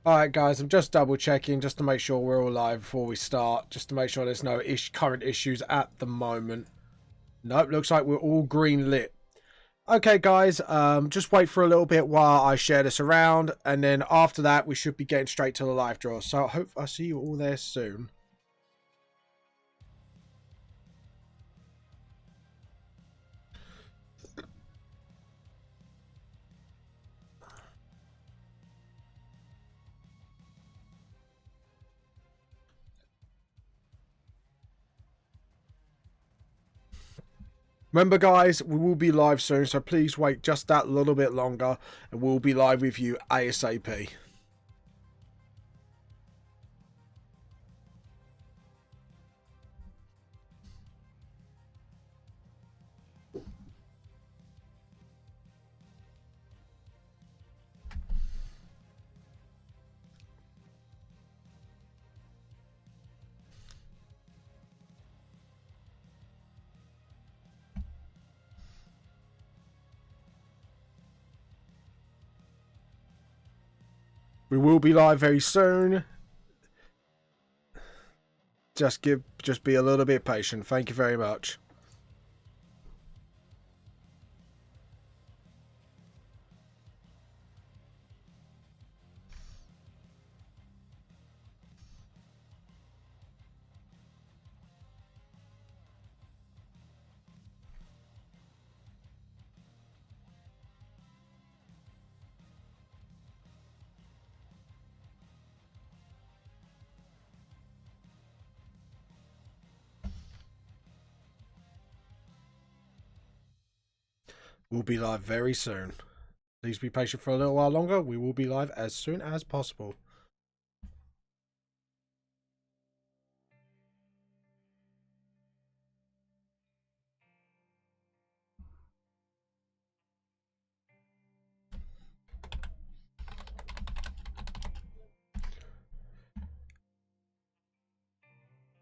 Alright guys, I'm just double checking just to make sure we're all live before we start. Just to make sure there's no current issues at the moment. Nope, looks like we're all green lit. Okay guys, just wait for a little bit while I share this around. And then after that, we should be getting straight to the live draw. So I hope I see you all there soon. Remember guys, we will be live soon, so please wait just that little bit longer and we'll be live with you ASAP. We will be live very soon. Just be a little bit patient. Thank you very much. We'll be live very soon. Please be patient for a little while longer. We will be live as soon as possible.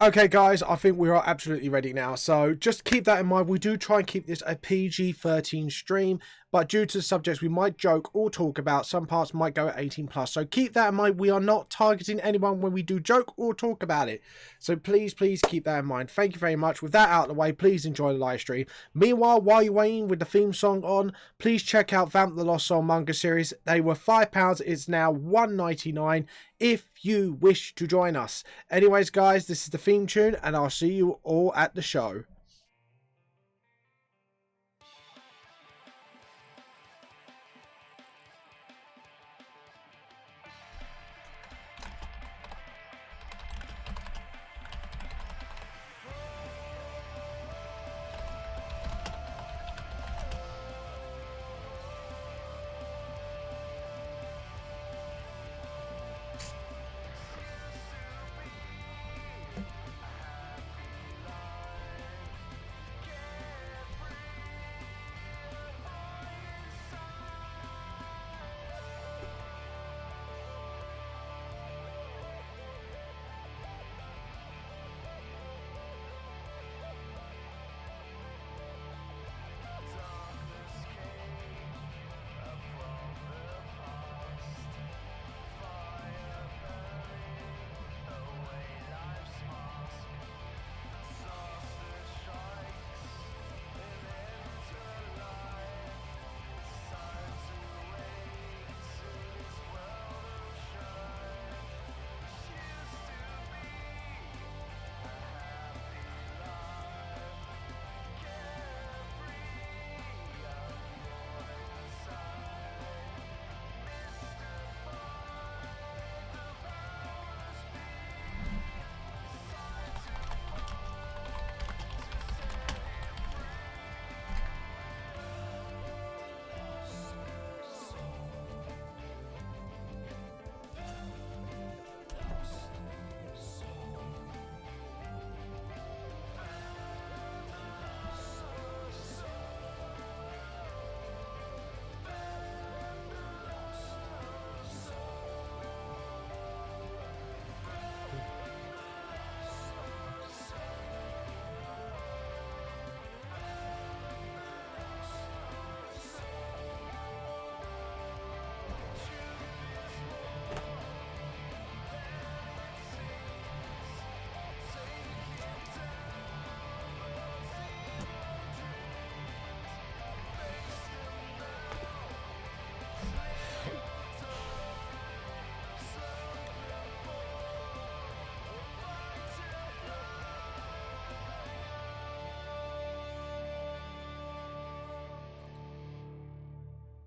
Okay guys, I think we are absolutely ready now, so just keep that in mind. We do try and keep this a PG-13 stream, but due to the subjects we might joke or talk about, some parts might go at 18 plus, so keep that in mind. We are not targeting anyone when we do joke or talk about it, so please keep that in mind. Thank you very much. With that out of the way, please enjoy the live stream. Meanwhile, while you're waiting with the theme song on, please check out Vamp the Lost Soul Manga series. They were £5, it's now $1.99 if you wish to join us. Anyways guys, this is the theme tune and I'll see you all at the show.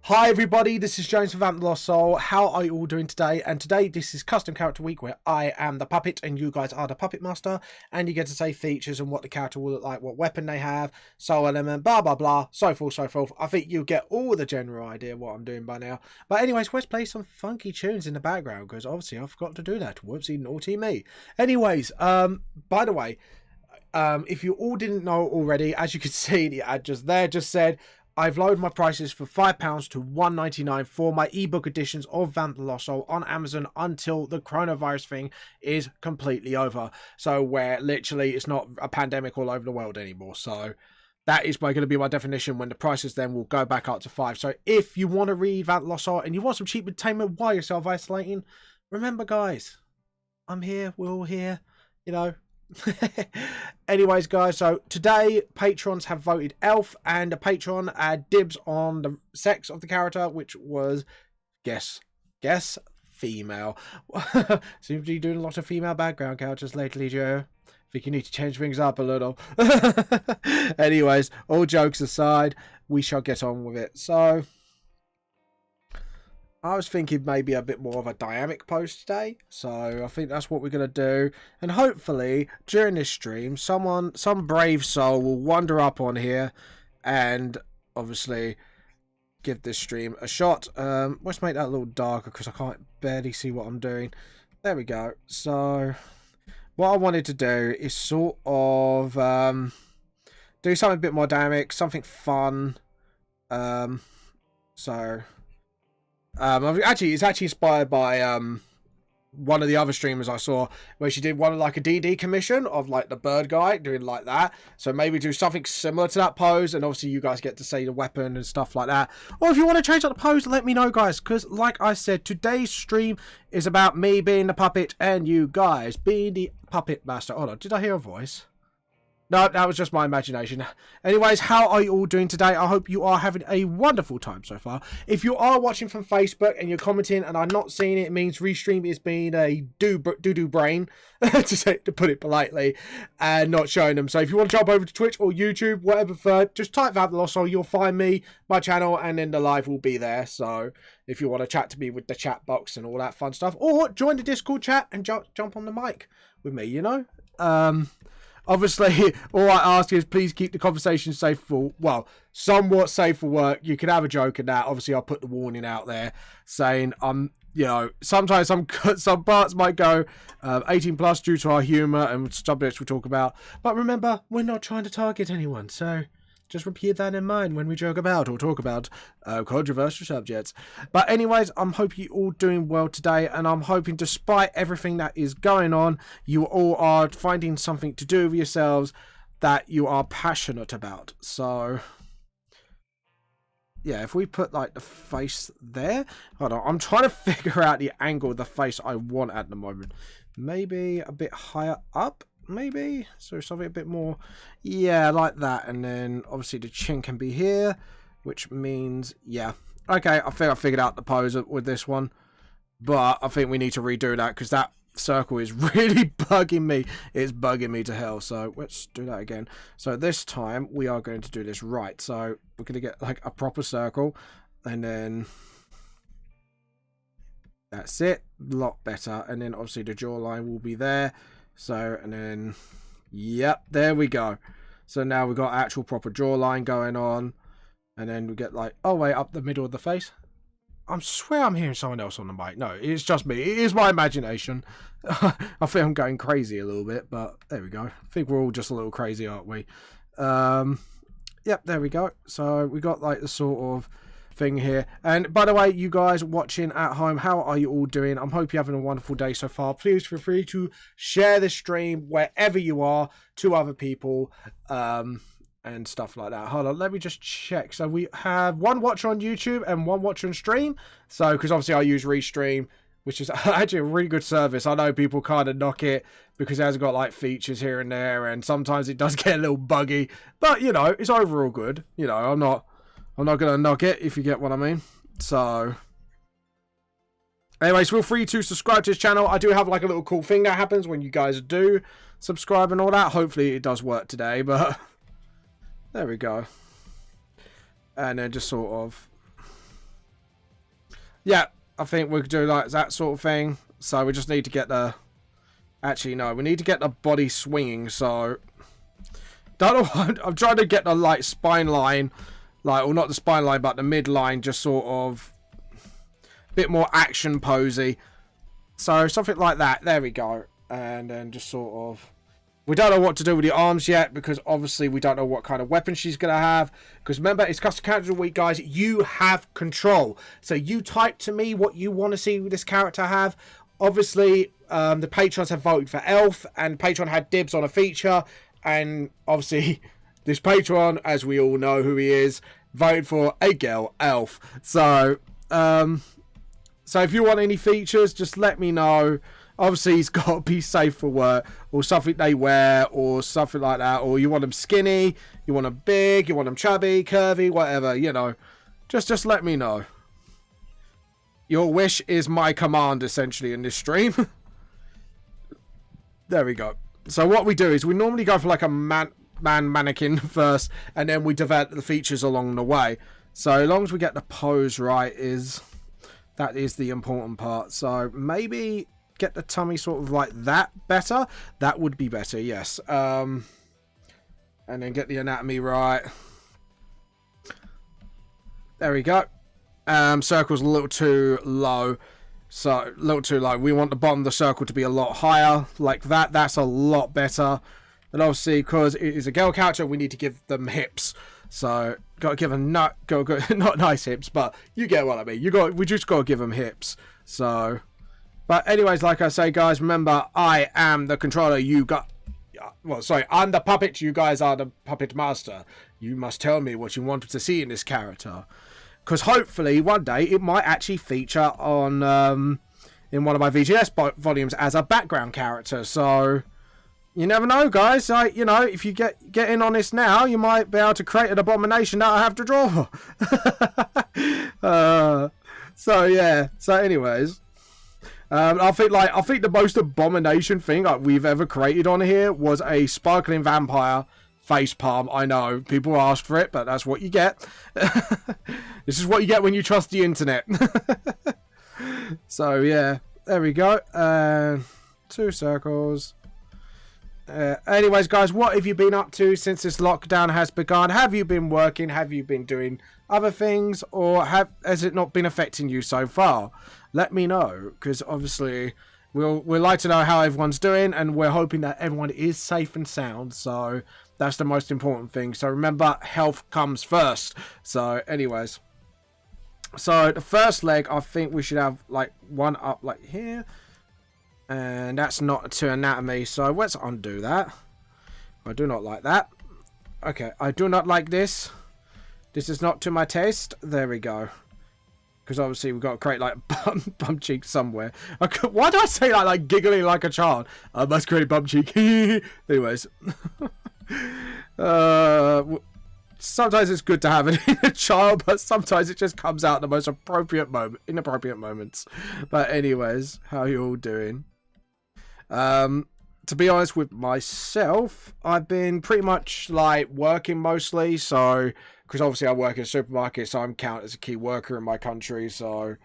Hi everybody, this is James from Vamp the Lost Soul. How are you all doing today? And today this is Custom Character Week where I am the puppet and you guys are the puppet master, and you get to say features and what the character will look like, what weapon they have, soul element, blah blah blah, so forth so forth. I think you'll get all the general idea what I'm doing by now. But anyways, let's play some funky tunes in the background because obviously I forgot to do that. Whoopsie, naughty me. Anyways, by the way, if you all didn't know already, as you can see, the ad just there just said I've lowered my prices for £5 to £1.99 for my ebook editions of Vamp the Lost Soul on Amazon until the coronavirus thing is completely over. So where literally it's not a pandemic all over the world anymore. So that is going to be my definition when the prices then will go back up to £5. So if you want to read Vamp the Lost Soul and you want some cheap entertainment while you're self-isolating, remember guys, I'm here, we're all here, you know. Anyways guys, so today patrons have voted elf, and a patron had dibs on the sex of the character, which was guess female. Seems to be doing a lot of female background characters lately, Joe. Think you need to change things up a little. Anyways, all jokes aside, we shall get on with it. So I was thinking maybe a bit more of a dynamic post today, so I think that's what we're going to do. And hopefully, during this stream, some brave soul will wander up on here and obviously give this stream a shot. Let's make that a little darker because I can't barely see what I'm doing. There we go. So what I wanted to do is sort of do something a bit more dynamic, something fun. It's actually inspired by one of the other streamers I saw where she did one of like a DD commission of like the bird guy doing like that. So maybe do something similar to that pose, and obviously you guys get to say the weapon and stuff like that. Or if you want to change up the pose, let me know guys, because like I said, today's stream is about me being the puppet and you guys being the puppet master. Hold on, did I hear a voice? No, that was just my imagination. Anyways, how are you all doing today? I hope you are having a wonderful time so far. If you are watching from Facebook and you're commenting and I'm not seeing it, it means Restream is being a doo-doo brain, to put it politely, and not showing them. So if you want to jump over to Twitch or YouTube, whatever third, just type Vamp the Lost Soul, you'll find me, my channel, and then the live will be there. So if you want to chat to me with the chat box and all that fun stuff, or join the Discord chat and jump on the mic with me, you know? Obviously, all I ask is please keep the conversation safe for, well, somewhat safe for work. You can have a joke in that. Obviously, I'll put the warning out there saying, you know, sometimes some parts might go 18 plus due to our humour and subjects we talk about. But remember, we're not trying to target anyone. So just keep that in mind when we joke about or talk about controversial subjects. But anyways, I'm hoping you all doing well today, and I'm hoping despite everything that is going on, you all are finding something to do with yourselves that you are passionate about. So yeah, if we put like the face there, hold on, I'm trying to figure out the angle of the face I want at the moment. Maybe a bit higher up. Maybe so something a bit more, yeah, like that. And then obviously the chin can be here, which means, yeah, okay, I think I figured out the pose with this one, but I think we need to redo that because that circle is really bugging me. It's bugging me to hell. So let's do that again. So this time we are going to do this right. So we're going to get like a proper circle, and then that's it, a lot better. And then obviously the jawline will be there. So, and then, yep, there we go. So now we've got actual proper jawline going on. And then we get like, oh, wait, up the middle of the face. I swear I'm hearing someone else on the mic. No, it's just me. It is my imagination. I think I'm going crazy a little bit, but there we go. I think we're all just a little crazy, aren't we? Yep, there we go. So we got like the sort of thing here. And by the way, you guys watching at home, how are you all doing? I'm hope you're having a wonderful day so far. Please feel free to share this stream wherever you are to other people and stuff like that. Hold on, let me just check. So we have one watcher on YouTube and one watcher on stream. So because obviously I use Restream, which is actually a really good service. I know people kind of knock it because it has got like features here and there, and sometimes it does get a little buggy, but you know, it's overall good. You know, I'm not going to knock it, if you get what I mean. So anyways, feel free to subscribe to this channel. I do have like a little cool thing that happens when you guys do subscribe and all that. Hopefully it does work today, but there we go. And then just sort of Yeah, I think we could do like that sort of thing. So we just need to get the... Actually, no, we need to get the body swinging, so... Don't know, I'm trying to get the, like, spine line, like, or not the spine line, but the midline, just sort of... a bit more action posy. So, something like that. There we go. And then just sort of... We don't know what to do with the arms yet, because obviously we don't know what kind of weapon she's going to have. Because remember, it's custom character week, guys. You have control. So you type to me what you want to see this character have. Obviously, the patrons have voted for Elf, and Patreon had dibs on a feature. And obviously, this patron, as we all know who he is, voted for a girl, Elf. So if you want any features, just let me know. Obviously, he's got to be safe for work, or something they wear, or something like that. Or you want him skinny, you want him big, you want him chubby, curvy, whatever, you know. Just let me know. Your wish is my command, essentially, in this stream. There we go. So what we do is we normally go for like a mannequin first, and then we develop the features along the way. So as long as we get the pose right, that is the important part. So maybe... get the tummy sort of like that better. That would be better, yes. And then get the anatomy right. There we go. Circle's a little too low. So, a little too low. We want the bottom of the circle to be a lot higher. Like that. That's a lot better. And obviously, because it is a girl character, we need to give them hips. So, got to give them not nice hips, but you get what I mean. We just got to give them hips. So... But anyways, like I say, guys, remember, I am the controller. I'm the puppet. You guys are the puppet master. You must tell me what you wanted to see in this character. Because hopefully, one day, it might actually feature on in one of my VTLS volumes as a background character. So, you never know, guys. You know, if you get in on this now, you might be able to create an abomination that I have to draw. So, yeah. So, anyways... I think the most abomination thing we've ever created on here was a sparkling vampire face palm. I know people asked for it, but that's what you get. This is what you get when you trust the internet. So yeah, there we go. 2 circles. Anyways, guys, what have you been up to since this lockdown has begun? Have you been working? Have you been doing other things, or has it not been affecting you so far? Let me know, because obviously we'll like to know how everyone's doing, and we're hoping that everyone is safe and sound. So that's the most important thing. So remember, health comes first. So anyways, so the first leg, I think we should have like one up like here, and that's not to anatomy. So let's undo that. I do not like that. Okay, I do not like this. This is not to my taste. There we go. Because obviously we've got to create like bum cheek somewhere. Why do I say that like giggling like a child? I must create bum cheek. Anyways. Sometimes it's good to have an inner child, but sometimes it just comes out in the most inappropriate moments. But anyways, how are you all doing? To be honest with myself, I've been pretty much like working mostly, so... Because obviously I work in a supermarket, so I'm counted as a key worker in my country. So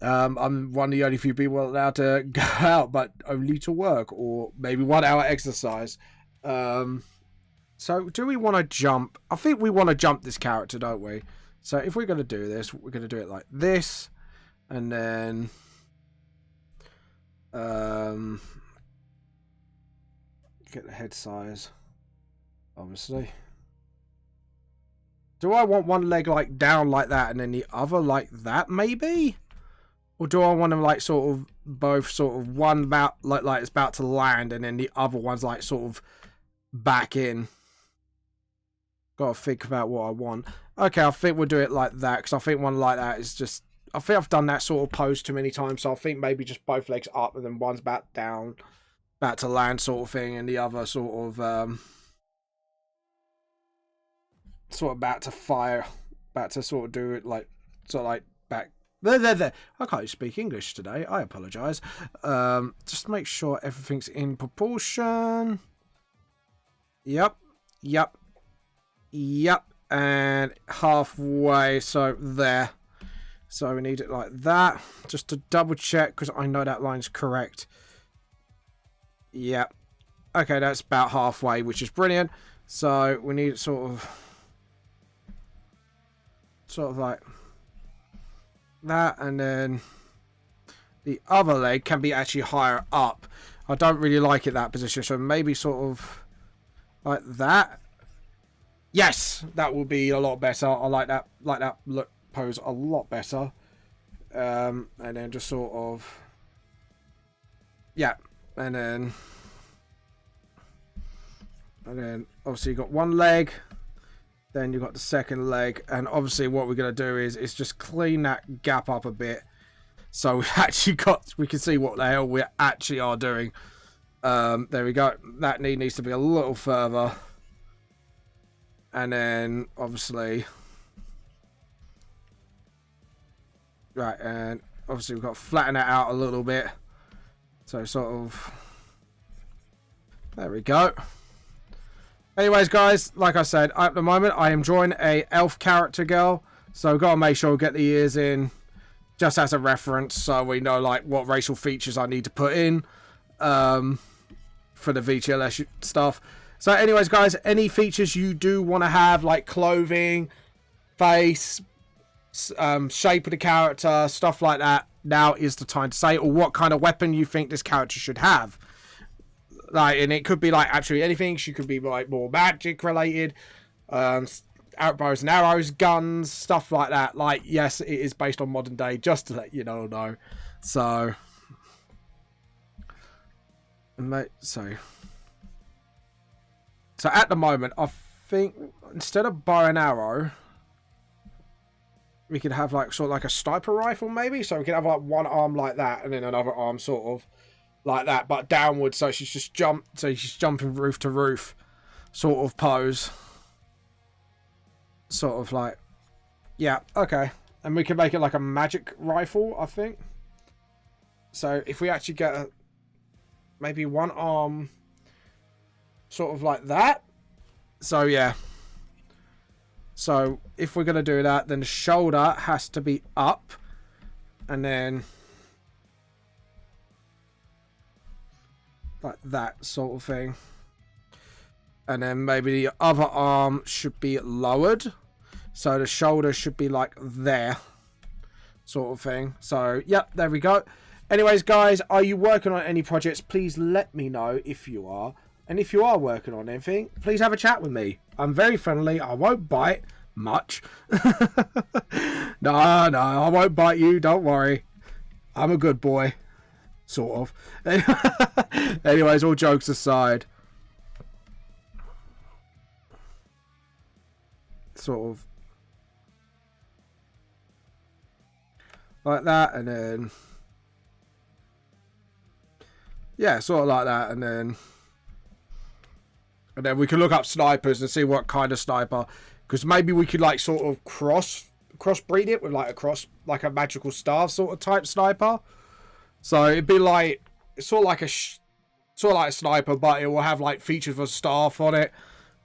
I'm one of the only few people allowed to go out, but only to work, or maybe 1 hour exercise. So do we want to jump? I think we want to jump this character, don't we? So if we're going to do this, we're going to do it like this. And then... get the head size, obviously. Do I want one leg like down like that and then the other like that, maybe? Or do I want them like sort of both sort of one about like it's about to land and then the other one's like sort of back in? Gotta think about what I want. Okay, I think we'll do it like that, because I think one like that is just... I think I've done that sort of pose too many times, so I think maybe just both legs up and then one's about down, about to land sort of thing, and the other sort of about to fire, about to sort of do it like sort of like back there. I can't speak English today. I apologise. Just make sure everything's in proportion. Yep, and halfway. So there. So we need it like that, just to double check, because I know that line's correct. Yep. Okay, that's about halfway, which is brilliant. So we need sort of like that, and then the other leg can be actually higher up. I don't really like it that position, so maybe sort of like that. Yes, that will be a lot better. I like that look pose a lot better. And then just sort of, yeah, and then obviously you've got one leg, then you've got the second leg, and obviously what we're going to do is just clean that gap up a bit, so we can see what the hell we actually are doing. There we go. That knee needs to be a little further, and then obviously, right, and obviously we've got to flatten that out a little bit, so sort of, there we go. Anyways, guys, like I said, at the moment I am drawing a elf character girl, so we've got to make sure we get the ears in just as a reference, so we know like what racial features I need to put in for the VTLS stuff. So anyways, guys, any features you do want to have, like clothing, face, shape of the character, stuff like that, now is the time to say, or what kind of weapon you think this character should have. Like, and it could be like absolutely anything. She could be like more magic related, bows and arrows, guns, stuff like that. Like, yes, it is based on modern day, just to let you know. So at the moment, I think instead of bow and arrow, we could have like sort of like a sniper rifle, maybe. So we could have like one arm like that, and then another arm sort of like that, but downwards, so she's just jumping roof to roof sort of pose, sort of like, yeah, okay. And we can make it like a magic rifle, I think. So if we actually get maybe one arm sort of like that, so yeah, so if we're gonna do that, then the shoulder has to be up, and then like that sort of thing, and then maybe the other arm should be lowered, so the shoulder should be like there, sort of thing. So yep, there we go. Anyways, guys, are you working on any projects? Please let me know if you are, and if you are working on anything, please have a chat with me. I'm very friendly. I won't bite much. No, I won't bite you, don't worry. I'm a good boy. Sort of. Anyways, all jokes aside. Sort of. Like that, and then... yeah, sort of like that, and then we can look up snipers and see what kind of sniper. Because maybe we could like sort of crossbreed it with like a magical staff sort of type sniper. So it'd be like sort of like a sniper, but it will have like features of a staff on it,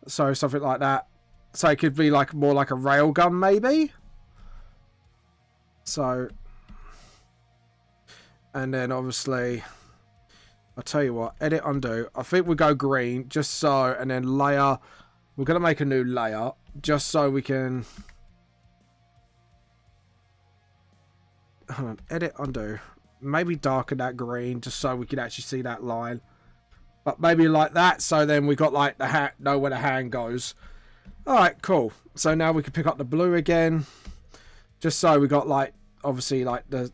so something like that. So it could be like more like a railgun, maybe. So, and then obviously, I'll tell you what, edit, undo. I think we go green, just so, and then layer. We're gonna make a new layer, just so we can. Hold on, edit, undo. Maybe darken that green just so we can actually see that line, but maybe like that, so then we got like the know where the hand goes. All right, cool. So now we can pick up the blue again, just so we got like obviously like the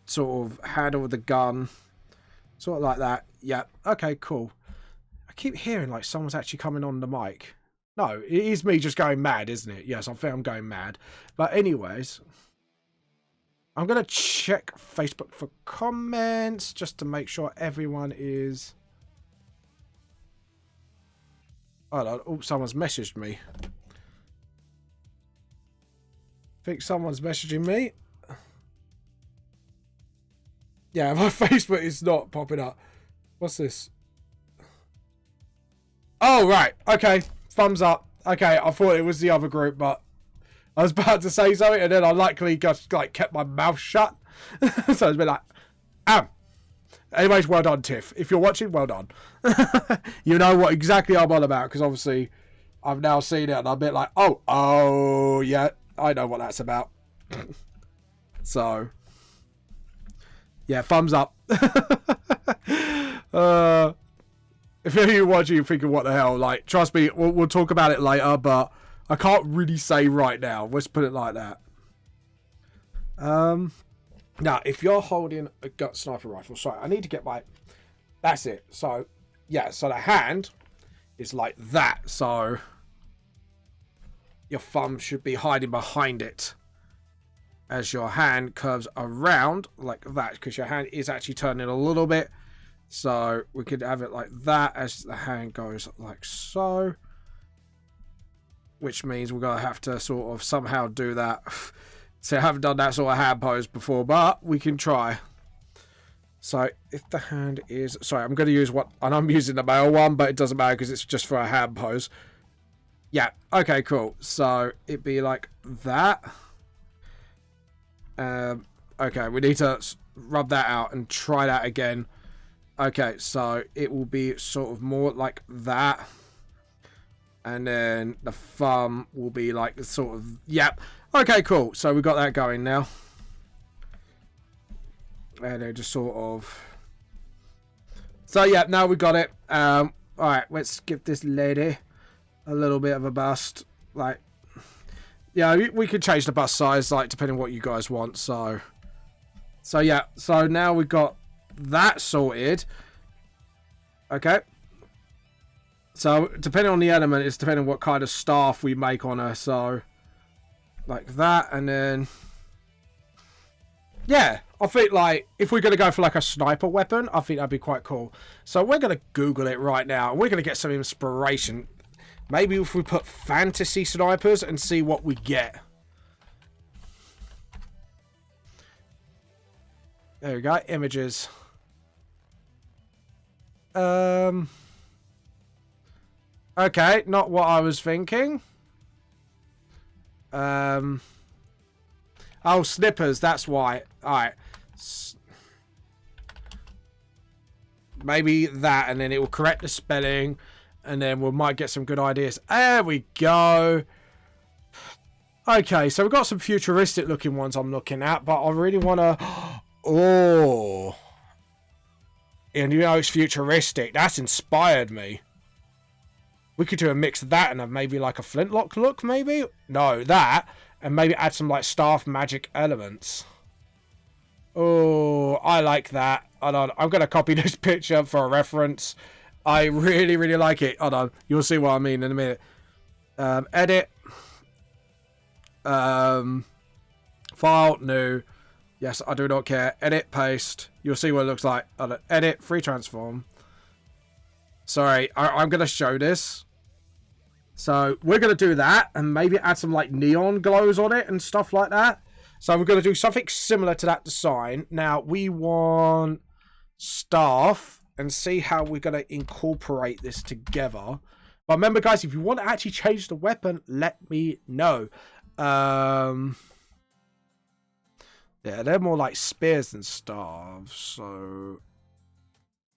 sort of handle of the gun, sort of like that. Yeah, okay, cool. I keep hearing like someone's actually coming on the mic. No, it is me just going mad, isn't it? Yes, I think I'm going mad. But anyways, I'm going to check Facebook for comments just to make sure everyone is... oh, someone's messaged me. I think someone's messaging me. Yeah, my Facebook is not popping up. What's this? Oh, right. Okay. Thumbs up. Okay, I thought it was the other group, but I was about to say something, and then I luckily just like kept my mouth shut. So it's been like, Anyways, well done, Tiff. If you're watching, well done. You know what exactly I'm on about, because obviously I've now seen it, and I'm a bit like, oh, yeah, I know what that's about. So, yeah, thumbs up. If you're watching, you're thinking, what the hell? Like, trust me, we'll talk about it later, but I can't really say right now. Let's put it like that. Now, if you're holding a gut sniper rifle, sorry, I need to get my... That's it. So, yeah, so the hand is like that. So, your thumb should be hiding behind it as your hand curves around like that, because your hand is actually turning a little bit. So we could have it like that as the hand goes like so, which means we're going to have to sort of somehow do that. So I haven't done that sort of hand pose before, but we can try. So if the hand is... Sorry, I'm going to use what... And I'm using the male one, but it doesn't matter because it's just for a hand pose. Yeah, okay, cool. So it'd be like that. Okay, we need to rub that out and try that again. Okay, so it will be sort of more like that. And then the thumb will be like the sort of... Yep. Okay, cool. So we got that going now. And then just sort of... So, yeah, now we got it. Alright, let's give this lady a little bit of a bust. Like... Yeah, we could change the bust size, like, depending on what you guys want. So yeah. So now we've got that sorted. Okay. So, depending on the element, it's depending on what kind of staff we make on her. So, like that, and then... Yeah, I think, like, if we're going to go for, like, a sniper weapon, I think that'd be quite cool. So, we're going to Google it right now. We're going to get some inspiration. Maybe if we put fantasy snipers and see what we get. There we go. Images. Okay, not what I was thinking. Oh, snippers, that's why. Alright. Maybe that, and then it will correct the spelling, and then we might get some good ideas. There we go. Okay, so we've got some futuristic looking ones I'm looking at, but I really want to... Oh. And you know it's futuristic. That's inspired me. We could do a mix of that and maybe like a flintlock look, maybe? No, that. And maybe add some like staff magic elements. Oh, I like that. Hold on. I'm going to copy this picture for a reference. I really, really like it. Hold on. You'll see what I mean in a minute. Edit. File, new. Yes, I do not care. Edit, paste. You'll see what it looks like. Edit, free transform. Sorry, I'm going to show this. So, we're going to do that. And maybe add some, like, neon glows on it and stuff like that. So, we're going to do something similar to that design. Now, we want staff. And see how we're going to incorporate this together. But remember, guys, if you want to actually change the weapon, let me know. Yeah, they're more like spears than staves. So,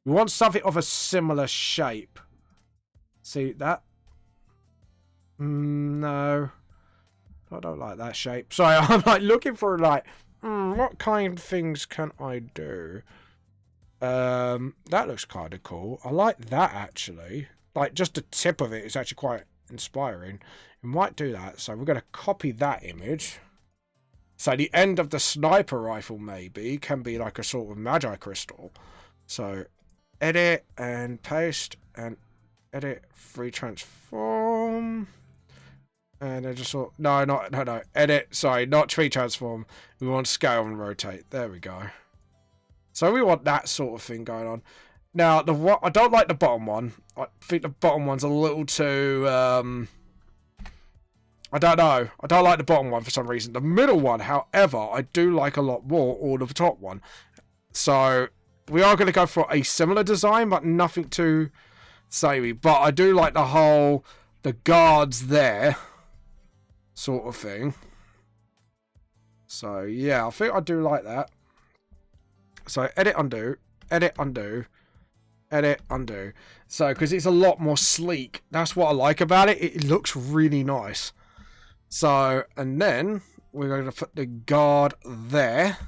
we want something of a similar shape. See that? No. I don't like that shape. Sorry, I'm like looking for like, what kind of things can I do? That looks kind of cool. I like that actually. Like just the tip of it is actually quite inspiring. We might do that. So we're going to copy that image. So the end of the sniper rifle maybe can be like a sort of Magi crystal. So edit and paste and edit, free transform. And then just sort no, edit, sorry, not tree transform. We want scale and rotate. There we go. So we want that sort of thing going on. Now, I don't like the bottom one. I think the bottom one's a little too... I don't know. I don't like the bottom one for some reason. The middle one, however, I do like a lot more, or the top one. So, we are going to go for a similar design, but nothing too samey. But I do like the guards there, sort of thing. So yeah, I think I do like that. So edit, undo, edit, undo, edit, undo. So because it's a lot more sleek. That's what I like about it. It looks really nice. So, and then we're going to put the guard there.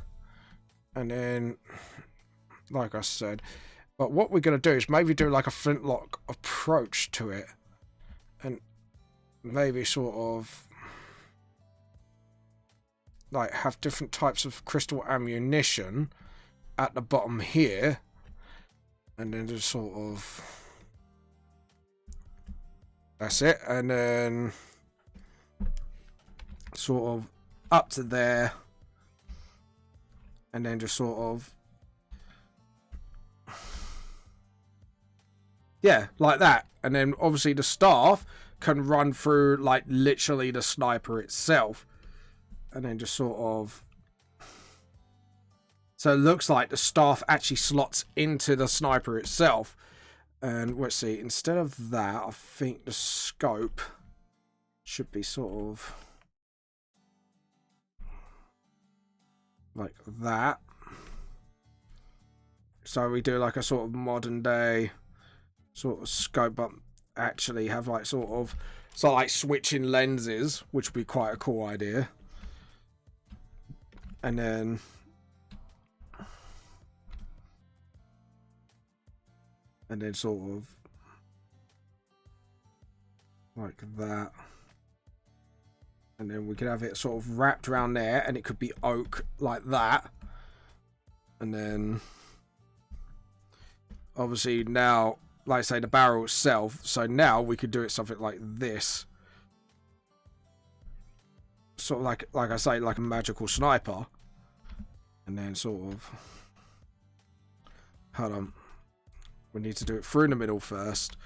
And then, like I said, but what we're going to do is maybe do like a flintlock approach to it. And maybe sort of like have different types of crystal ammunition at the bottom here. And then just sort of, that's it. And then sort of up to there. And then just sort of, yeah, like that. And then obviously the staff can run through like literally the sniper itself. And then just sort of, so it looks like the staff actually slots into the sniper itself. And let's see, instead of that, I think the scope should be sort of like that. So we do like a sort of modern day sort of scope, but actually have like sort of, so like switching lenses, which would be quite a cool idea. And then sort of like that. And then we could have it sort of wrapped around there, and it could be oak like that. And then obviously now, like I say, the barrel itself. So now we could do it something like this. Sort of like I say, like a magical sniper. And then sort of, hold on. We need to do it through the middle first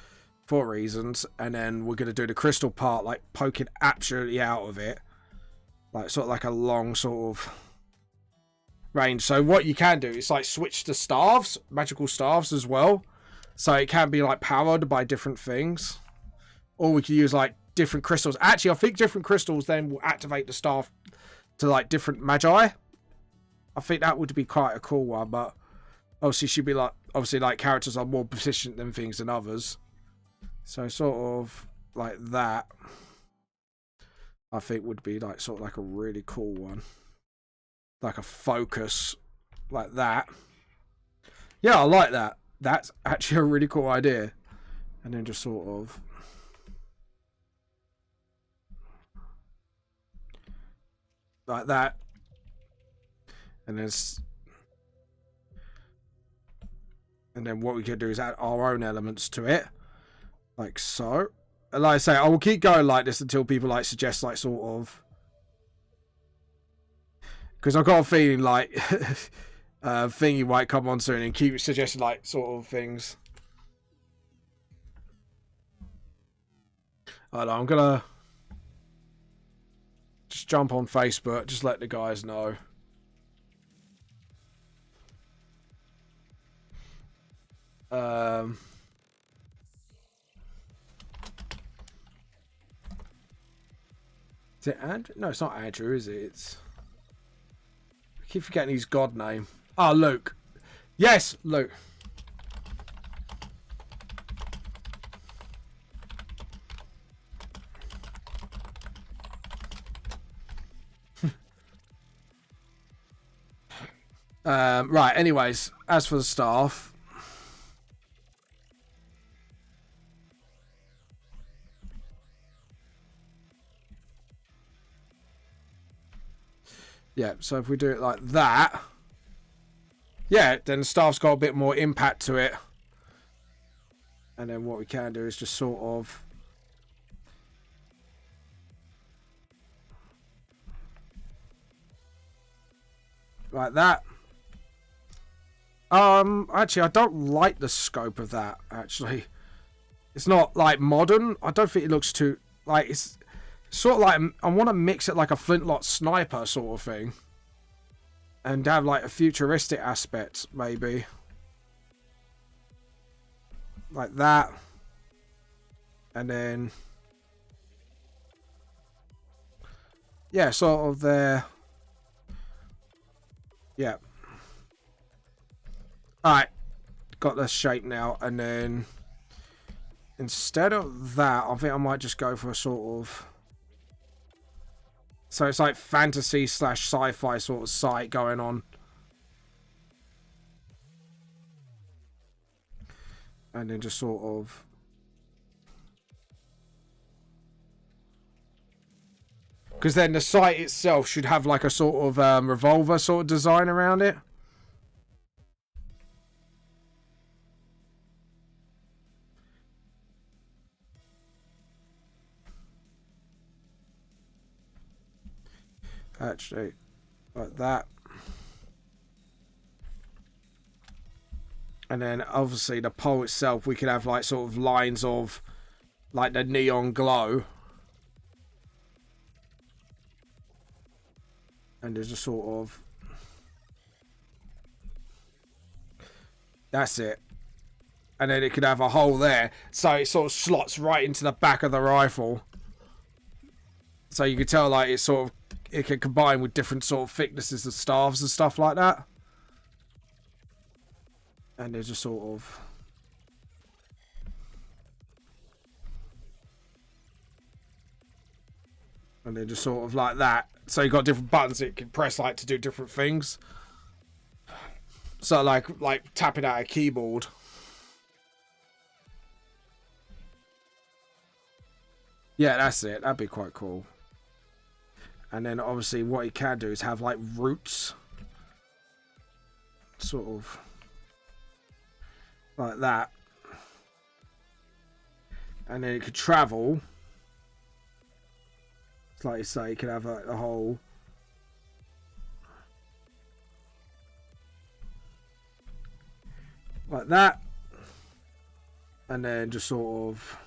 for reasons. And then we're going to do the crystal part, like poking absolutely out of it. Like sort of like a long sort of range. So what you can do is like switch to staves, magical staves as well. So it can be like powered by different things. Or we could use like different crystals. Actually, I think different crystals then will activate the staff to like different Magi. I think that would be quite a cool one, but obviously she'd be like, obviously like characters are more proficient than things than others. So sort of like that, I think would be like sort of like a really cool one. Like a focus like that. Yeah, I like that. That's actually a really cool idea. And then just sort of like that. And then what we could do is add our own elements to it. Like so. And like I say, I will keep going like this until people like suggest like sort of, because I've got a feeling like Thingy might come on soon and keep suggesting like sort of things. I don't know, I'm gonna just jump on Facebook, just let the guys know. Is it Andrew? No, it's not Andrew, is it? It's, I keep forgetting his god name. Ah, Luke. Yes, Luke. Right, anyways, as for the staff. Yeah, so if we do it like that, yeah, then the staff's got a bit more impact to it. And then what we can do is just sort of like that. Actually, I don't like the scope of that, actually. It's not, like, modern. I don't think it looks too, like, it's sort of like, I want to mix it like a flintlock sniper sort of thing. And have, like, a futuristic aspect, maybe. Like that. And then, yeah, sort of there. Yeah. Alright. Got the shape now. And then instead of that, I think I might just go for a sort of... So it's like fantasy / sci-fi sort of site going on. And then just sort of... Because then the site itself should have like a sort of revolver sort of design around it. Actually, like that. And then obviously the pole itself, we could have like sort of lines of like the neon glow. And there's a sort of... That's it. And then it could have a hole there. So it sort of slots right into the back of the rifle. So you could tell like it's sort of... It can combine with different sort of thicknesses of staves and stuff like that. And there's a sort of... And then just sort of like that. So you got different buttons it can press like to do different things. So like tapping out a keyboard. Yeah, that's it. That'd be quite cool. And then obviously what you can do is have like roots. Sort of like that. And then it could travel. It's like you say, you could have a whole... Like that. And then just sort of...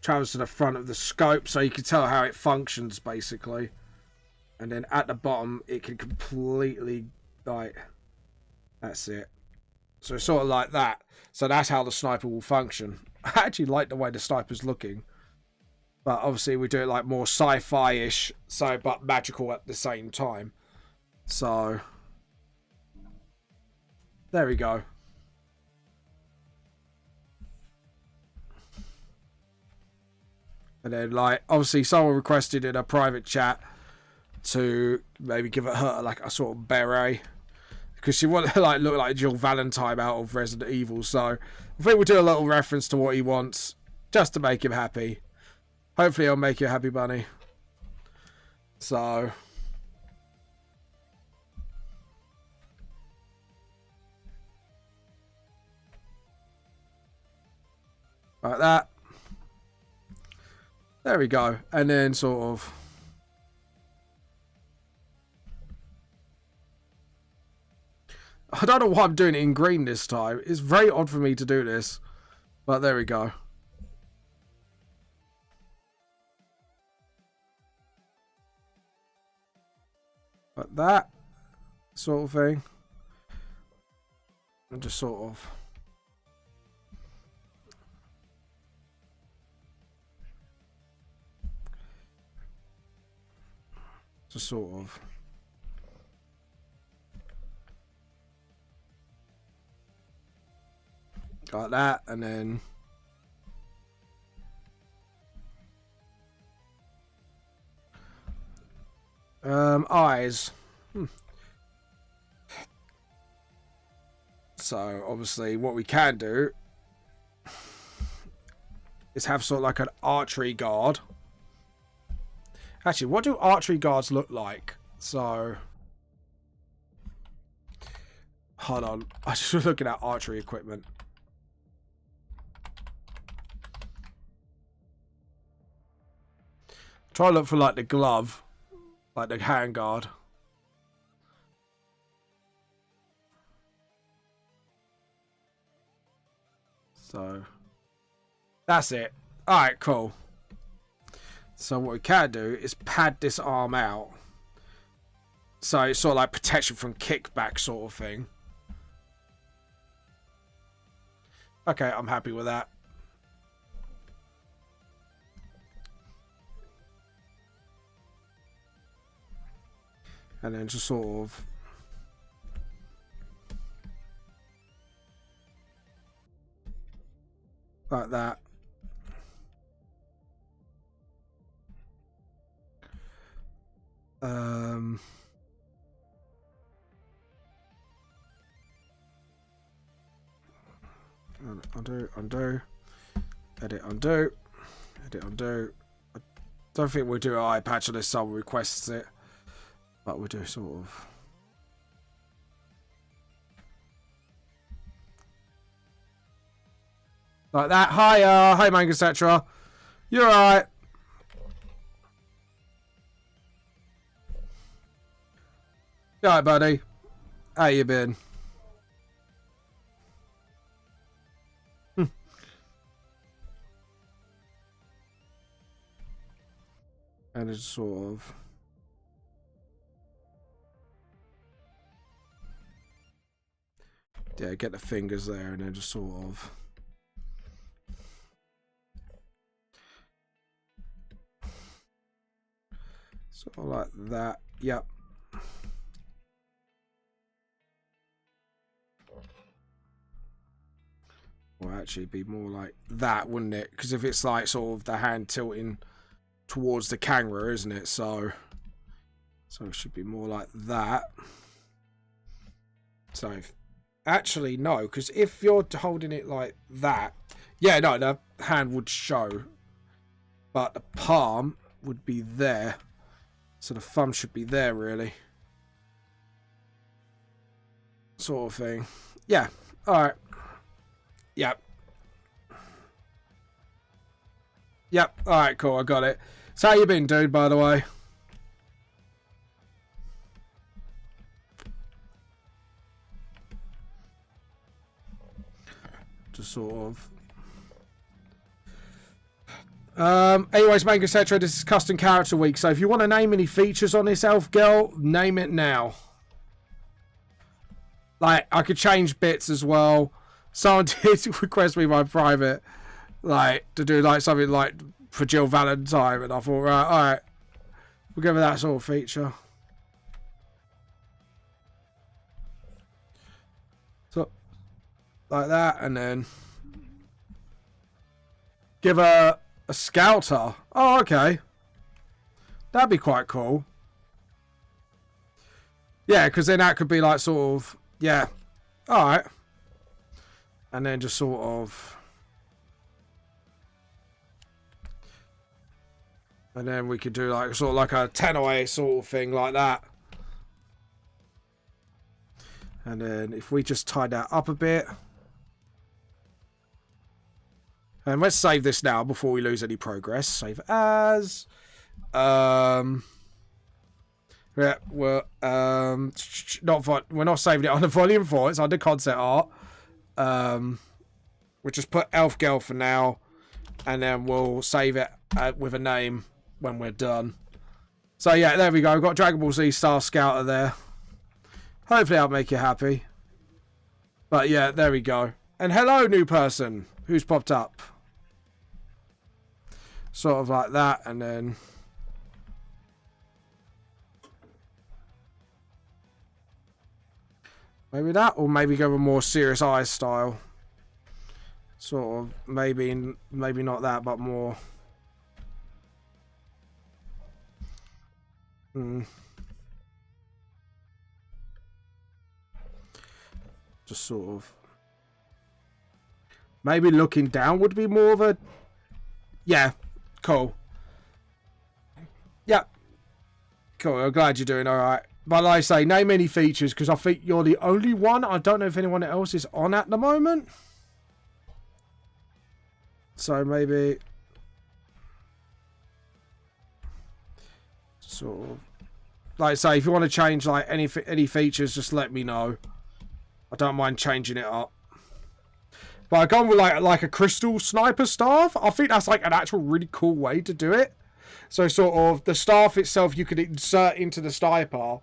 travels to the front of the scope so you can tell how it functions basically. And then at the bottom it can completely like... That's it. So it's sort of like that. So that's how the sniper will function. I actually like the way the sniper's looking. But obviously we do it like more sci-fi-ish, so but magical at the same time. So there we go. And then like obviously someone requested in a private chat to maybe give her like a sort of beret. Because she wanted to like look like Jill Valentine out of Resident Evil. So I think we'll do a little reference to what he wants. Just to make him happy. Hopefully I'll make you happy, bunny. So... like that. There we go. And then sort of... I don't know why I'm doing it in green this time. It's very odd for me to do this. But there we go. Like that. Sort of thing. And just sort of... just sort of... like that, and then... eyes. So, obviously, what we can do is have sort of like an archery guard. Actually, what do archery guards look like? So... hold on. I just was looking at archery equipment. Try to look for like the glove. Like the handguard. So that's it. Alright, cool. So what we can do is pad this arm out. So it's sort of like protection from kickback sort of thing. Okay, I'm happy with that. And then just sort of like that. Undo, edit, undo, edit, undo. I don't think we'll do an eye patch unless someone requests it, but we'll do sort of. Like that. Hi Manga, etc. You're alright. Alright, buddy. How you been? And it's sort of. Yeah, get the fingers there and then just sort of. Sort of like that. Yep. Will actually be more like that, wouldn't it? Because if it's like sort of the hand tilting towards the camera, isn't it? So it should be more like that. So actually no, because if you're holding it like that, yeah, no, the hand would show, but the palm would be there. So the thumb should be there, really. Sort of thing. Yeah. Alright. Yep. Yep. Alright, cool. I got it. So how you been, dude, by the way? Just sort of. Anyways, Manga, etc. This is custom character week, so if you want to name any features on this elf girl, name it now. Like, I could change bits as well. Someone did request me my private, like, to do like something like for Jill Valentine, and I thought, right, alright, we'll give her that sort of feature. So, like that, and then give her a scouter. Oh, okay. That'd be quite cool. Yeah, because then that could be like sort of, yeah. Alright. And then just sort of. And then we could do like sort of like a 10-away sort of thing like that. And then if we just tie that up a bit. And let's save this now before we lose any progress. Save as. Yeah, we're not saving it under volume 4. It's under concept art. We'll just put Elf Girl for now, and then we'll save it with a name when we're done. So yeah, there we go. We've got Dragon Ball Z Star Scouter there. Hopefully I'll make you happy. But yeah, there we go. And hello, new person who's popped up. Sort of like that, and then maybe that, or maybe go with more serious eyes style. Sort of, maybe not that, but more. Just sort of. Maybe looking down would be more of a. Yeah, cool. Yeah, cool. I'm glad you're doing all right. But like I say, name any features, because I think you're the only one. I don't know if anyone else is on at the moment. So maybe sort of, like I say, if you want to change like any features, just let me know. I don't mind changing it up. But I've gone with like a crystal sniper staff. I think that's like an actual really cool way to do it. So sort of the staff itself you could insert into the sniper.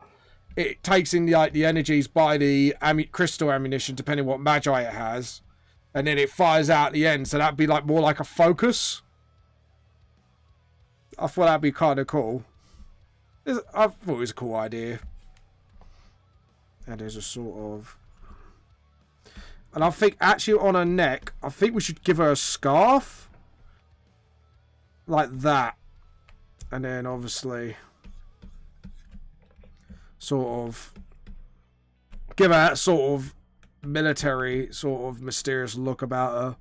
It takes in the energies by the crystal ammunition, depending what Magi it has. And then it fires out at the end. So that'd be like more like a focus. I thought that'd be kind of cool. I thought it was a cool idea. And there's a sort of... And I think actually on her neck, I think we should give her a scarf. Like that. And then obviously... Sort of... Give her that sort of military, sort of mysterious look about her.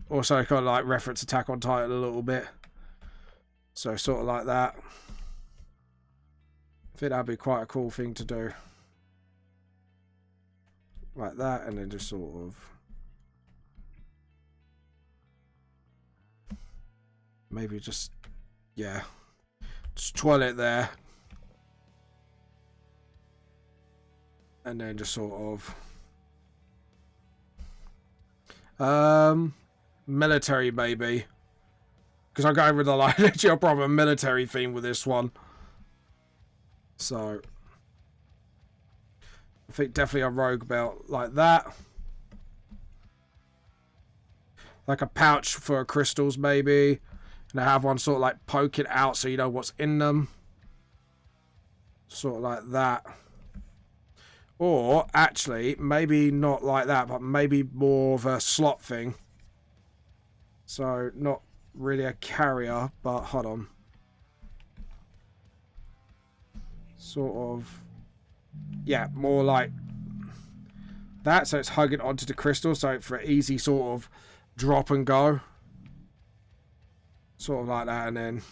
Also kind of like reference Attack on Titan a little bit. So sort of like that. I think that'd be quite a cool thing to do. Like that, and then just sort of... Maybe just... Yeah. Just twirl it there. And then just sort of... military, maybe. Because I'm going with the, like, literally a proper military theme with this one. So... I think definitely a rogue belt like that. Like a pouch for crystals, maybe. And I have one sort of like poke it out so you know what's in them. Sort of like that. Or, actually, maybe not like that, but maybe more of a slot thing. So, not really a carrier, but hold on. Sort of... Yeah, more like that, so it's hugging onto the crystal, so for an easy sort of drop and go. Sort of like that, and then...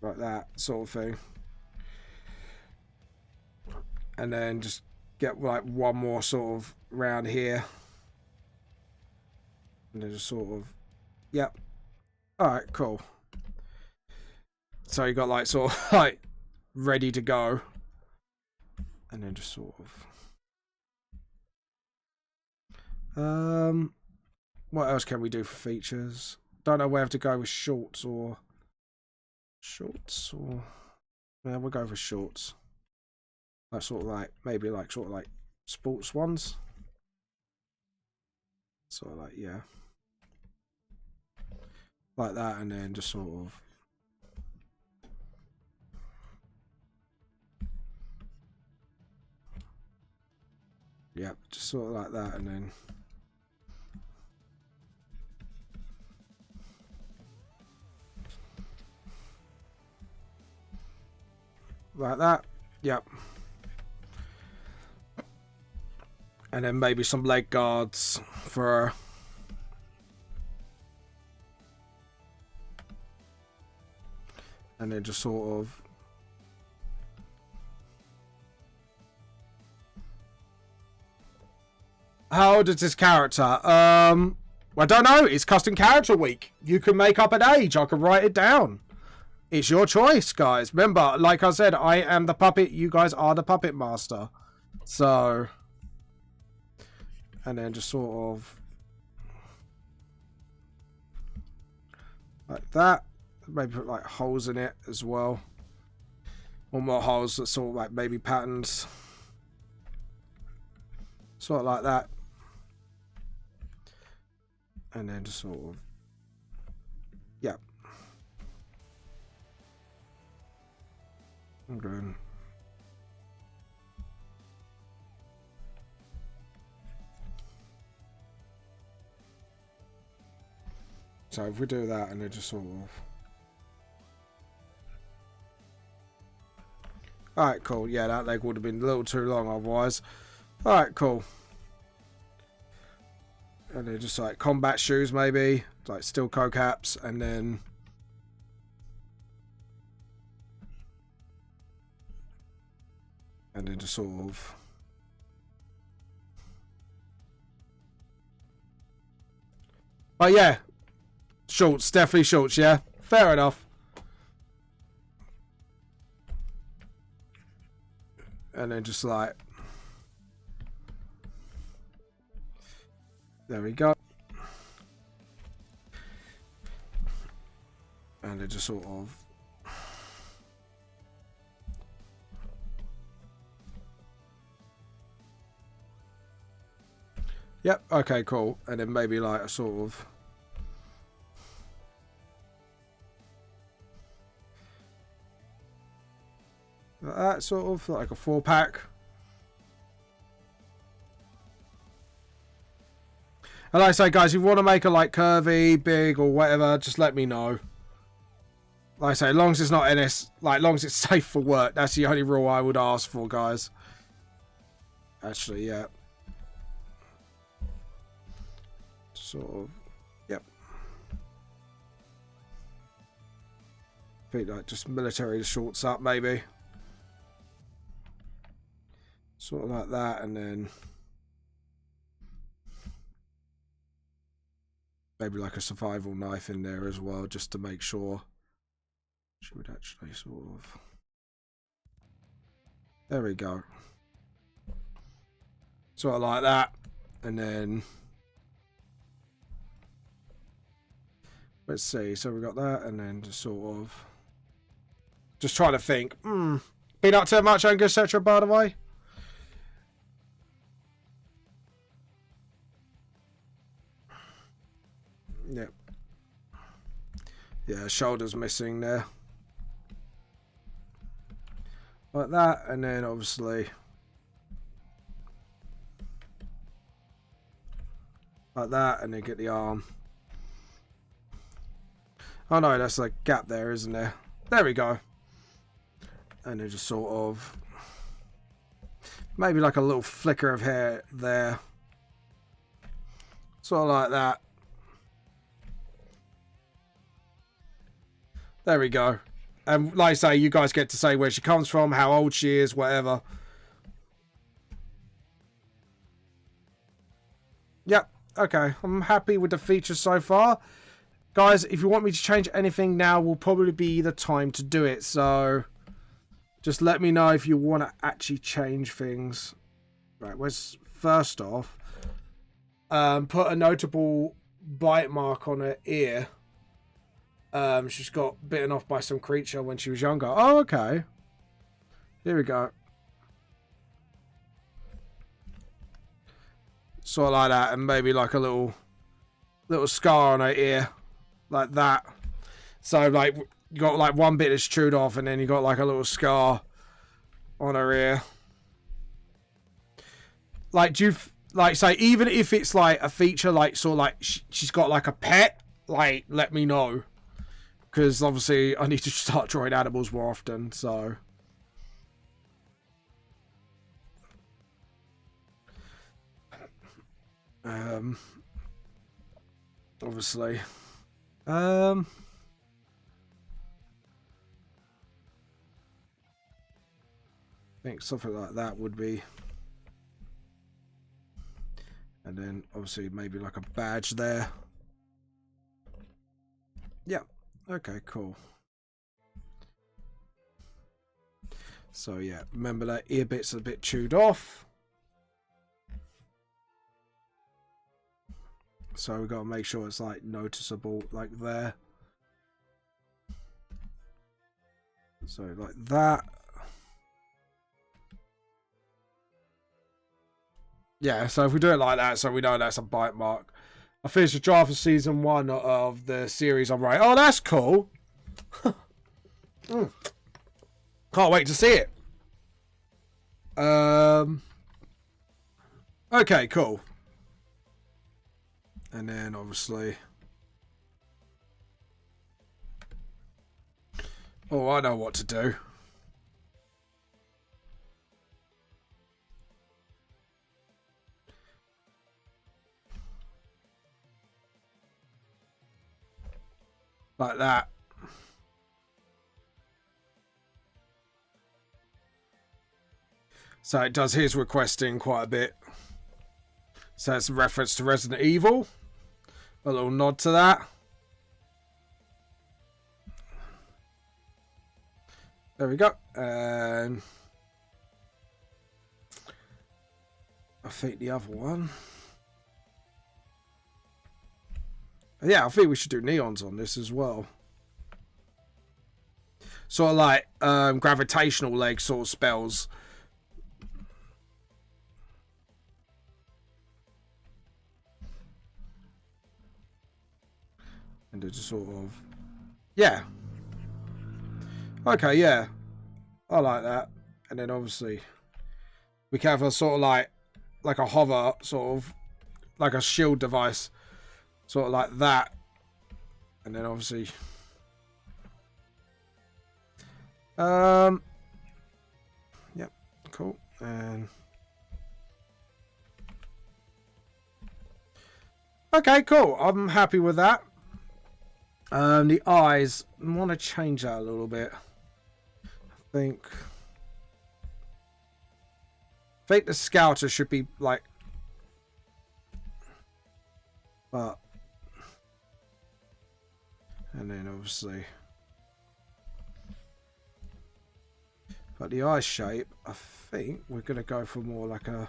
Like that, sort of thing. And then just get like one more sort of round here. And then just sort of... Yep. Alright, cool. So you got like sort of like ready to go. And then just sort of... What else can we do for features? Don't know whether to go with shorts or... Shorts or... Yeah, we'll go for shorts. Like sort of like, maybe like sort of like sports ones. Sort of like, yeah. Like that, and then just sort of... Yep, just sort of like that, and then... Like that, yep. And then maybe some leg guards for... And then just sort of... How old is this character? I don't know. It's custom character week. You can make up an age. I can write it down. It's your choice, guys. Remember, like I said, I am the puppet. You guys are the puppet master. So... And then just sort of... Like that. Maybe put like holes in it as well. Or more holes that sort of like maybe patterns. Sort of like that. And then just sort of... Yep. I'm good. So if we do that and then just sort of... Alright, cool. Yeah, that leg would have been a little too long otherwise. Alright, cool. And then just like combat shoes maybe. Like steel toe caps, and then... And then just sort of... But yeah. Shorts, definitely shorts, yeah. Fair enough. And then just like... There we go. And then just sort of... Yep, okay, cool. And then maybe like a sort of... That sort of like a 4-pack. And like I say, guys, if you want to make a like curvy, big, or whatever, just let me know. Like I say, as long as it's not NS, like, as long as it's safe for work, that's the only rule I would ask for, guys. Actually, yeah. Sort of, yep. I think like just military shorts up, maybe. Sort of like that, and then maybe like a survival knife in there as well, just to make sure she would actually sort of... There we go. Sort of like that, and then let's see. So we got that, and then just sort of just trying to think. Been up too much, Angus, etc. By the way. Yep. Yeah, shoulders missing there. Like that, and then obviously like that, and then get the arm. Oh no, that's a gap there, isn't there? There we go. And then just sort of maybe like a little flicker of hair there. Sort of like that. There we go. And like I say, you guys get to say where she comes from, how old she is, whatever. Yep. Okay. I'm happy with the features so far. Guys, if you want me to change anything now, will probably be the time to do it. So just let me know if you want to actually change things. Right. Where's first off? Put a notable bite mark on her ear. She's got bitten off by some creature when she was younger. Oh, okay. Here we go. Sort of like that, and maybe like a little scar on her ear, like that. So like you got like one bit that's chewed off, and then you got like a little scar on her ear. Like, do you like say even if it's like a feature, like sort of like she's got like a pet, like let me know. Because obviously I need to start drawing animals more often, so. Obviously. I think something like that would be. And then obviously maybe like a badge there. Yeah. Okay, cool. So yeah, remember that ear bit's a bit chewed off. So we've got to make sure it's like noticeable like there. So like that. Yeah, so if we do it like that, so we know that's a bite mark. I finished the draft for season 1 of the series I'm writing. Oh, that's cool. Can't wait to see it. Okay, cool. And then obviously. Oh, I know what to do. Like that. So it does his requesting quite a bit. So it's a reference to Resident Evil. A little nod to that. There we go. And I think the other one. Yeah, I think we should do neons on this as well. Sort of like gravitational leg sort of spells. And just sort of... Yeah. Okay, yeah. I like that. and then obviously we can have a sort of like a hover, sort of like a shield device, sort of like that, and then obviously yep, cool. And okay, cool, I'm happy with that. The eyes, I want to change that a little bit. I think the scouter should be like, but, and then obviously, but the eye shape, I think we're going to go for more like a,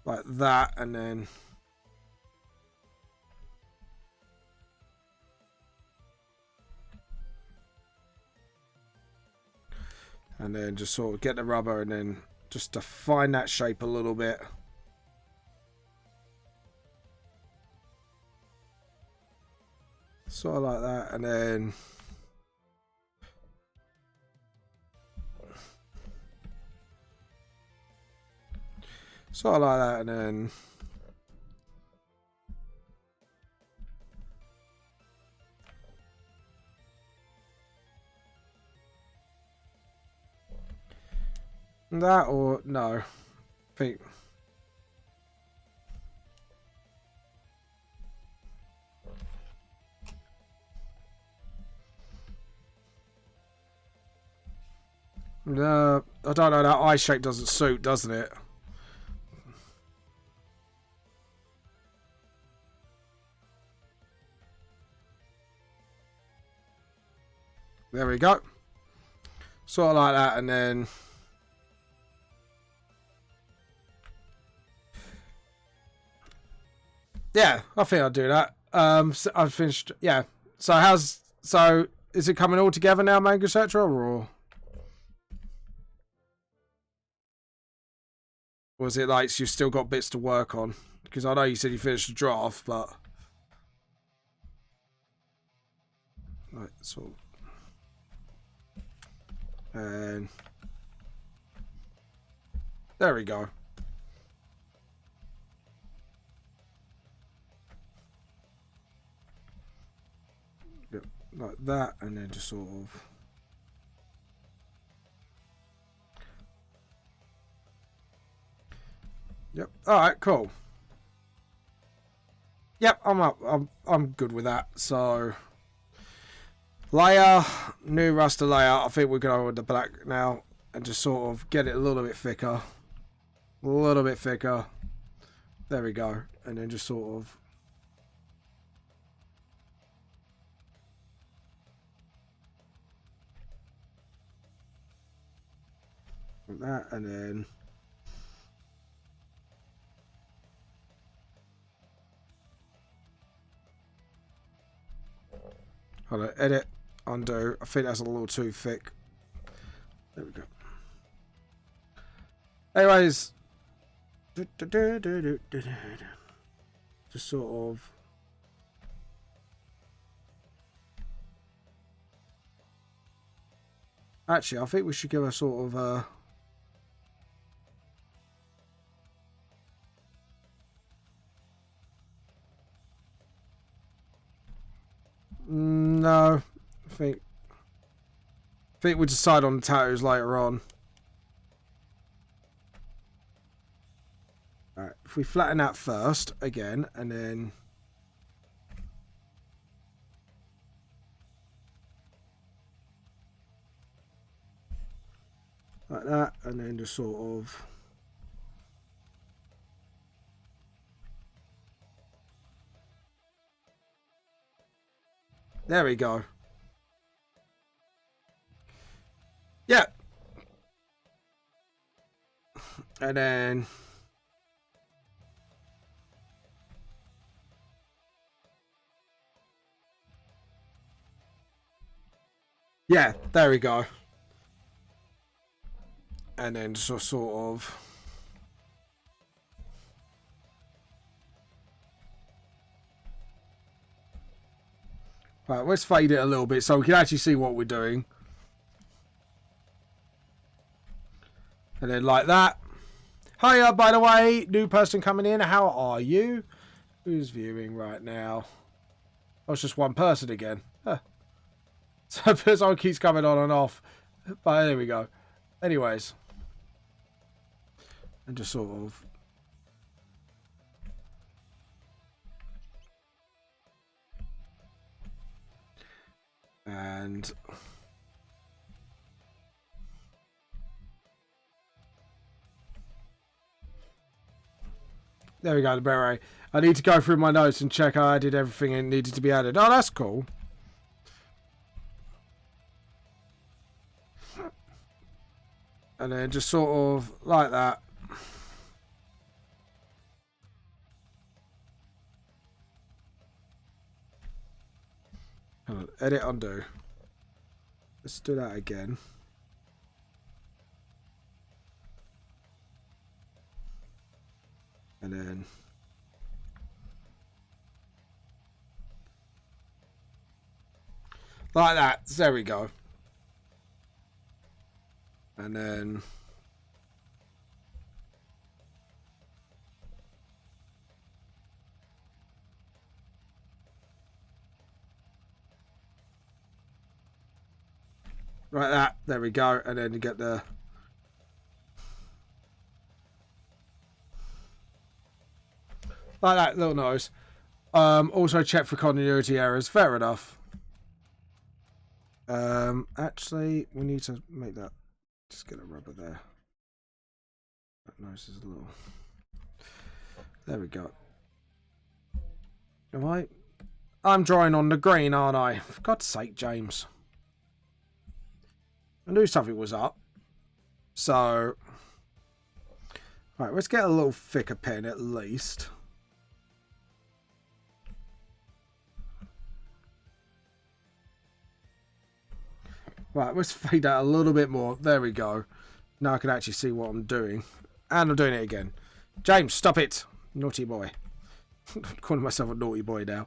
like that, and then just sort of get the rubber and then just define that shape a little bit. Sort of like that, and then sort of like that, and then that, or no, I think I don't know, that eye shape doesn't suit, doesn't it? There we go. Sort of like that, and then yeah, I think I'll do that. So I've finished. Yeah. So is it coming all together now, Manga, etc., or was it like you've still got bits to work on? Because I know you said you finished the draft, but right, so and there we go. Yep, like that, and then just sort of. Yep. All right. Cool. Yep. I'm up. I'm good with that. So layer, new raster layer. I think we're going with the black now, and just sort of get it a little bit thicker. A little bit thicker. There we go. And then just sort of. Like that, and then. Hold on, edit, undo. I think that's a little too thick. There we go. Anyways, just sort of. Actually, I think we should give a sort of no, I think we'll decide on the tattoos later on. Alright, if we flatten that first again, and then like that, and then just sort of there we go. Yeah. And then yeah, there we go. And then just sort of right, let's fade it a little bit so we can actually see what we're doing. And then like that. Hiya, by the way, new person coming in. How are you? Who's viewing right now? Oh, it's just one person again. Huh. So person keeps coming on and off. But there we go. Anyways. And just sort of... And... There we go, the beret. I need to go through my notes and check I did everything that needed to be added. Oh, that's cool. And then just sort of like that. Edit, undo. Let's do that again. And then... like that. There we go. And then... like that. There we go. And then you get the... like that, little nose. Also check for continuity errors. Fair enough. Actually, we need to make that... just get a rubber there. That nose is a little... there we go. Am I... I'm drawing on the green, aren't I? For God's sake, James. I knew something was up. So... right, let's get a little thicker pen at least. Right, let's fade that a little bit more. There we go. Now I can actually see what I'm doing. And I'm doing it again. James, stop it. Naughty boy. I'm calling myself a naughty boy now.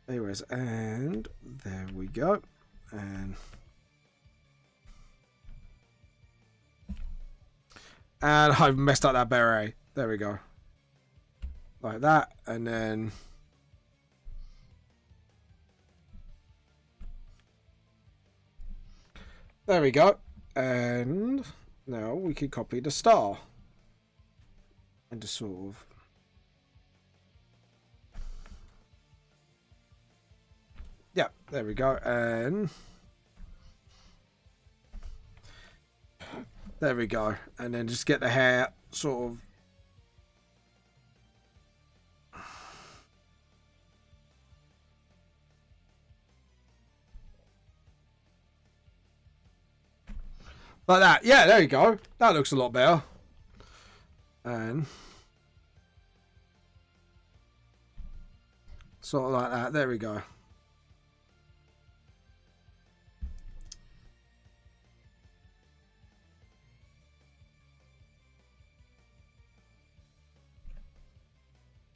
Anyways, and there we go. And I've messed up that beret. There we go. Like that. And then... there we go. And now we can copy the star. And just sort of... yeah, there we go. And... there we go. And then just get the hair sort of... like that. Yeah, there you go. That looks a lot better. And... sort of like that. There we go.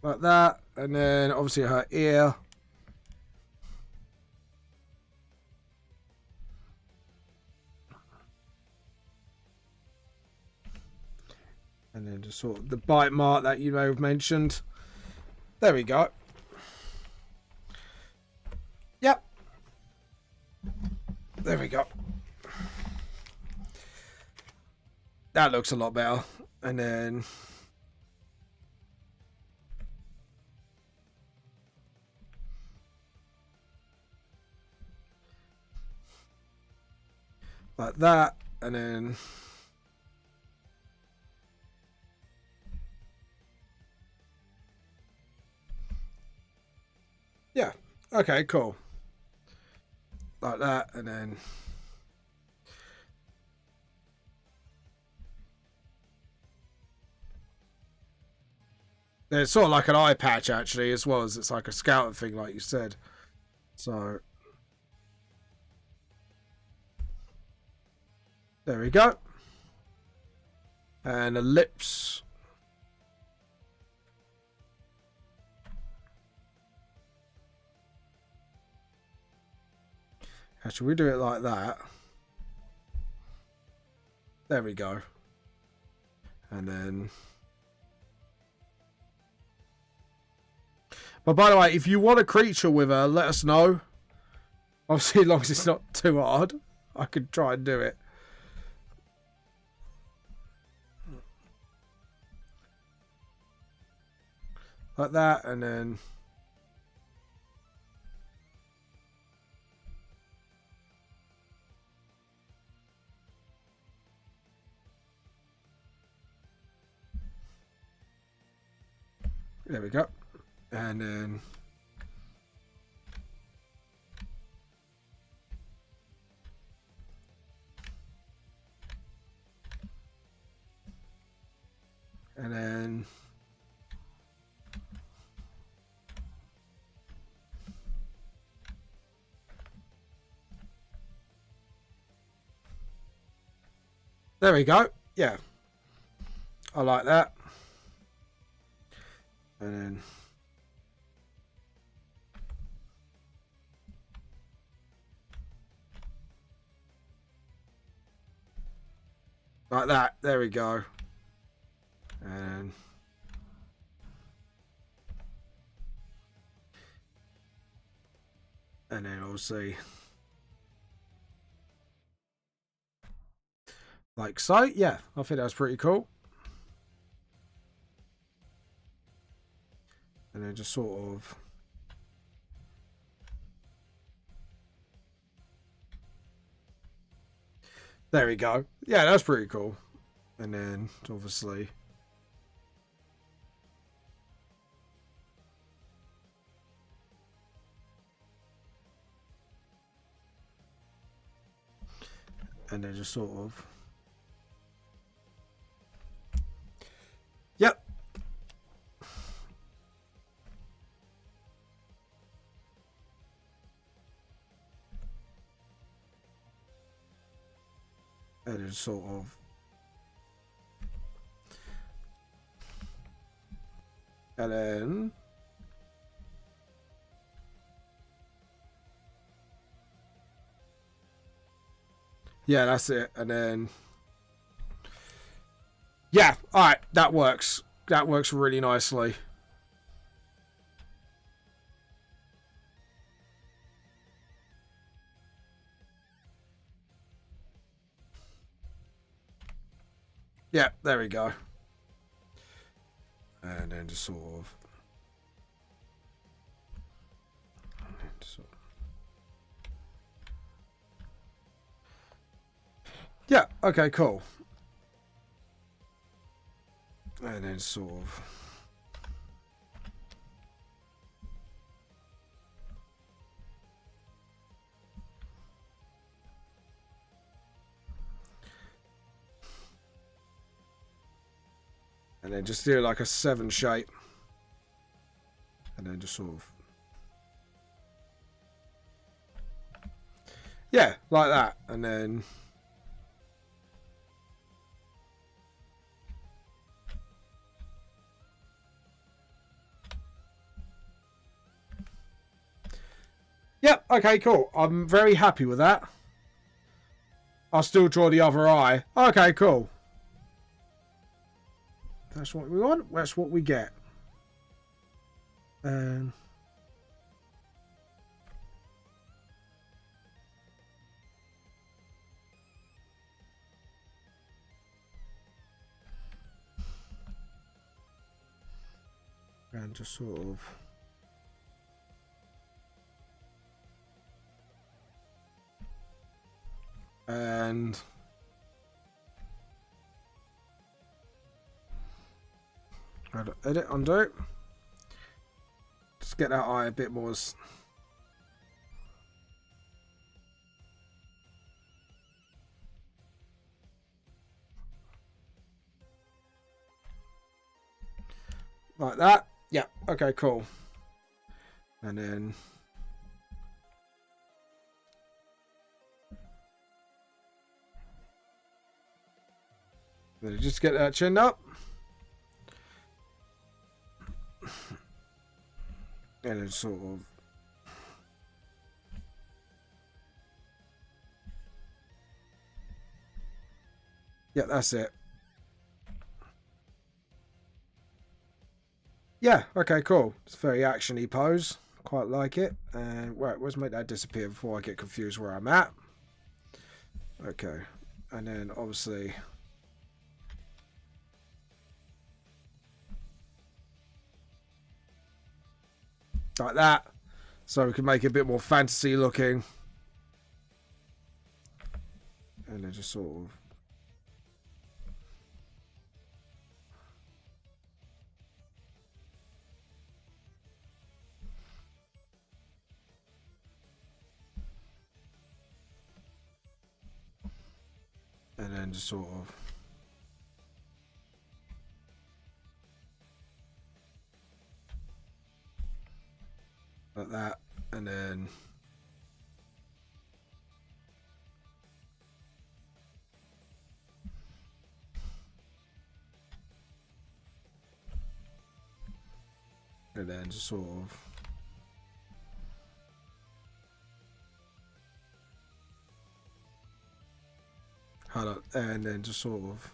Like that. And then obviously her ear. And then just sort of the bite mark that you may have mentioned. There we go. Yep. There we go. That looks a lot better. And then... like that. And then... yeah. Okay, cool. Like that, and then... it's sort of like an eye patch, actually, as well as it's like a scouting thing, like you said. So... there we go. And the lips... actually, we do it like that. There we go. And then... But by the way, if you want a creature with her, let us know. Obviously, as long as it's not too hard, I could try and do it. Like that, and then... There we go. And then... And then... There we go. Yeah. I like that. And then... Like that. There we go. And... And then obviously... Like so. Yeah, I think that was pretty cool. And then just sort of... There we go. Yeah, that's pretty cool. And then, obviously... And then just sort of... Yep. And then sort of... And then... Yeah, that's it. And then... Yeah, alright, that works. That works really nicely. Yeah, there we go. And then just sort of... Yeah, okay, cool. And then sort of... And then just do like a 7 shape. And then just sort of... Yeah, like that. And then... Yep, okay, cool. I'm very happy with that. I'll still draw the other eye. Okay, cool. That's what we want. That's what we get. And... And just sort of... And... Edit, undo. Just get that eye a bit more... Like that. Yeah, okay, cool. And then... Just get that chin up. And then sort of... Yeah, that's it. Yeah, okay, cool. It's a very actiony pose. Quite like it. And right, let's make that disappear before I get confused where I'm at. Okay. And then obviously like that. So we can make it a bit more fantasy looking. And then just sort of and then just sort of like that. And then just sort of hold up, and then just sort of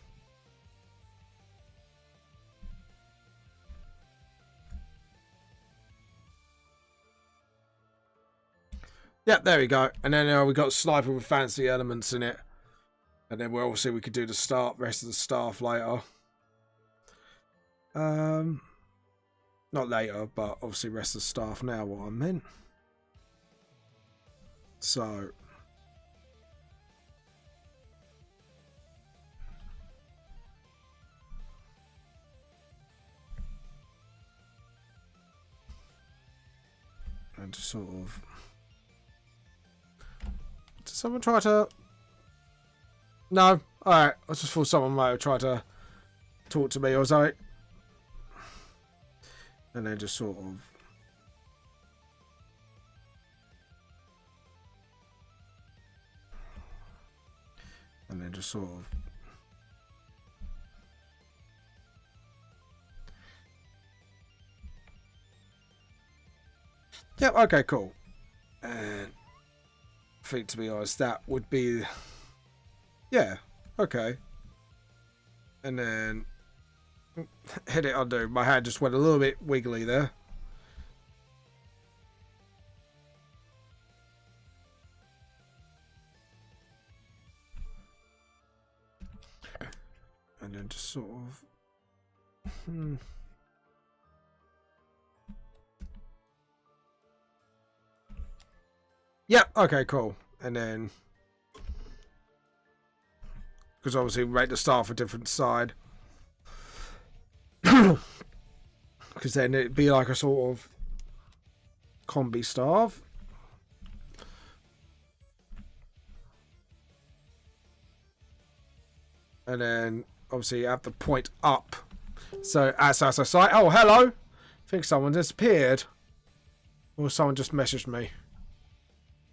yep, there we go. And then we got sniper with fancy elements in it. And then we'll obviously we could do the rest of the staff later. Not later, but obviously rest of the staff now. What I meant. So and just sort of. Did someone try to? No. All right. I just thought someone might have tried to talk to me or something. And then just sort of. And then just sort of. Yep, okay, cool. And I think, to be honest, that would be... Yeah, okay. And then... Hit it under. My hand just went a little bit wiggly there. And then just sort of... Yep, okay, cool. And then... Because obviously we make the staff a different side. Because then it'd be like a sort of... combi staff. And then obviously you have the point up. So as I say, oh hello! I think someone disappeared. Or someone just messaged me.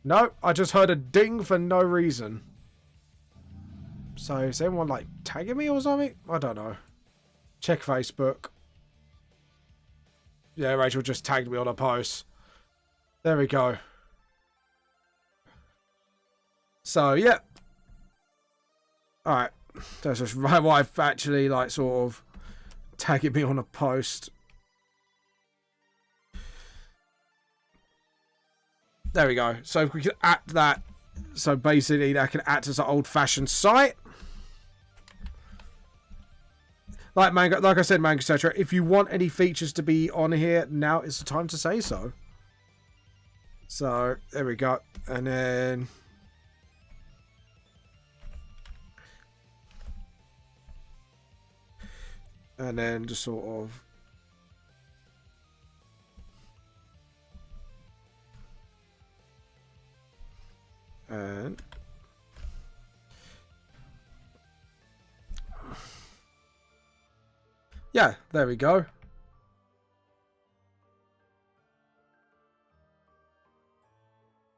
No, I just heard a ding for no reason. So is anyone like tagging me or something? I don't know. Check Facebook. Yeah, Rachel just tagged me on a post. There we go. So yeah. Alright. That's just my wife actually like sort of tagging me on a post. There we go. So if we could add that, so basically that can act as an old-fashioned site. Like Manga, like I said, Manga, etc. If you want any features to be on here, now is the time to say so. So there we go, and then just sort of. And yeah, there we go.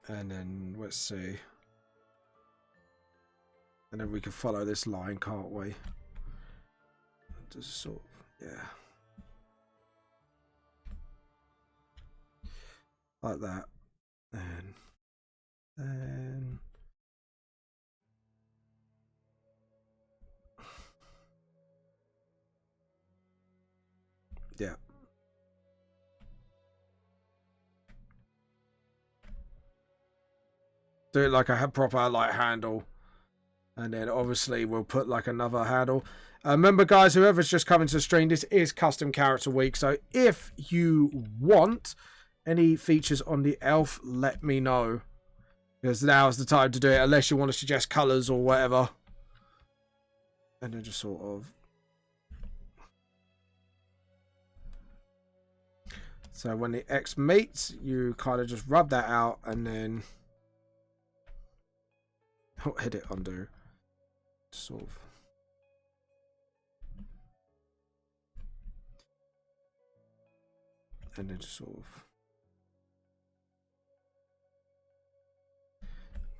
And then let's see. And then we can follow this line, can't we? Just sort of, yeah. Like that. And yeah. Do it like a proper like handle. And then obviously we'll put like another handle. Remember guys, whoever's just coming to the stream, this is custom character week. So if you want any features on the elf, let me know. Because now's the time to do it, unless you want to suggest colours or whatever. And then just sort of... So when the X meets, you kind of just rub that out and then... Oh, hit it, undo. Sort of... And then just sort of...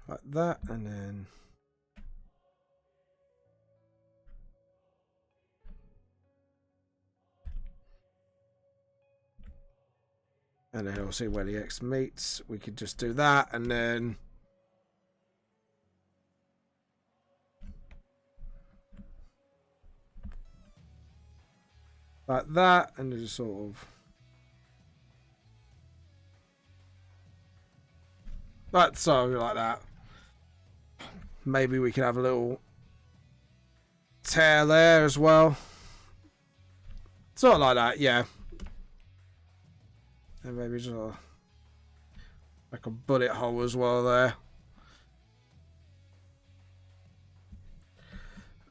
Like that, and then... And then we'll see where the X meets. We could just do that, and then... Like that, and then just sort of... Like so, like that. Maybe we can have a little tail there as well. Sort of like that, yeah. And maybe just like a bullet hole as well there.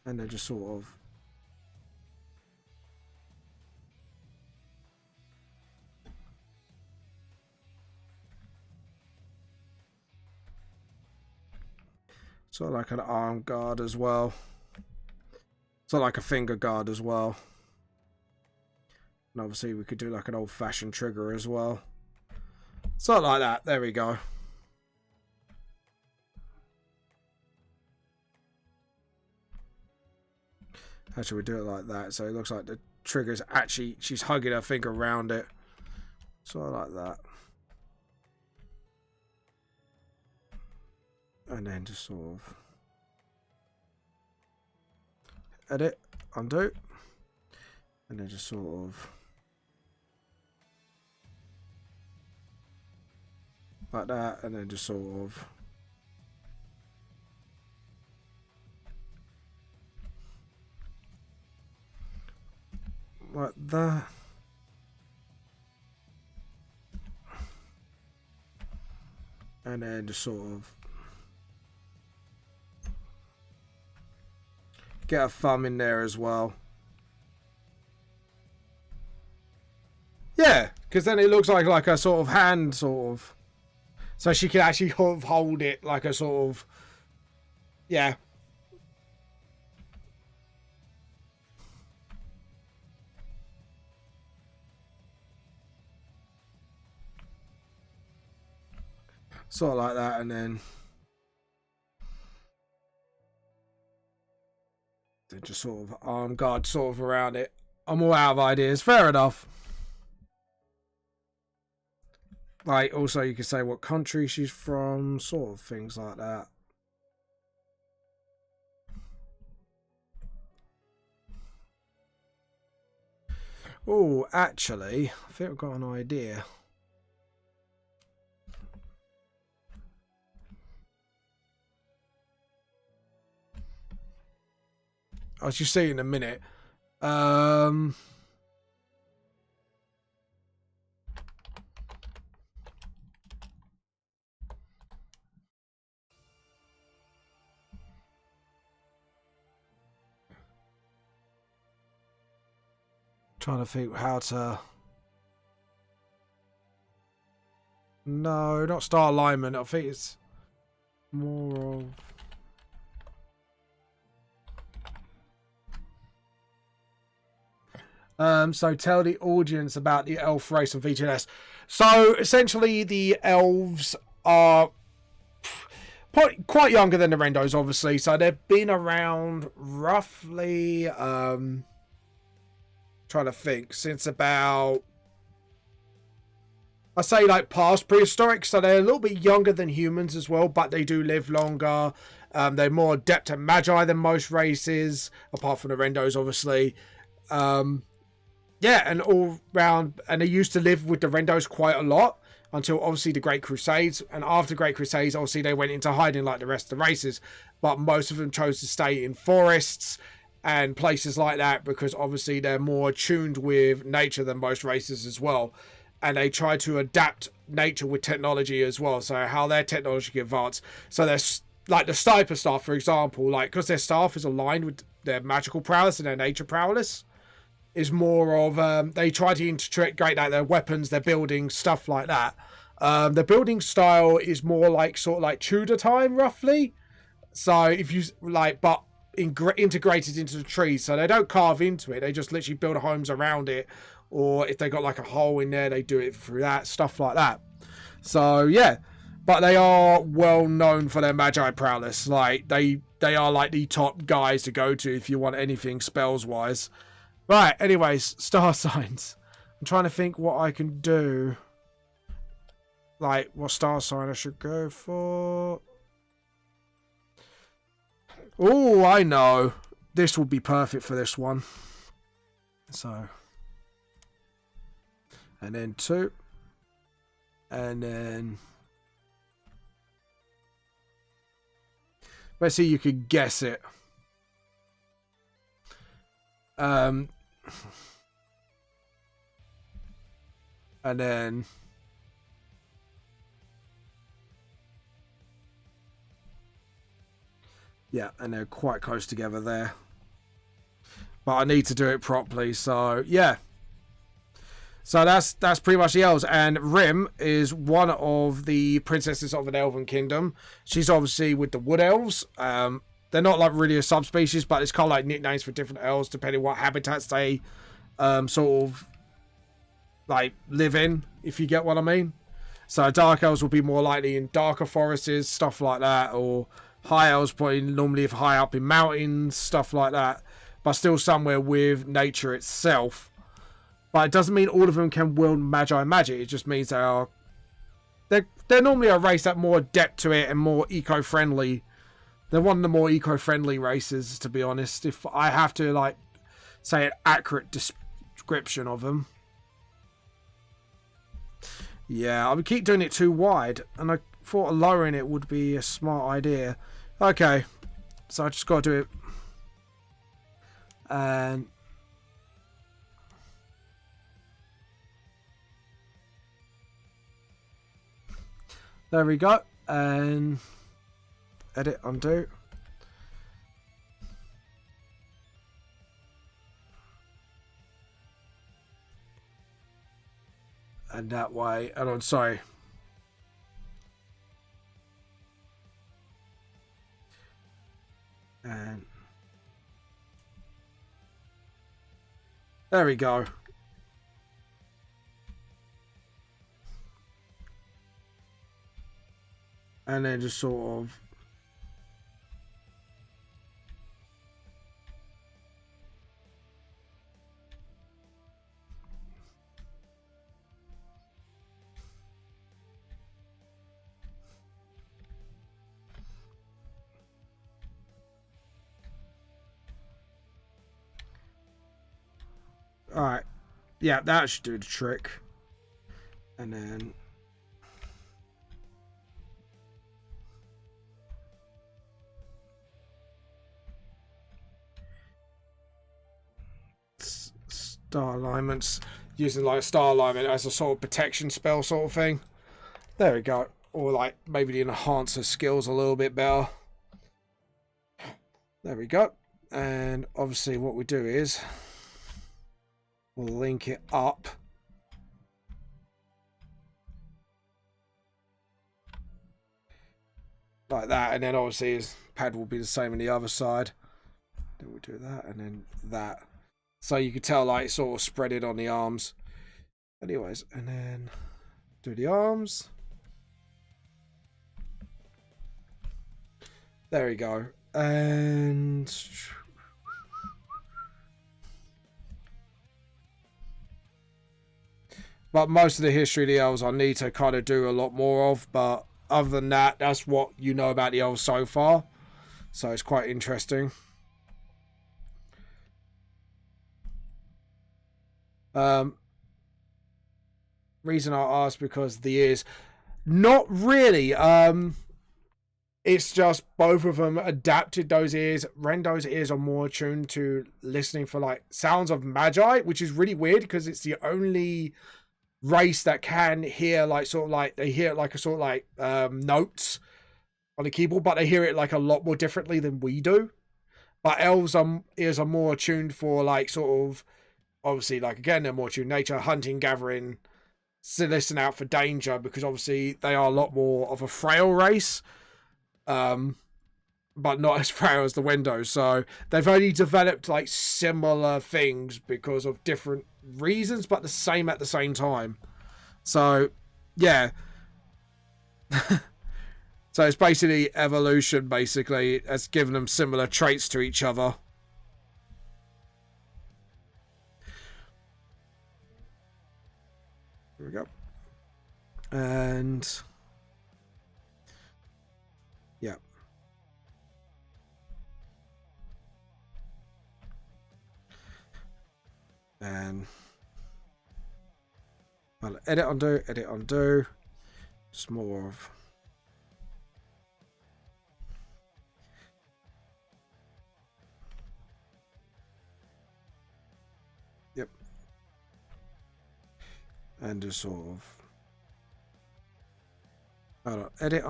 And then just sort of... Sort of like an arm guard as well. Sort of like a finger guard as well. And obviously we could do like an old-fashioned trigger as well. Sort of like that. There we go. How should we do it like that? So it looks like the trigger's actually... She's hugging her finger around it. Sort of like that. And then just sort of... Edit. Undo. And then just sort of... Like that, and then just sort of... Like that. And then just sort of... Get a thumb in there as well. Yeah, because then it looks like a sort of hand, sort of... So she can actually hold it like a sort of... Yeah. Sort of like that, and then... They just sort of arm guard sort of around it. I'm all out of ideas. Fair enough. Like, also you could say what country she's from, sort of things like that. Oh, actually, I think I've got an idea. I'll just see in a minute. Trying to think how to... No, not star alignment. I think it's more of... So tell the audience about the elf race of VTLS. So essentially the elves are quite younger than the Rendos, obviously. So they've been around roughly, trying to think, since about, I say like past prehistoric. So they're a little bit younger than humans as well, but they do live longer. They're more adept at Magi than most races, apart from the Rendos, obviously. Yeah, and all round, and they used to live with the Rendos quite a lot. until obviously the Great Crusades. And after Great Crusades, obviously they went into hiding like the rest of the races, but most of them chose to stay in forests and places like that because obviously they're more attuned with nature than most races as well. And they try to adapt nature with technology as well, so how their technology can advance. So there's like the sniper staff, for example, like because their staff is aligned with their magical prowess and their nature prowess, is more of they try to integrate like their weapons, their building, stuff like that. The building style is more like sort of like Tudor time roughly. So if you like, but integrated into the trees, so they don't carve into it, they just literally build homes around it, or if they got like a hole in there, they do it through that, stuff like that. So yeah, but they are well known for their Magi prowess. Like they are like the top guys to go to if you want anything spells wise. Right, anyways, star signs. I'm trying to think what I can do, like what star sign I should go for. Oh, I know. This will be perfect for this one. So. And then 2. And then. Let's see, you can guess it. And then. Yeah, and they're quite close together there. But I need to do it properly, so yeah. So that's pretty much the elves. And Rim is one of the princesses of an elven kingdom. She's obviously with the wood elves. They're not like really a subspecies, but it's kind of like nicknames for different elves depending what habitats they sort of like live in, if you get what I mean. So dark elves will be more likely in darker forests, stuff like that, or high elves probably normally high up in mountains, stuff like that, but still somewhere with nature itself. But it doesn't mean all of them can wield Magi magic. It just means they're normally a race that more adept to it and more eco-friendly. They're one of the more eco-friendly races, to be honest. If I have to like say an accurate description of them. Yeah, I would keep doing it too wide, and I thought lowering it would be a smart idea. Okay, so I just got to do it. And there we go. And edit, undo. And that way, and I'm sorry. And there we go. And then just sort of alright. Yeah, that should do the trick. And then star alignments, using like star alignment as a sort of protection spell sort of thing. There we go. Or like maybe to enhance her skills a little bit better. There we go. And obviously what we do is we'll link it up. Like that, and then obviously his pad will be the same on the other side. Then we'll do that, and then that. So you can tell like sort of spread it on the arms. Anyways, and then do the arms. There we go. And but most of the history of the elves I need to kind of do a lot more of, but other than that, that's what you know about the elves so far. So it's quite interesting. Reason I ask because the ears, not really. It's just both of them adapted those ears. Rendo's ears are more attuned to listening for like sounds of Magi, which is really weird because it's the only race that can hear like sort of like they hear like a sort of like notes on the keyboard, but they hear it like a lot more differently than we do. But elves' ears are more attuned for like sort of obviously like again they're more attuned nature, hunting, gathering, to listen out for danger because obviously they are a lot more of a frail race. But not as frail as the Windows. So they've only developed like similar things because of different reasons, but the same at the same time. So, yeah. So it's basically evolution, basically, has given them similar traits to each other. Here we go. And yeah. And well, edit, undo. Just more of yep. And just sort of hold on, edit,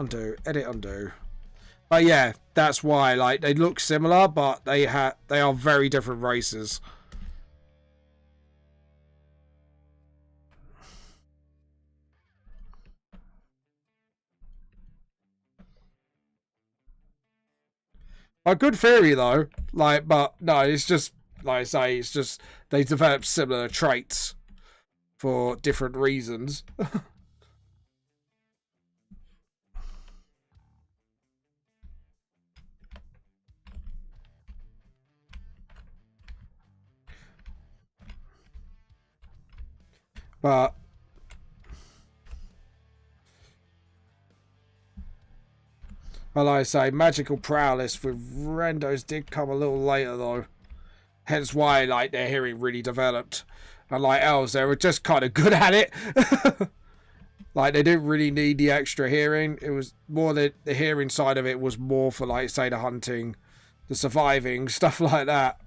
undo. But yeah, that's why like they look similar, but they are very different races. A good theory though, like, but no, it's just like I say, it's just they develop similar traits for different reasons. But like I say, magical prowess with Rendos did come a little later though. Hence why like their hearing really developed. And like elves, they were just kind of good at it. Like they didn't really need the extra hearing. It was more the hearing side of it was more for like say the hunting, the surviving, stuff like that.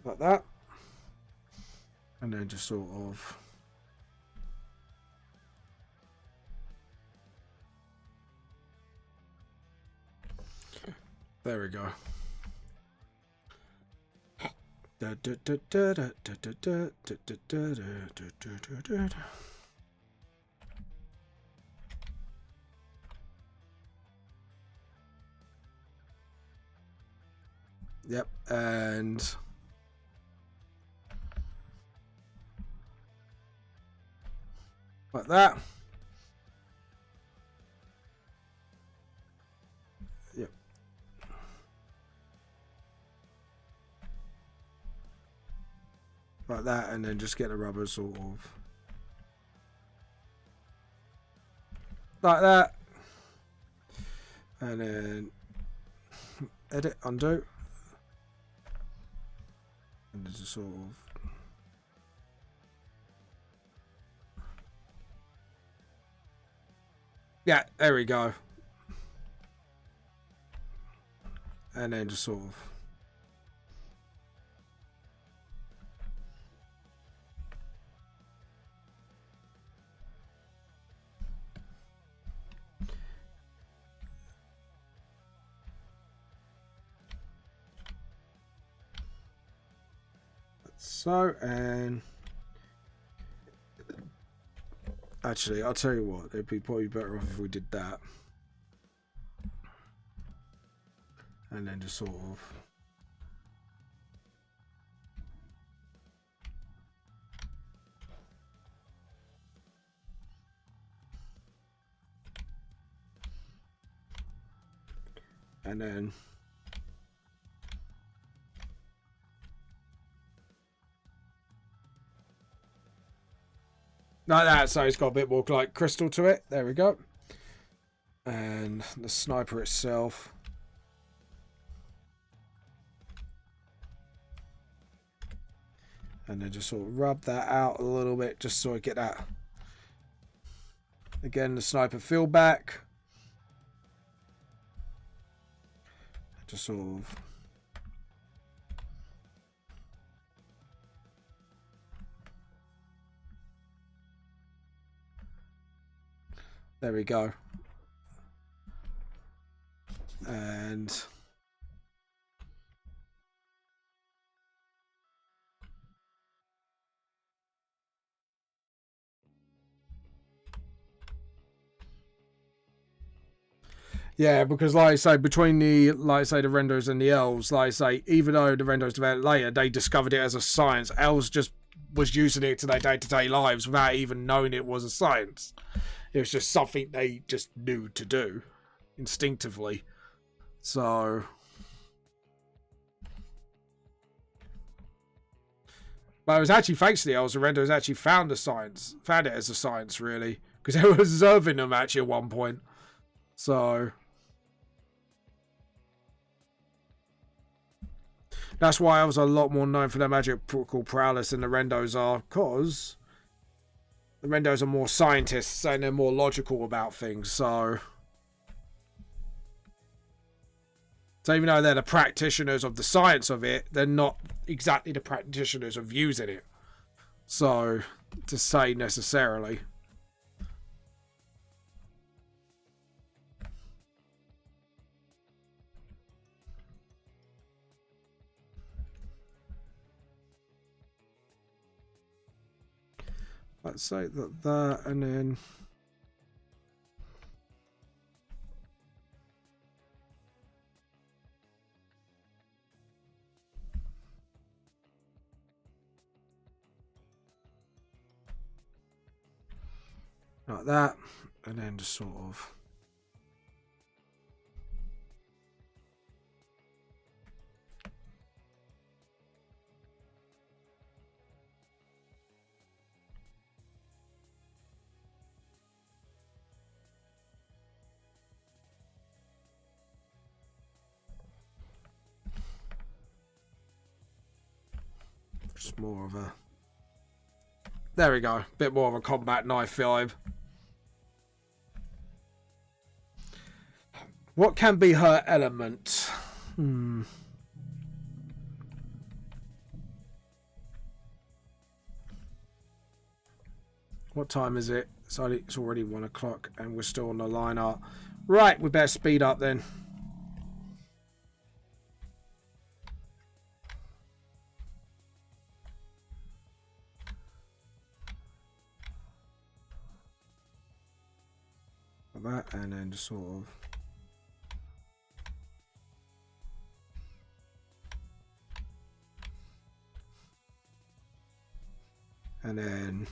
Like that. And then just sort of there we go. Yep, and like that. Yep. Like that, and then just get the rubber sort of like that. And then edit, undo. And just sort of yeah, there we go. And then just sort of so, and actually I'll tell you what, it'd be probably better off if we did that. And then just sort of and then Like that, so it's got a bit more like crystal to it. There we go. And the sniper itself. And then just sort of rub that out a little bit, just so I get that. Again, the sniper feel back. Just sort of. There we go. And yeah, because like I say, between the the renders and the elves, like I say, even though the renders developed later, they discovered it as a science. Elves just was using it to their day-to-day lives without even knowing it was a science. It was just something they just knew to do instinctively. So but it was actually thanks to the elves, the renders actually found it as a science, really, because they were observing them actually at one point. So that's why elves are a lot more known for their magical prowess than the rendos are, because the rendos are more scientists and they're more logical about things. So even though they're the practitioners of the science of it, they're not exactly the practitioners of using it. So, to say necessarily. Let's say that, and then like that, and then just sort of just more of a, there we go, bit more of a combat knife vibe. What can be her element? What time is it? It's already 1 o'clock and we're still on the line up. Right, we better speed up then. Like that, and then just sort of and then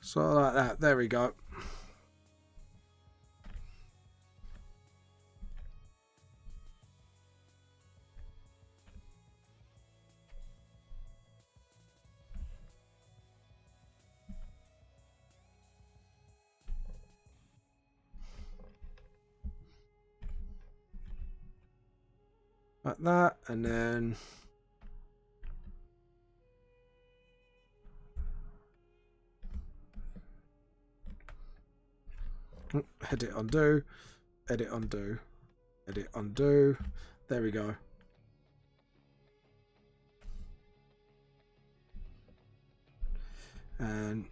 so like that. There we go. Like that, and then edit, undo, edit, undo, edit, undo. There we go. And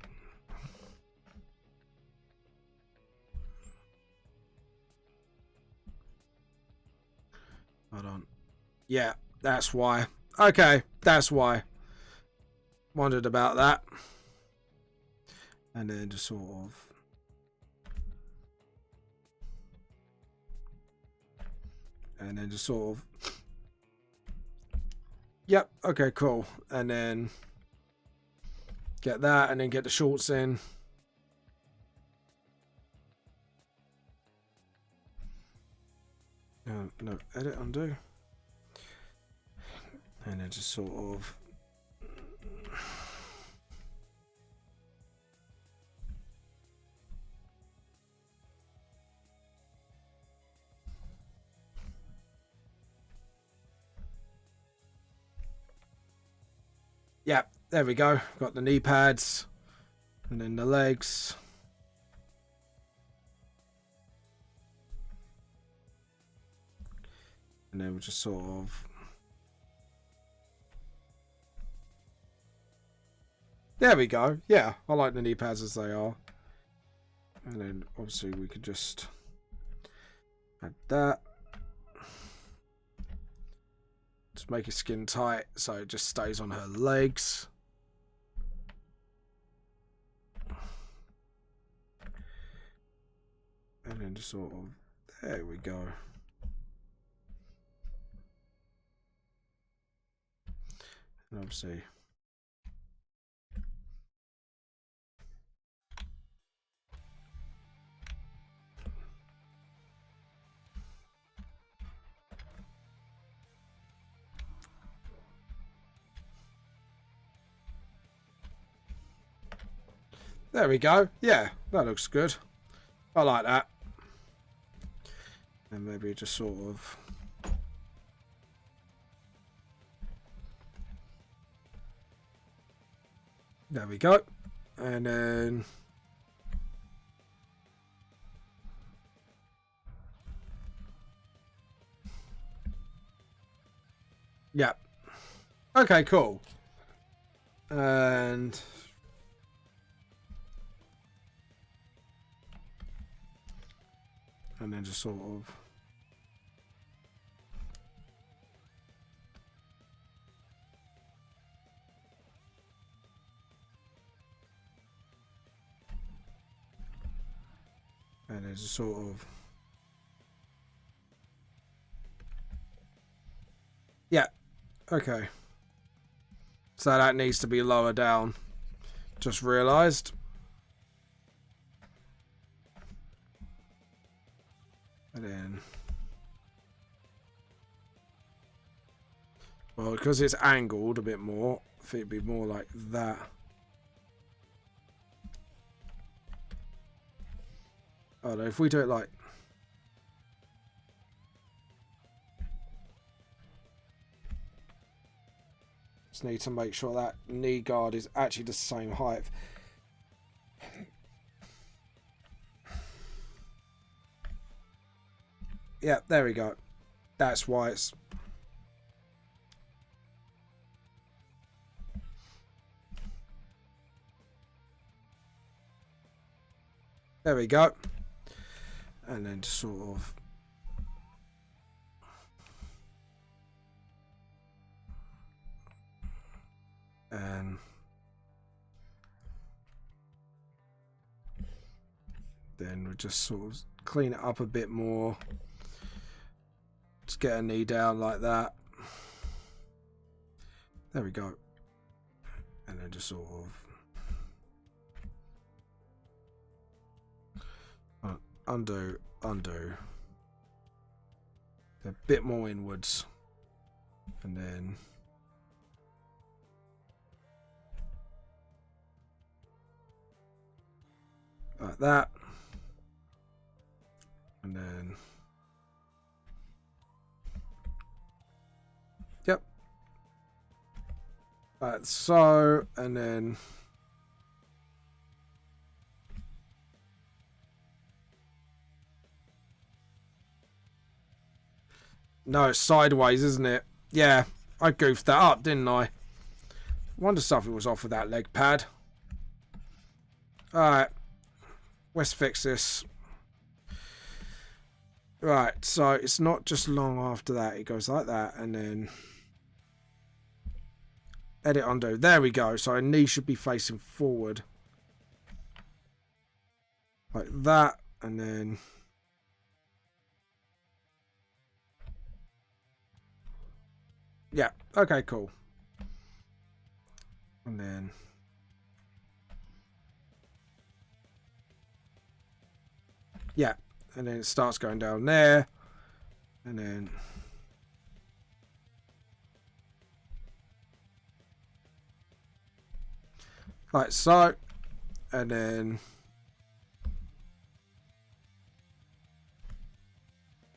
hold on. Yeah, that's why. Okay, that's why. Wondered about that. And then just sort of. And then just sort of. Yep, okay, cool. And then get that, and then get the shorts in. No, edit, undo. And then just sort of... Yeah, there we go. Got the knee pads. And then the legs. And then we'll just sort of... There we go. Yeah, I like the knee pads as they are. And then obviously we could just add that. Just make it skin tight so it just stays on her legs. And then just sort of, there we go. And obviously, there we go. Yeah, that looks good. I like that. And maybe just sort of... There we go. And then... Yeah. Okay, cool. And... And then just sort of... And then just sort of... Yeah. Okay. So that needs to be lower down. Just realised. And then... Well, because it's angled a bit more, I think it'd be more like that. Oh no, if we do it like... Just need to make sure that knee guard is actually the same height. Yeah, there we go. That's why it's... There we go. And then just sort of... And... Then we'll just sort of clean it up a bit more. Just get a knee down like that. There we go. And then just sort of... Undo, undo. A bit more inwards. And then... Like that. And then... Yep. Like so, and then... No, it's sideways, isn't it? Yeah, I goofed that up, didn't I? Wonder something was off with that leg pad. Alright. Let's fix this. Right, so it's not just long after that. It goes like that, and then... Edit undo. There we go. So our knee should be facing forward. Like that, and then... Yeah, okay, cool. And then... Yeah, and then it starts going down there. And then... Like so. And then...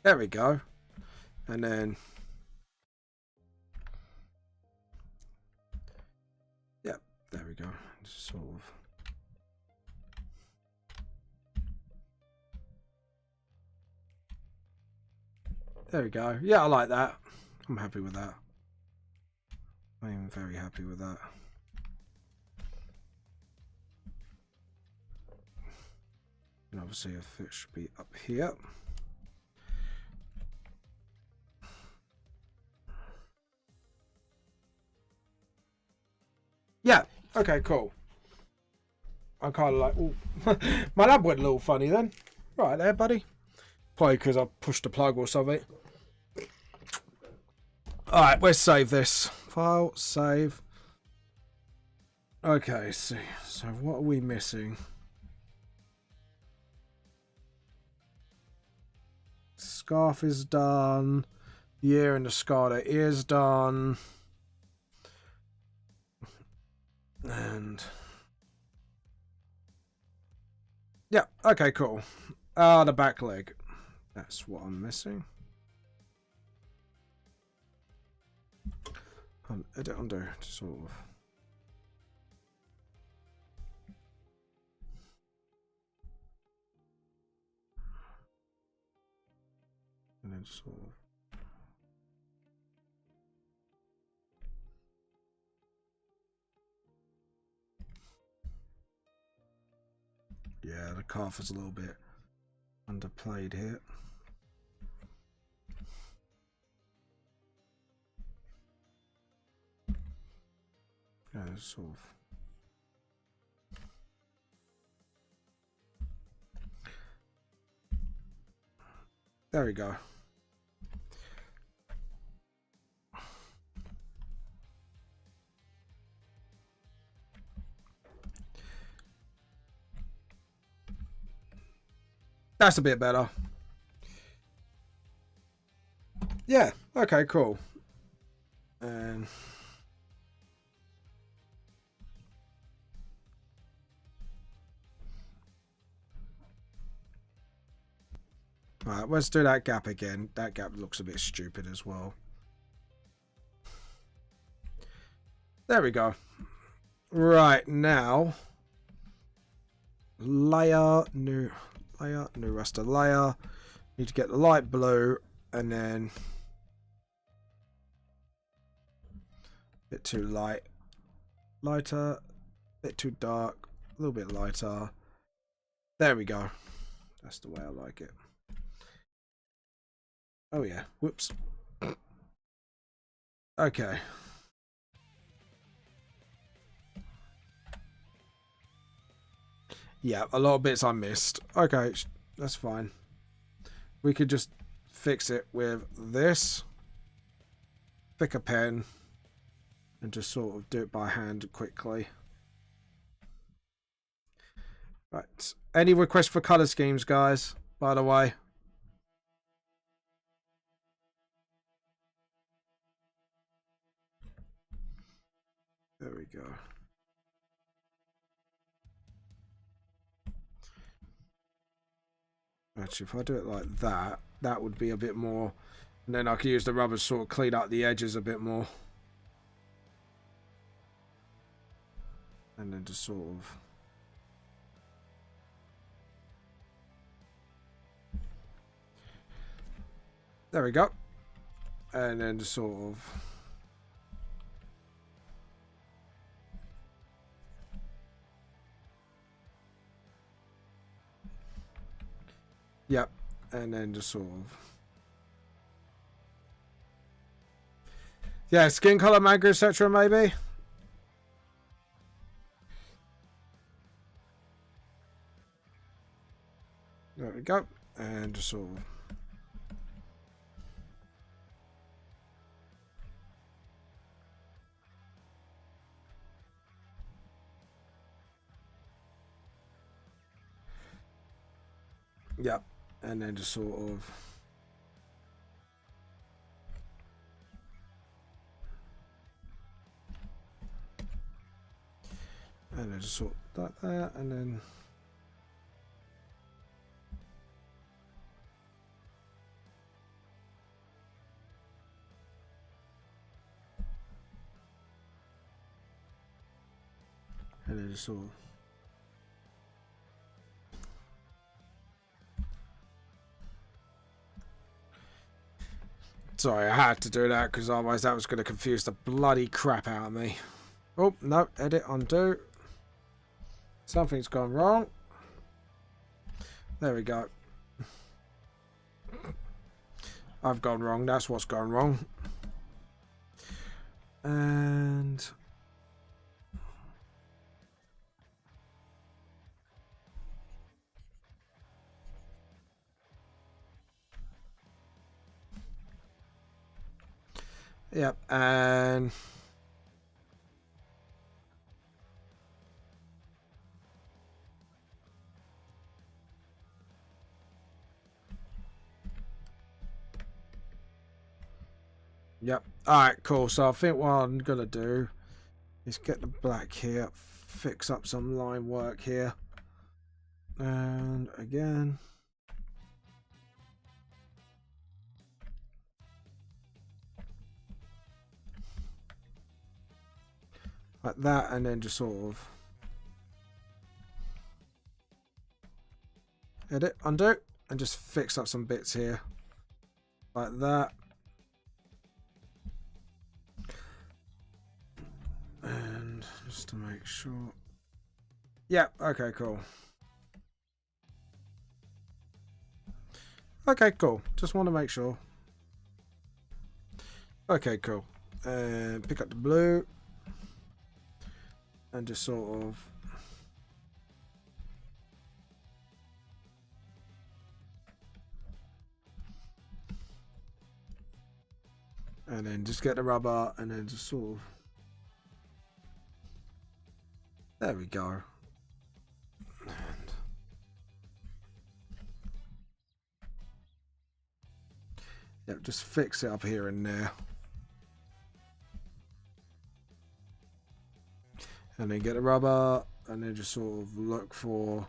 There we go. And then... Yep, there we go. Just sort of... There we go. Yeah, I like that. I'm happy with that. I'm very happy with that. And obviously a foot should be up here. Yeah, okay, cool. I'm kind of like, ooh. My lab went a little funny then. Right there, buddy. Probably because I pushed the plug or something. Alright, let's save this. File, save. Okay, see. So what are we missing? Scarf is done. The ear and the scar is done. And... yeah, okay, cool. The back leg. That's what I'm missing. Edit undo, sort of. And then sort of. Yeah, the calf is a little bit underplayed here. Yeah, sort of. There we go. That's a bit better. Yeah, okay, cool. And right, let's do that gap again. That gap looks a bit stupid as well. There we go. Right, now layer, new raster layer. Need to get the light blue and then a bit too light, lighter, a bit too dark, a little bit lighter. There we go. That's the way I like it. Oh yeah, whoops. Okay. Yeah, a lot of bits I missed. Okay, that's fine. We could just fix it with this. Pick a pen and just sort of do it by hand quickly. Right. Any requests for colour schemes, guys, by the way? There we go. Actually, if I do it like that, that would be a bit more. And then I could use the rubber to sort of clean up the edges a bit more. And then just sort of... there we go. And then just sort of... yep. And then just sort of... yeah, skin color, manga, etc. maybe. There we go. And just sort of... yep. And then just sort of... And then just sort that there, and then just sort of sorry, I had to do that because otherwise that was going to confuse the bloody crap out of me. Oh, no, edit, undo. Something's gone wrong. There we go. I've gone wrong, that's what's gone wrong. And yep, and yep. Alright, cool. So I think what I'm gonna do is get the black here, fix up some line work here. And again. Like that, and then just sort of edit, undo, and just fix up some bits here. Like that. And just to make sure. Yeah, okay, cool. Okay, cool. Just want to make sure. Okay, cool. And pick up the blue. And just sort of. And then just get the rubber and then just sort of. There we go. And yep, just fix it up here and there. And then get the rubber and then just sort of look for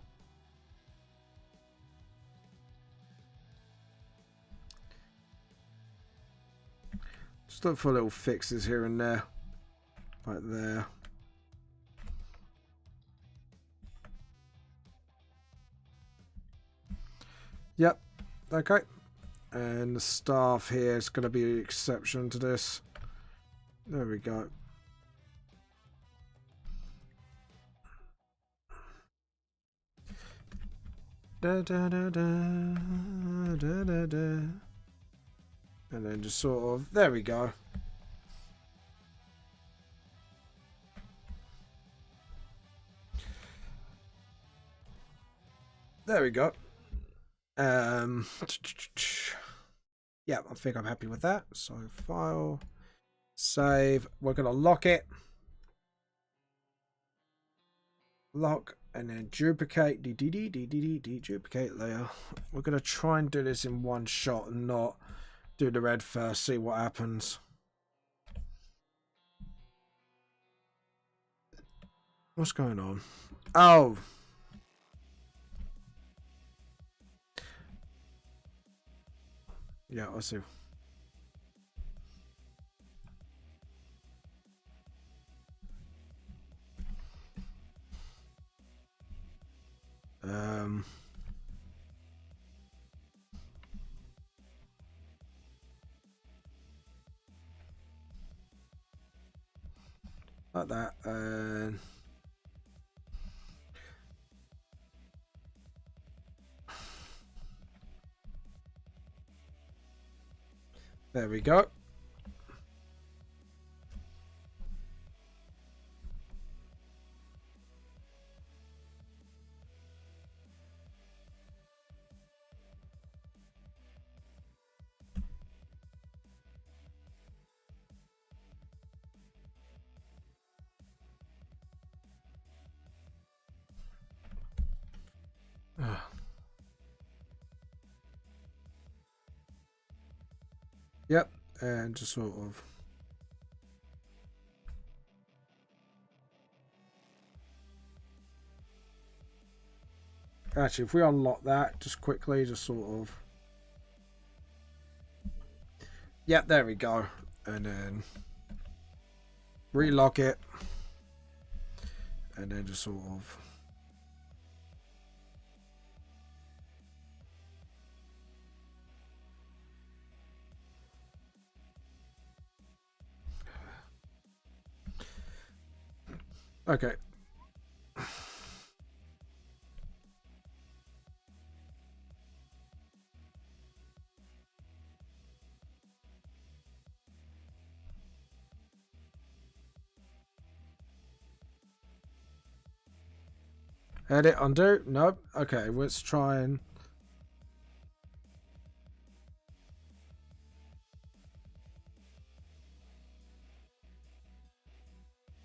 just look for little fixes here and there. Like there. Yep. Okay. And the staff here is going to be an exception to this. There we go. Da, da, da, da, da, da, da. And then just sort of, there we go. There we go. Yeah, I think I'm happy with that. So file, save. We're gonna lock it. Lock and then duplicate. Duplicate layer. We're gonna try and do this in one shot and not do the red first. See what happens. What's going on? Oh. Yeah, I see. Like that, and there we go. Yep, and just sort of. Actually, if we unlock that just quickly, just sort of. Yep, there we go. And then relock it. And then just sort of. Okay. Edit, undo. Nope. Okay, let's try and.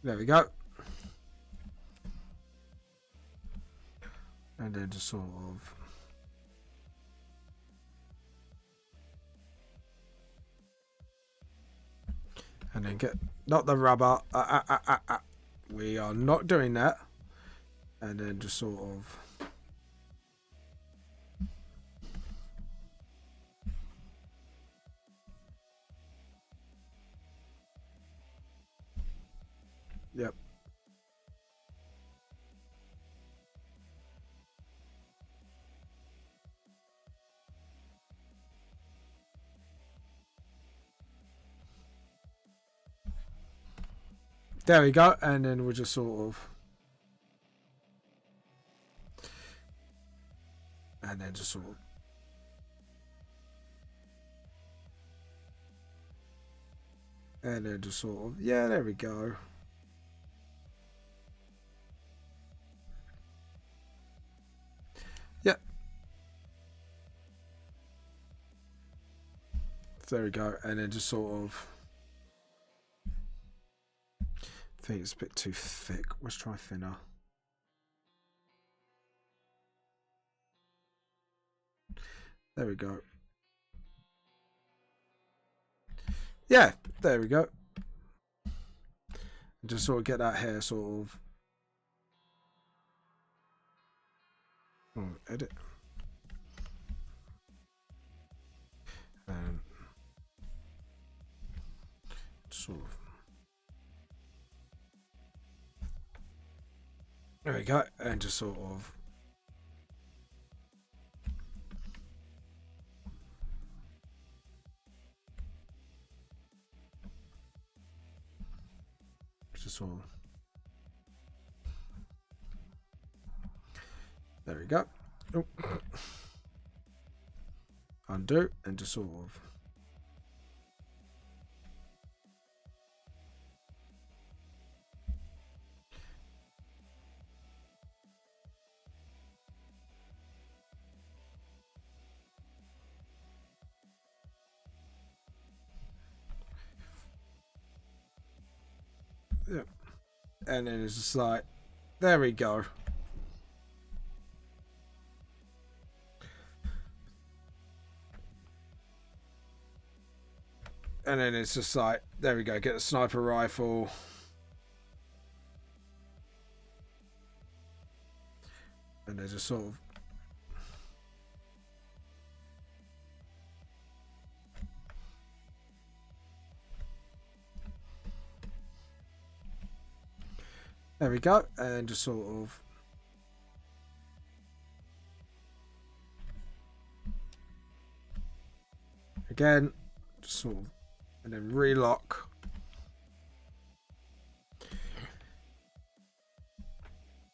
There we go. And then just sort of. And then get. Not the rubber. We are not doing that. And then just sort of. Yep. There we go. And then we'll just sort of. And then just sort of. And then just sort of. Yeah, there we go. Yep. There we go. And then just sort of. I think it's a bit too thick. Let's try thinner. There we go. Yeah, there we go. Just sort of get that hair sort of. Edit. And sort of. There we go. And just sort of. Just sort of. There we go. Oh. Undo and just sort of. Yep. And then it's just like, there we go. And then it's just like, there we go, get the sniper rifle. And they just sort of. There we go. And just sort of. Again, just sort of. And then relock.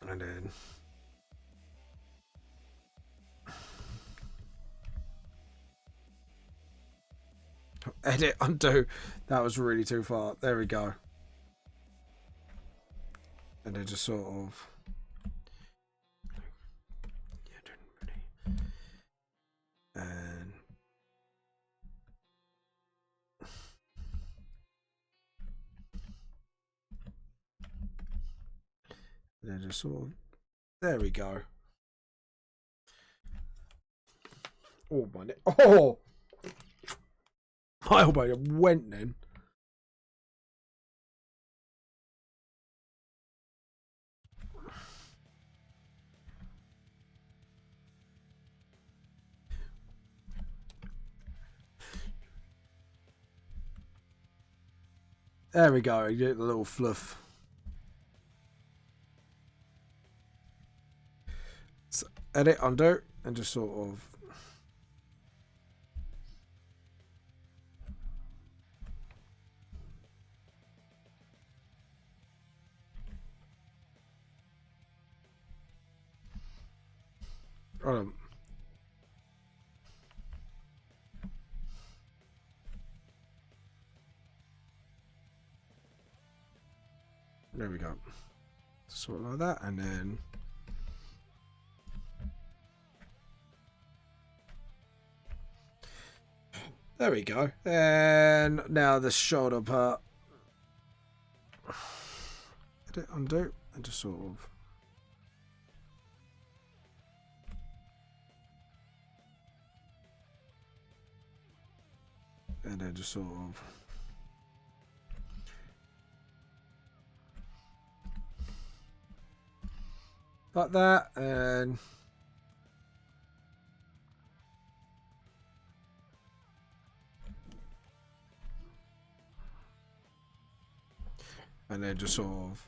And then. Edit, undo. That was really too far. There we go. And then just sort of. And. Then just sort of. There we go. Oh my. Oh! My elbow went then. There we go. You get the little fluff. So edit, undo, and just sort of. There we go. Sort of like that, and then there we go. And now the shoulder part. Edit, undo, and just sort of. And then just sort of. Like that, and then just sort of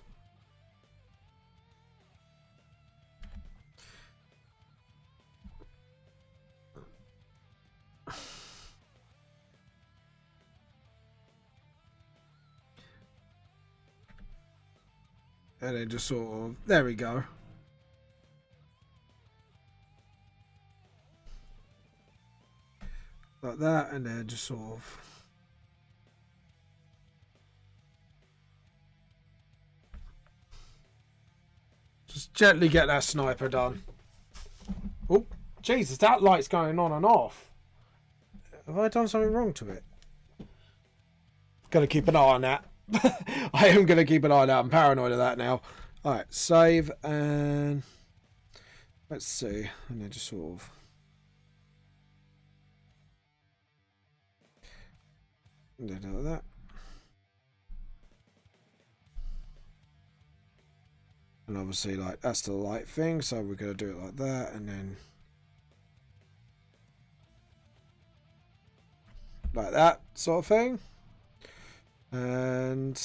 there we go. Like that, and then just sort of just gently get that sniper done. Oh, Jesus, that light's going on and off. Have I done something wrong to it? Gotta keep an eye on that. I am gonna keep an eye on that. I'm paranoid of that now. Alright, save, and let's see. And then just sort of like that. And obviously, like, that's the light thing, so we're going to do it like that, and then like that sort of thing. And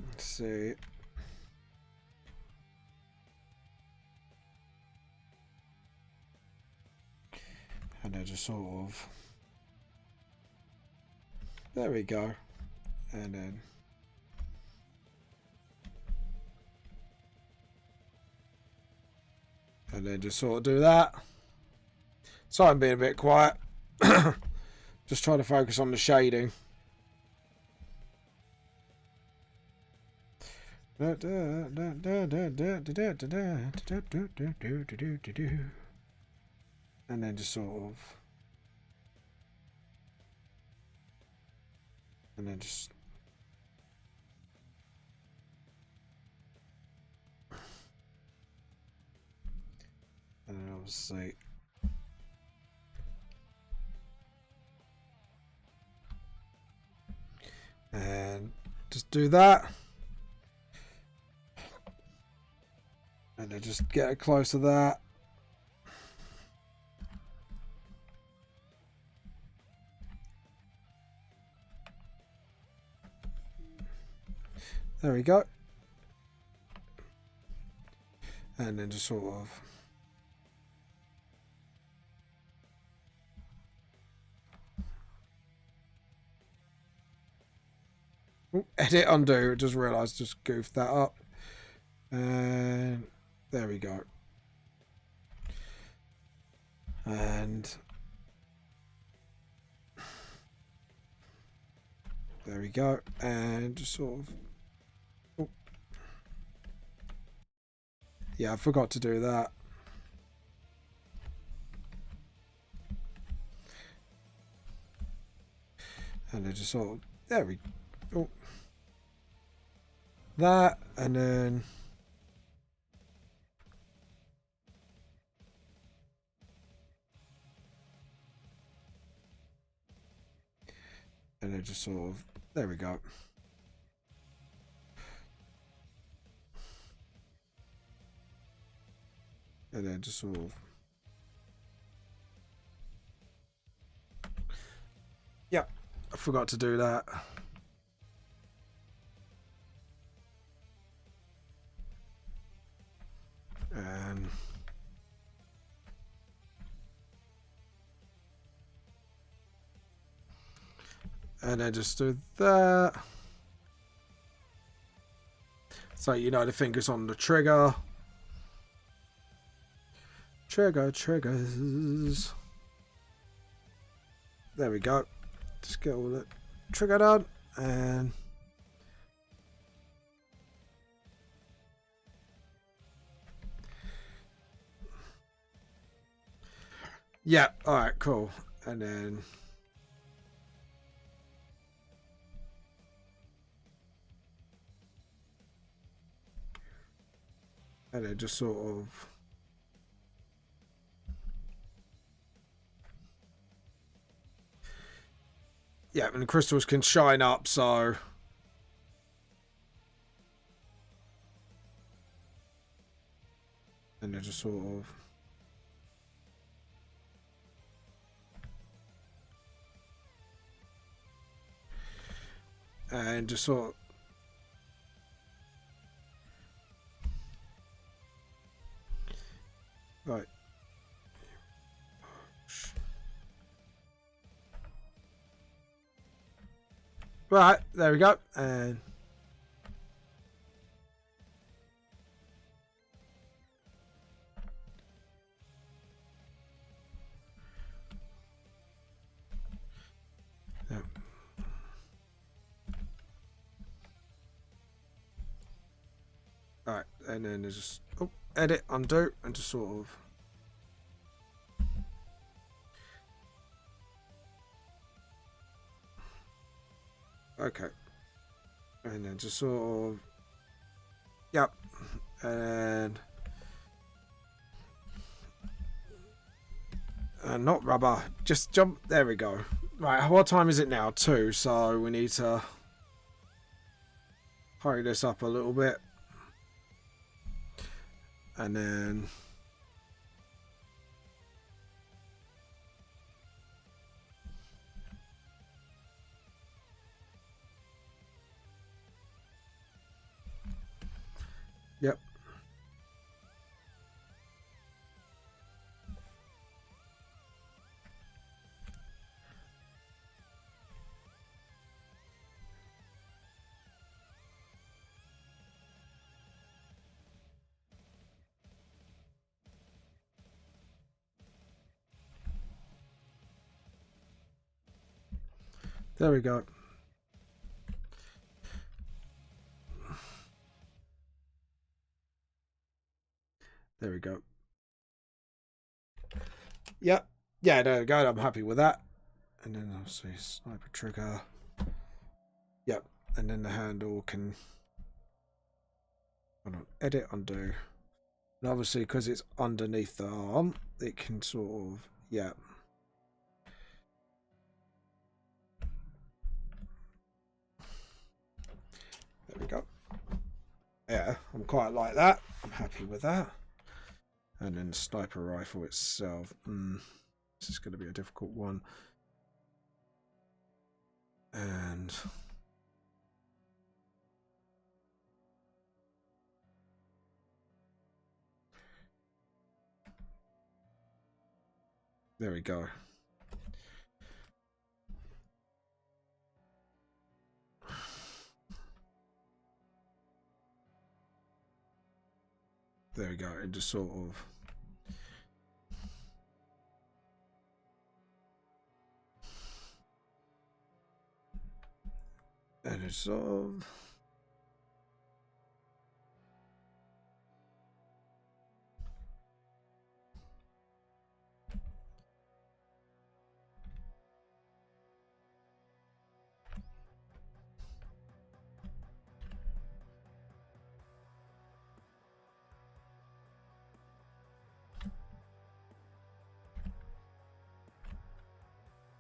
let's see. And then just sort of, there we go. And then just sort of do that. So I'm being a bit quiet. Just trying to focus on the shading. And then just sort of, and then just, and then obviously, and just do that, and then just get it close to that. There we go. And then just sort of, ooh, edit, undo. Just realised, just goofed that up. And there we go. And there we go. And just sort of, oh. Yeah, I forgot to do that. And then just sort of, there we go. That, and then just sort of, there we go. And then just sort of, yeah. I forgot to do that. And then just do that. So you know the finger's on the trigger. Triggers. There we go. Just get all the trigger done. And yeah, alright, cool. And then just sort of yeah, and the crystals can shine up, so and then just sort of and just sort of right. Right, there we go. And yeah. Alright, and then there's just edit, undo, and just sort of okay. And then just sort of yep. And not rubber, just jump. There we go. Right, what time is it now? 2, so we need to hurry this up a little bit. And then yep. There we go. There we go. Yep. Yeah, there we go. I'm happy with that. And then I'll see sniper trigger. Yep. And then the handle can hold on, edit, undo. And obviously because it's underneath the arm, it can sort of yeah. There we go. Yeah, I'm quite like that. I'm happy with that. And then the sniper rifle itself. This is going to be a difficult one. And there we go. There we go. And just sort of and it's sort of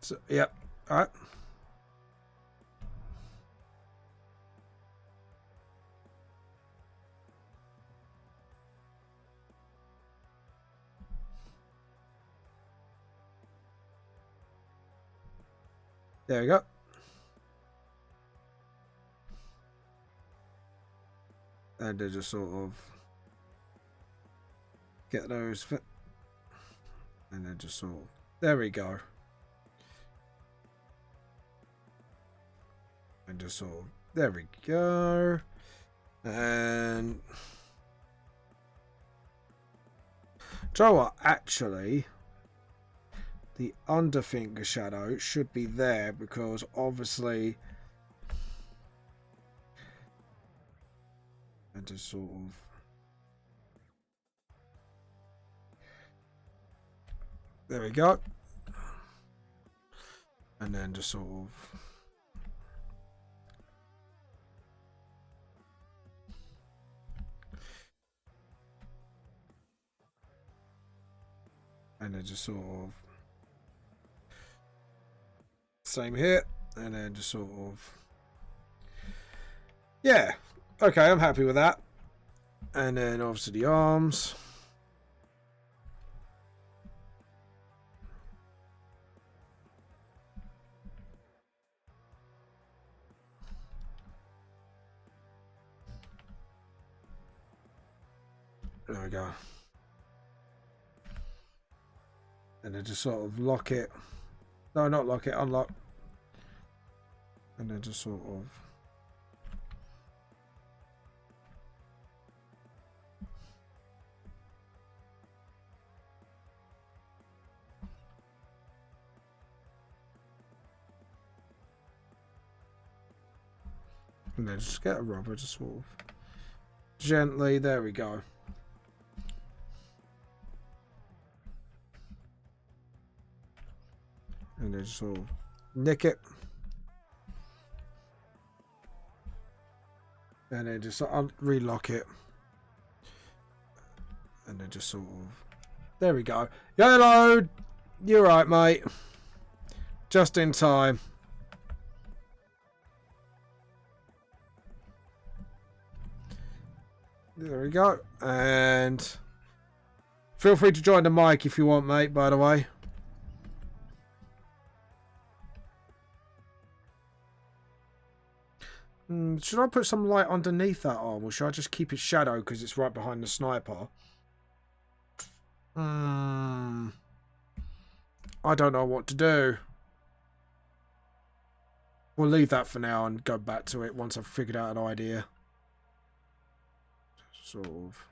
so, yep. All right. There we go. And then just sort of get those, and then just sort of, there we go. And just sort of, there we go. And do you know what? Actually, the underfinger shadow should be there because obviously, and just sort of, there we go. And then just sort of, and then just sort of, same here, and then just sort of, yeah, okay, I'm happy with that. And then obviously the arms. There we go. And then just sort of lock it. No, not lock it, unlock. And then just sort of. And then just get a rubber, just sort of gently, there we go. And then just sort of nick it. And then just relock it. And then just sort of, there we go. Hello! You're right, mate. Just in time. There we go. And feel free to join the mic if you want, mate, by the way. Should I put some light underneath that arm, or should I just keep it shadow because it's right behind the sniper? I don't know what to do. We'll leave that for now and go back to it once I've figured out an idea. Sort of.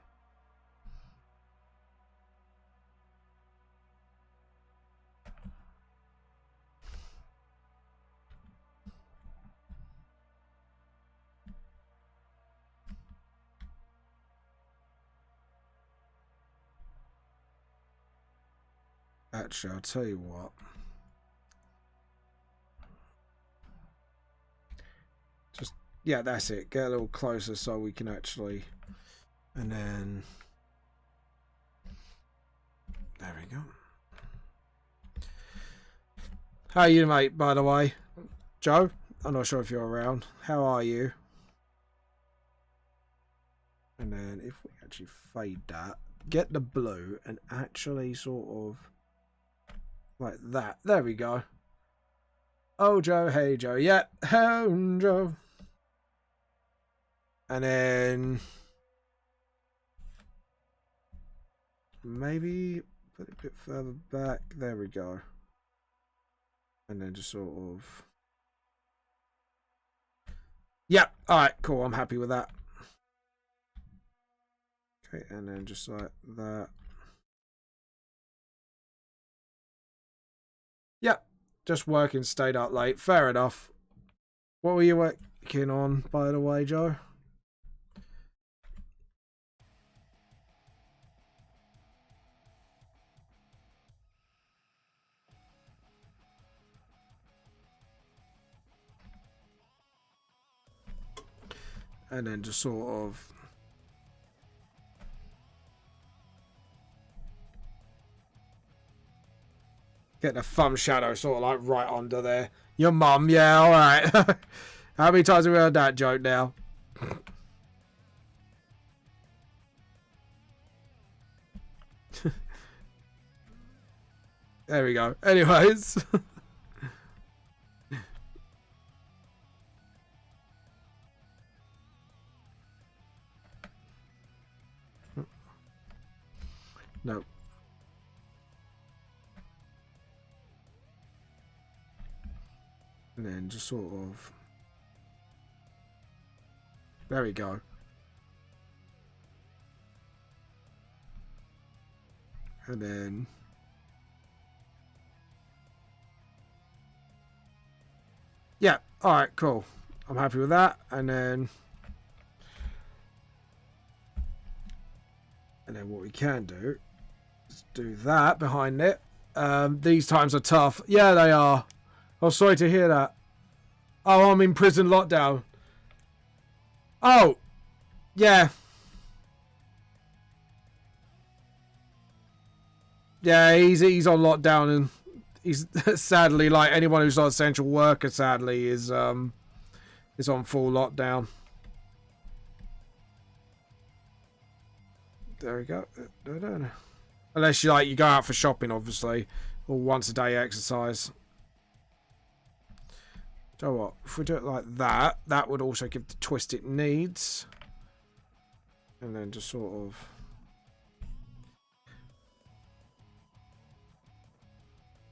Actually, I'll tell you what. Just, yeah, that's it. Get a little closer so we can actually... And then... There we go. How are you, mate, by the way? Joe? I'm not sure if you're around. How are you? And then if we actually fade that, get the blue and actually sort of... Like that. There we go. Oh, Joe. Hey, Joe. Yeah. Oh, Joe. And then... Maybe put it a bit further back. There we go. And then just sort of... Yeah. Alright, cool. I'm happy with that. Okay, and then just like that. Yep, just working, stayed up late. Fair enough. What were you working on, by the way, Joe? And then just sort of... Get the thumb shadow sort of like right under there. Your mum, yeah, alright. How many times have we heard that joke now? There we go. Anyways. No. And then just sort of... There we go. And then... Yeah, alright, cool. I'm happy with that. And then what we can do is do that behind it. These times are tough. Yeah, they are. Oh, sorry to hear that. Oh, I'm in prison lockdown. Oh, yeah. Yeah, he's on lockdown, and he's sadly, like anyone who's not an essential worker, sadly is on full lockdown. There we go. Unless you go out for shopping, obviously, or once a day exercise. So what? If we do it like that, that would also give the twist it needs, and then just sort of.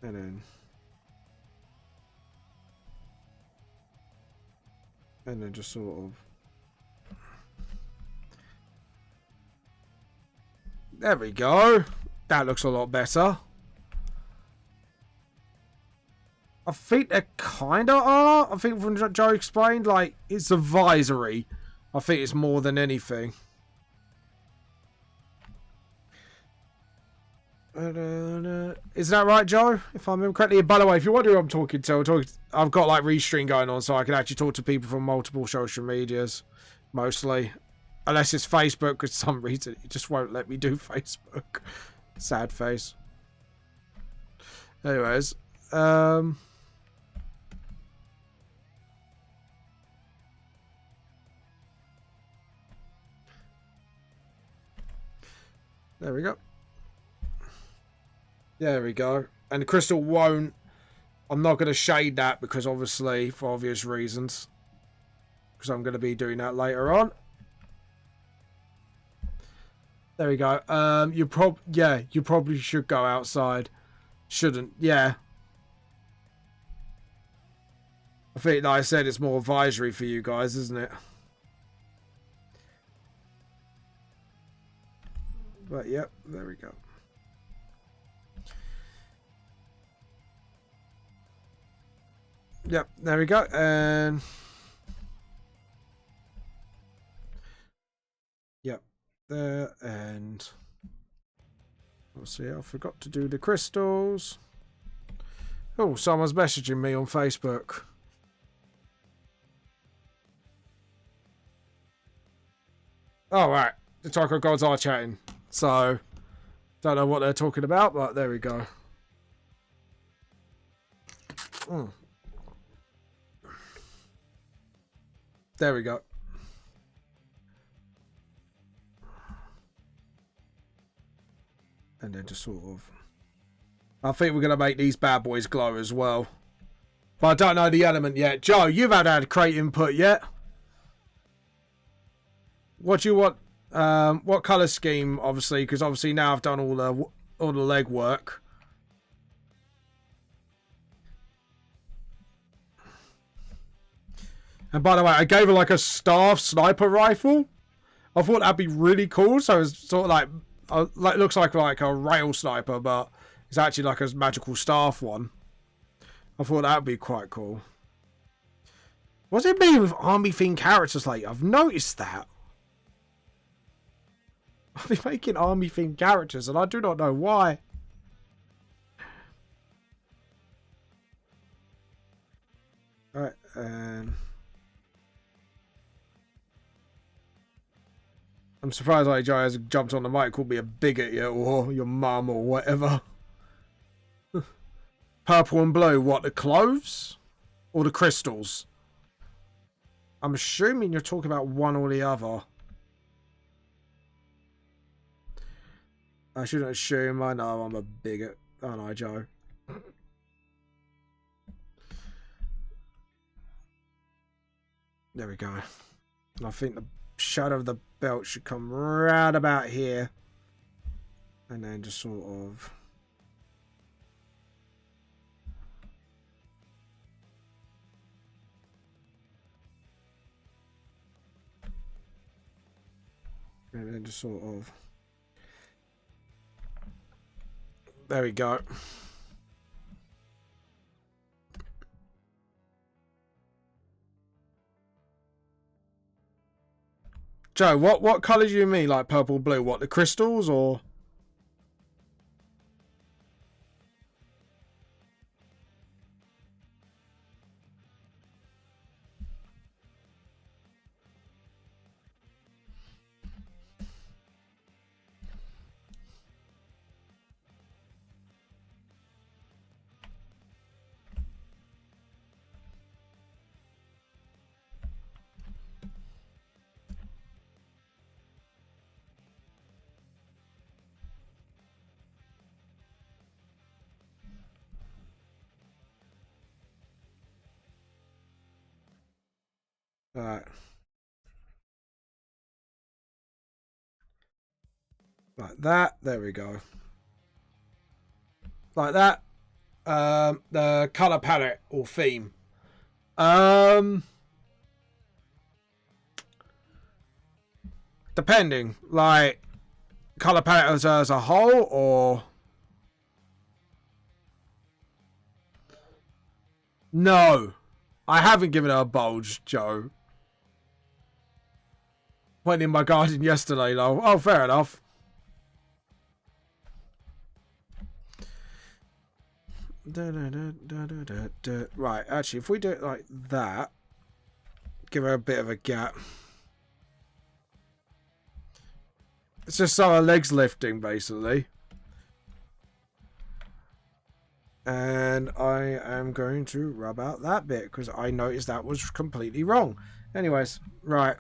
And then just sort of. There we go. That looks a lot better. I think they kind of are. I think from what Joe explained, like, it's advisory. I think it's more than anything. Is that right, Joe? If I remember correctly. By the way, if you wonder who I'm talking to, I've got like restream going on, so I can actually talk to people from multiple social medias, mostly. Unless it's Facebook, because for some reason it just won't let me do Facebook. Sad face. Anyways, there we go. There we go. And the crystal won't... I'm not going to shade that because obviously, for obvious reasons. Because I'm going to be doing that later on. There we go. You probably should go outside. Shouldn't. Yeah. I think, like I said, it's more advisory for you guys, isn't it? But, yep. There we go. Yep, there we go. And yep, there. And let's see, I forgot to do the crystals. Oh, someone's messaging me on Facebook. Oh, right. The Taco Gods are chatting. So, don't know what they're talking about, but there we go. There we go. And then just sort of... I think we're going to make these bad boys glow as well. But I don't know the element yet. Joe, you've had crate input yet? What do you want? What colour scheme, obviously? Because obviously now I've done all the leg work. And by the way, I gave her like a staff sniper rifle. I thought that'd be really cool. So it's sort of like looks like a rail sniper, but it's actually like a magical staff one. I thought that'd be quite cool. What's it mean with army themed characters? Like, I've noticed that. I've been making army themed characters, and I do not know why. All right, I'm surprised like Joe hasn't jumped on the mic, called me a bigot yet, or your mum, or whatever. Purple and blue, what, the clothes? Or the crystals? I'm assuming you're talking about one or the other. I shouldn't assume, I know I'm a bigot. Aren't I, Joe? There we go. And I think the shadow of the belt should come right about here. And then just sort of... And then just sort of... There we go. Joe, what colour do you mean? Like purple, blue? What, the crystals or... Right. Like that. There we go. Like that. The colour palette or theme. Depending. Like, colour palette as a whole or... No. I haven't given her a bulge, Joe. Went in my garden yesterday, though. Oh, fair enough. Right, actually, if we do it like that, give her a bit of a gap. It's just so her legs lifting, basically. And I am going to rub out that bit because I noticed that was completely wrong. Anyways, right.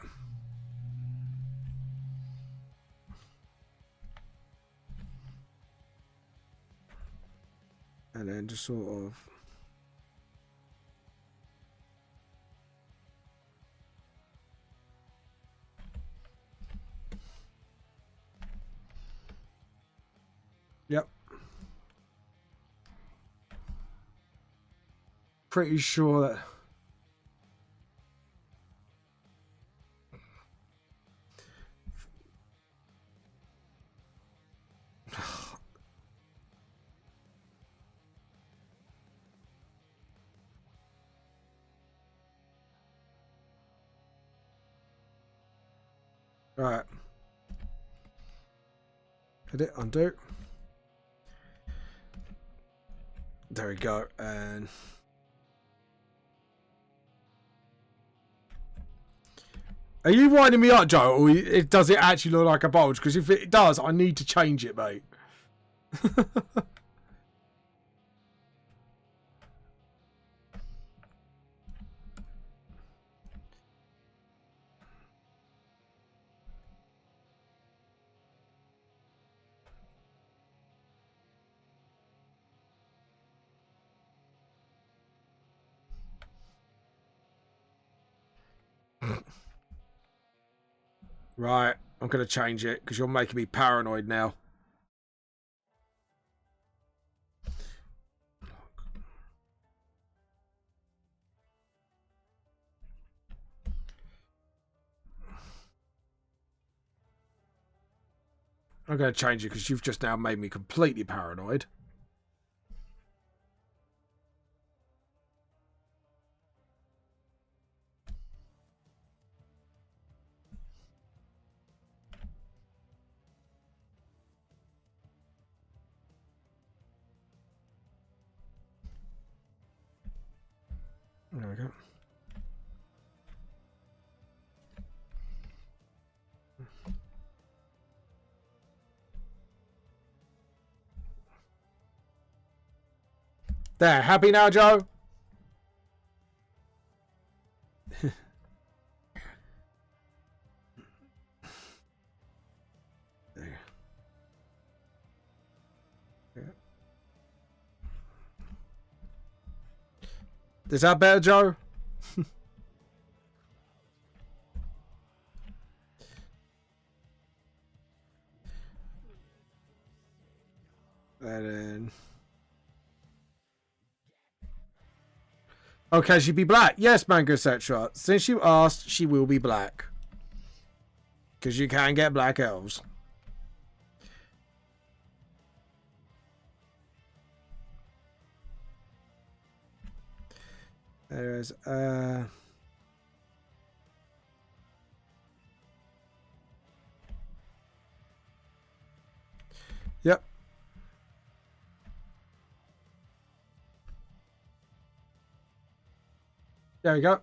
And then just sort of... Yep. Pretty sure that... Right. Edit, undo. There we go. And are you winding me up, Joe, or does it actually look like a bulge? Because if it does, I need to change it, mate. Right, I'm going to change it because you're making me paranoid now. I'm going to change it because you've just now made me completely paranoid. There we go. There, happy now, Joe? There. Yeah. Is that better, Joe? And then... Oh, can she be black? Yes, Manga, etc. Since you asked, she will be black. Because you can get black elves. There's, Yep. There we go.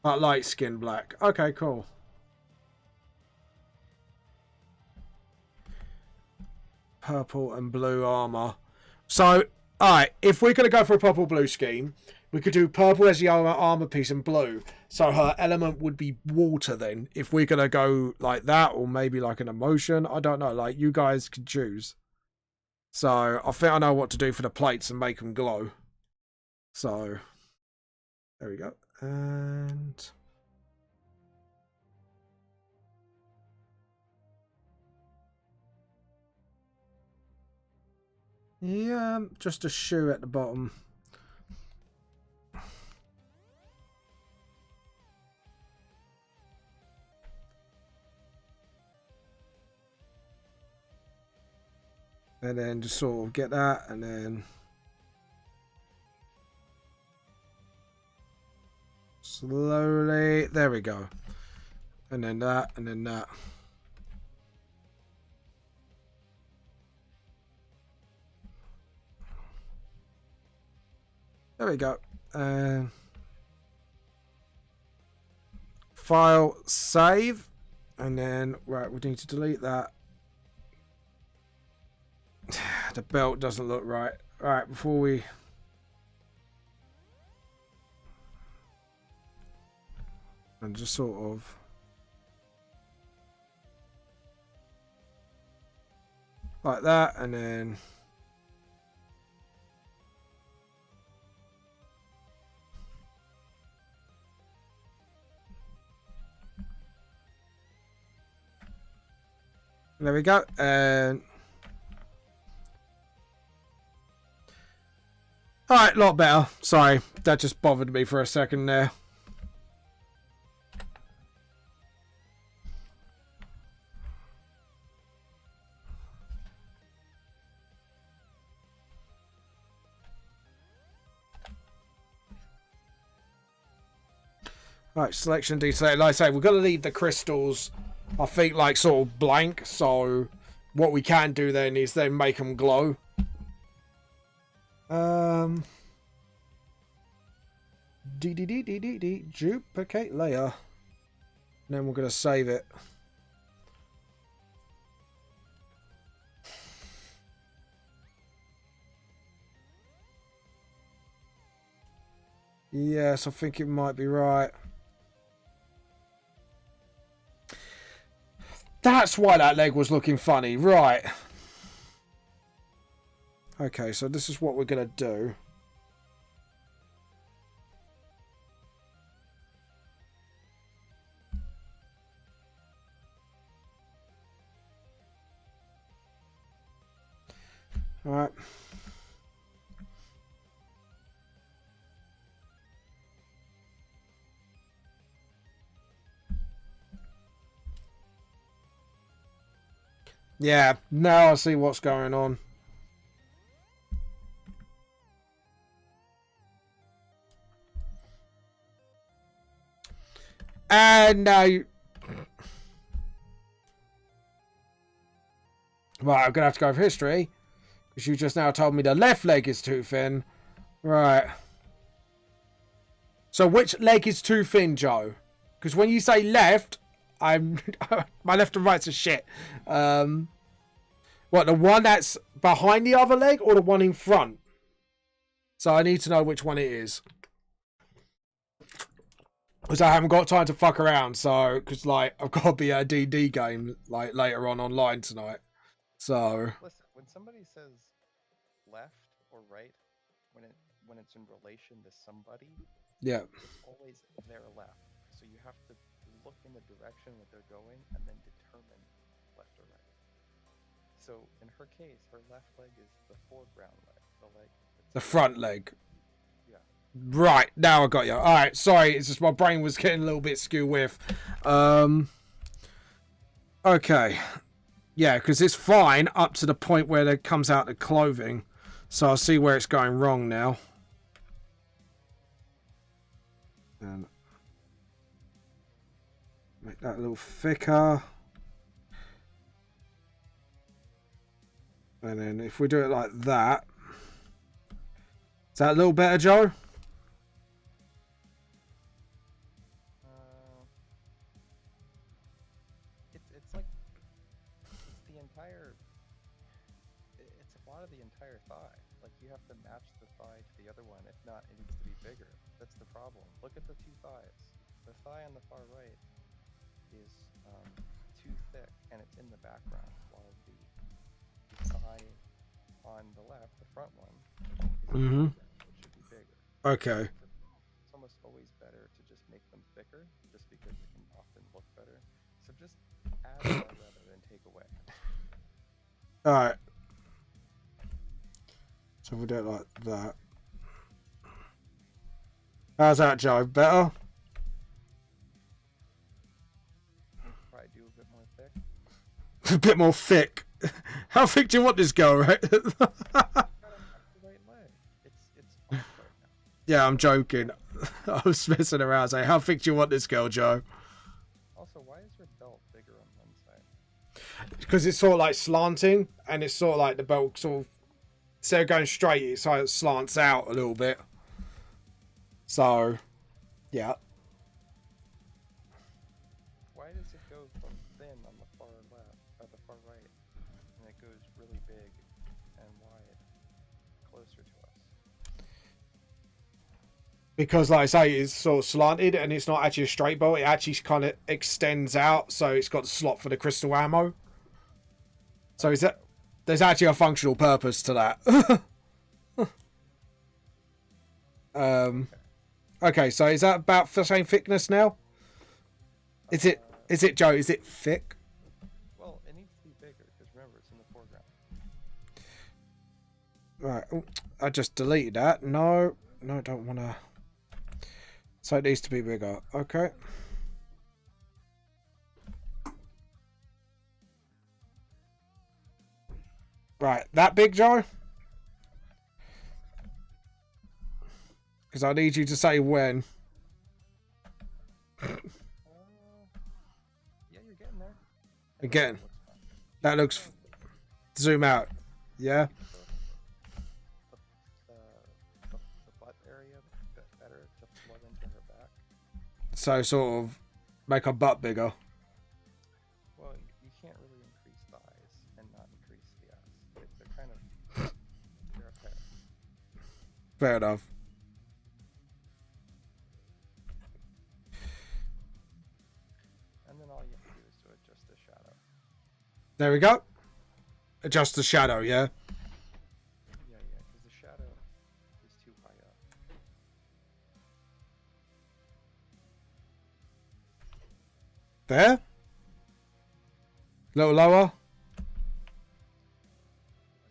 Light skin black. Okay, cool. Purple and blue armor. So, alright, if we're going to go for a purple-blue scheme, we could do purple as the armor piece and blue. So her element would be water then. If we're going to go like that, or maybe like an emotion. I don't know. Like, you guys can choose. So, I think I know what to do for the plates and make them glow. So, there we go. And... yeah, just a shoe at the bottom. And then just sort of get that, and then slowly, there we go. And then that, and then that. There we go. File, save, and then, right, we need to delete that. The belt doesn't look right. Alright, before we... and just sort of... like that, and then... there we go, and... alright, a lot better. Sorry, that just bothered me for a second there. Right, selection detail. Like I say, we're going to leave the crystals, I think, like, sort of blank. So, what we can do then is then make them glow. Duplicate layer. And then we're going to save it. Yes, I think it might be right. That's why that leg was looking funny. Right. Okay, so this is what we're going to do. All right. Yeah, now I see what's going on. And now you... right, I'm going to have to go for history. Because you just now told me the left leg is too thin. Right. So which leg is too thin, Joe? Because when you say left, I'm... my left and right's are shit. What, the one that's behind the other leg or the one in front? So I need to know which one it is. Because I haven't got time to fuck around. So, because, like, I've got to be at a D&D game, like, later on online tonight. So... listen, when somebody says left or right, when it's in relation to somebody, yeah, it's always their left. So you have to look in the direction that they're going and then determine left or right. So in her case, her left leg is the foreground leg, the leg that's The facing. front leg. Yeah. Right, now I got you. Alright, sorry, it's just my brain was getting a little bit skew with. Okay. Yeah, because it's fine up to the point where it comes out the clothing. So I see where it's going wrong now. And make that a little thicker. And then if we do it like that. Is that a little better, Joe? It's like it's the entire. It's a lot of the entire thigh. Like you have to match the thigh to the other one. If not, it needs to be bigger. That's the problem. Look at the two thighs. The thigh on the far right is too thick, and it's in the background, while the thigh on the left, the front one, is in the foreground, which should be bigger. Okay. It's almost always better to just make them thicker, just because it can often look better. So just add more rather than take away. Alright. So we do it like that. How's that, Joe? Better? Probably do a bit more thick. A bit more thick. How thick do you want this girl, right? Got him up the right leg. It's off right now. Yeah, I'm joking. I was messing around saying, how thick do you want this girl, Joe? Also, why is her belt bigger on one side? Because it's sort of like slanting, and it's sort of like the belt sort of, instead of going straight, it sort of slants out a little bit. So, yeah. Why does it go from thin on the far left, or the far right, and it goes really big and wide, closer to us? Because, like I say, it's sort of slanted, and it's not actually a straight belt. It actually kind of extends out, so it's got the slot for the crystal ammo. So is that there's actually a functional purpose to that. Okay, so is that about the same thickness now? Is it Joe? Is it thick? Well, it needs to be bigger, because remember, it's in the foreground. Right. Ooh, I just deleted that. No, I don't want to. So it needs to be bigger. Okay. Right, that big, Joe? Because I need you to say when. Yeah, you're getting there. Again, that looks. Zoom out. Yeah. The butt area better to flood into her back. So sort of make her butt bigger. Well, you can't really increase thighs and not increase the ass. They're kind of they're a pair. Fair enough. And then all you have to do is to adjust the shadow. There we go. Adjust the shadow, yeah? Yeah, because the shadow is too high up. There? A little lower?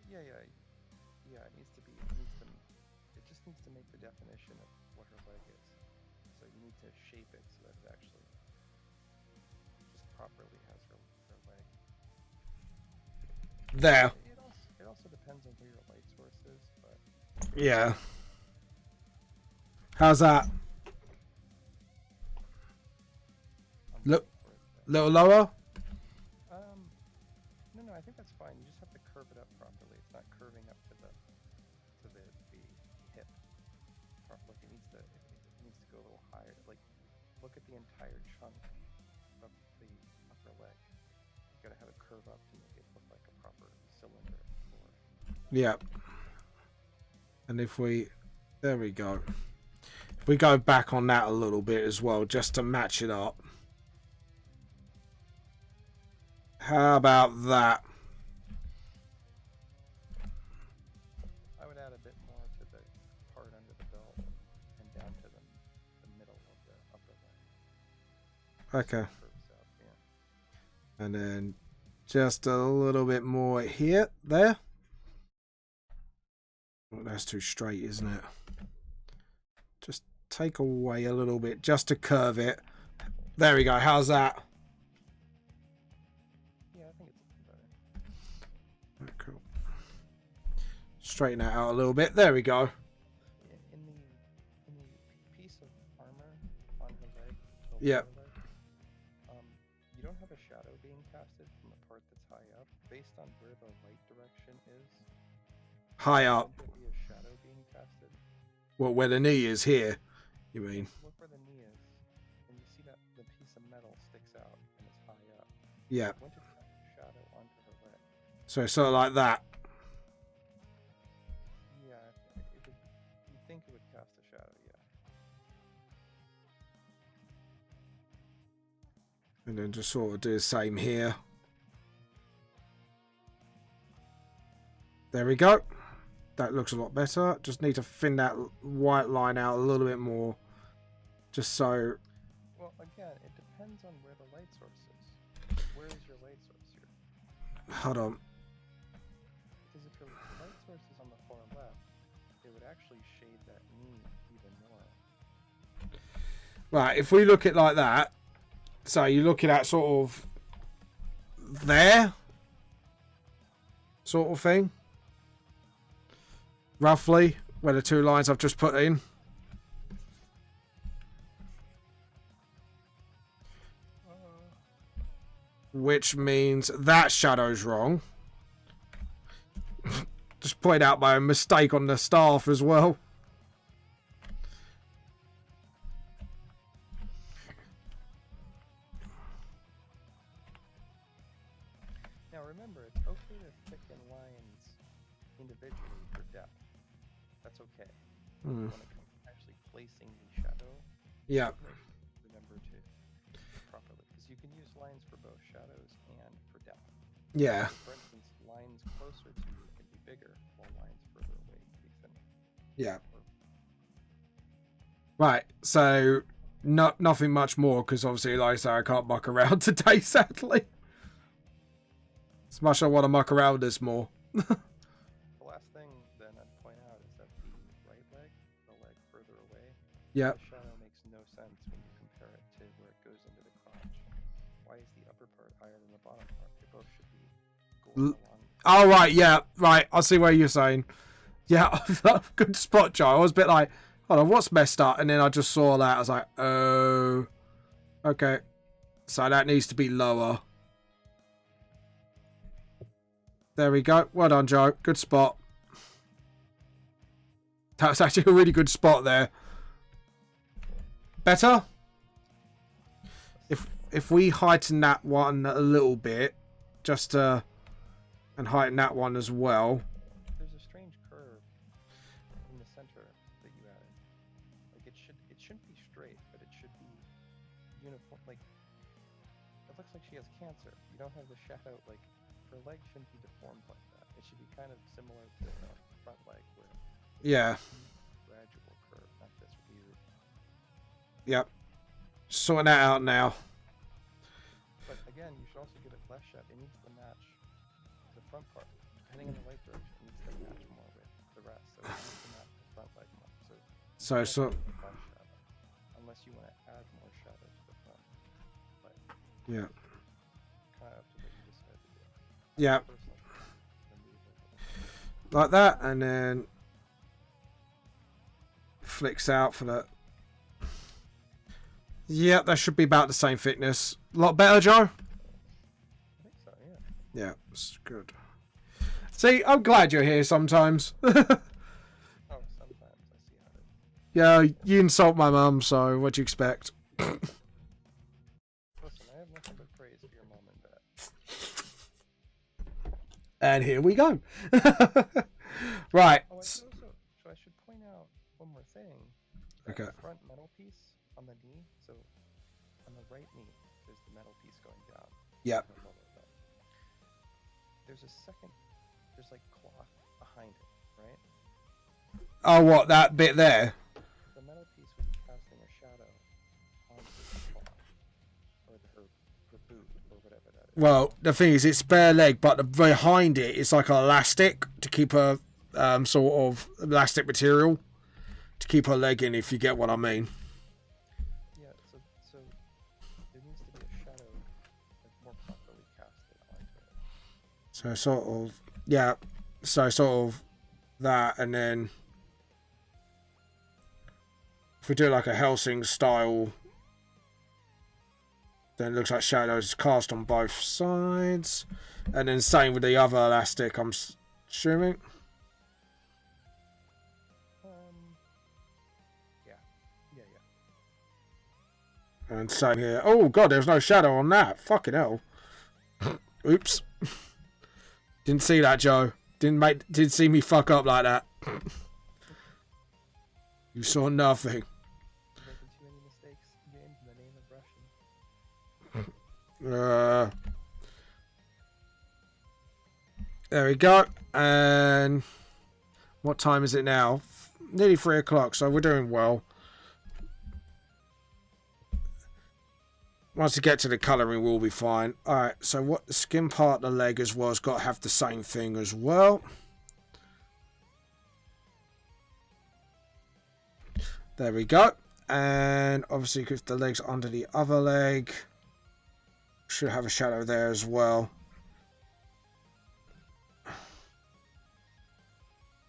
Yeah. It needs to be. It just needs to make the definition of what her leg is. So you need to shape it so that it actually just properly has her leg. There. It also depends on where your light source is, but Yeah. How's that? I'm Look, waiting for it to- little lower? No, I think that's fine. You just have to curve it up properly. It's not curving up to the hip. Like it needs to go a little higher. Like look at the entire chunk of the upper leg. You gotta have it curve up to make it look like a proper cylinder. Yeah. And if we... There we go. If we go back on that a little bit as well, just to match it up. How about that? I would add a bit more to the part under the belt and down to the middle of the upper leg. Okay. Curves up, yeah. And then Just a little bit more here, there. Oh, that's too straight, isn't it? Just take away a little bit just to curve it. There we go. How's that? Yeah, I think it's looking better. Cool. Straighten that out a little bit. There we go. In the piece of armor on her leg, the Yep. lower leg, you don't have a shadow being casted from the part that's high up, based on where the light direction is. High up. Should there be a shadow being casted? Well, where the knee is here, you mean? Look where the knee is, and you see that the piece of metal sticks out and is high up. Yeah. When to cast a shadow onto her leg? So sort of like that. Yeah, you'd think it would cast a shadow, yeah. And then just sort of do the same here. There we go. That looks a lot better. Just need to thin that white line out a little bit more. Just so... Well, again, it depends on where the light source is. Where is your light source here? Hold on. Because if your light source is on the far left, it would actually shade that knee even more. Right, if we look at like that, so you're looking at sort of there, sort of thing, roughly, where the two lines I've just put in. Which means that shadow's wrong. Just point out my mistake on the staff as well. Now remember, it's okay to thicken lines individually for depth. That's okay. When it comes to actually placing the shadow, Yeah. remember to properly, because you can use lines for both shadows and for depth. Yeah. For instance, lines closer to you can be bigger, while lines further away can be thinner. Yeah. Right. So nothing much more, because obviously, like I say, I can't muck around today, sadly. As much as I want to muck around this more. The last thing then I'd point out is that the right leg, the leg further away, Yeah. the shadow makes no sense when you compare it to where it goes into the crotch. Why is the upper part higher than the bottom part? They both should be going along. Oh, right. Yeah. Right. I see what you're saying. Yeah. Good spot, Joe. I was a bit like, hold on, what's messed up? And then I just saw that. I was like, oh. Okay. So that needs to be lower. There we go. Well done, Joe. Good spot. That's actually a really good spot there. Better? If we heighten that one a little bit, just and heighten that one as well. There's a strange curve in the center that you added. Like it shouldn't be straight, but it should be uniform. Like it looks like she has cancer. You don't have the shadow. Like her leg shouldn't be deformed like that. It should be kind of similar to the front leg, where Yeah. gradual curve, not this weird. Yep. Sorting that out now. But again, you should also give it less shadow. It needs to match the front part. Depending on the light direction, it needs to match more with the rest. So it needs to match the front leg more. So less shadow, unless you want to add more shadow to the front. But yeah. kind of up to what you decide to do. Yeah. Personally, Like that, and then flicks out for that. Yeah, that should be about the same thickness. A lot better, Joe? I think so, yeah. Yeah, it's good. See, I'm glad you're here sometimes. Oh, sometimes I see how it is. Yeah, you insult my mum, so what do you expect? Listen, I have nothing but praise for your mom and dad. And here we go. Right. Oh, so I should point out one more thing. Okay. The front metal piece on the knee, so on the right knee, there's the metal piece going down. Yep. There's like cloth behind it, right? Oh, what, that bit there? The metal piece would be casting a shadow onto the cloth, or her her boot or whatever that is. Well, the thing is, it's bare leg, but behind it, it's like an elastic to keep her sort of elastic material to keep her leg in, if you get what I mean. Yeah, so there needs to be a shadow like more properly casted onto it. So sort of, yeah. So sort of that, and then if we do like a Helsing style, then it looks like shadows cast on both sides, and then same with the other elastic, I'm assuming. Yeah. And same here. Oh god, there's no shadow on that. Fucking hell. Oops. Didn't see that, Joe. Didn't see me fuck up like that. You saw nothing. Making too many mistakes, James, in the name of Russian. There we go. And what time is it now? Nearly 3 o'clock, so we're doing well. Once we get to the colouring, we'll be fine. Alright, so what the skin part of the leg as well has got to have the same thing as well. There we go. And obviously, because the leg's under the other leg, should have a shadow there as well.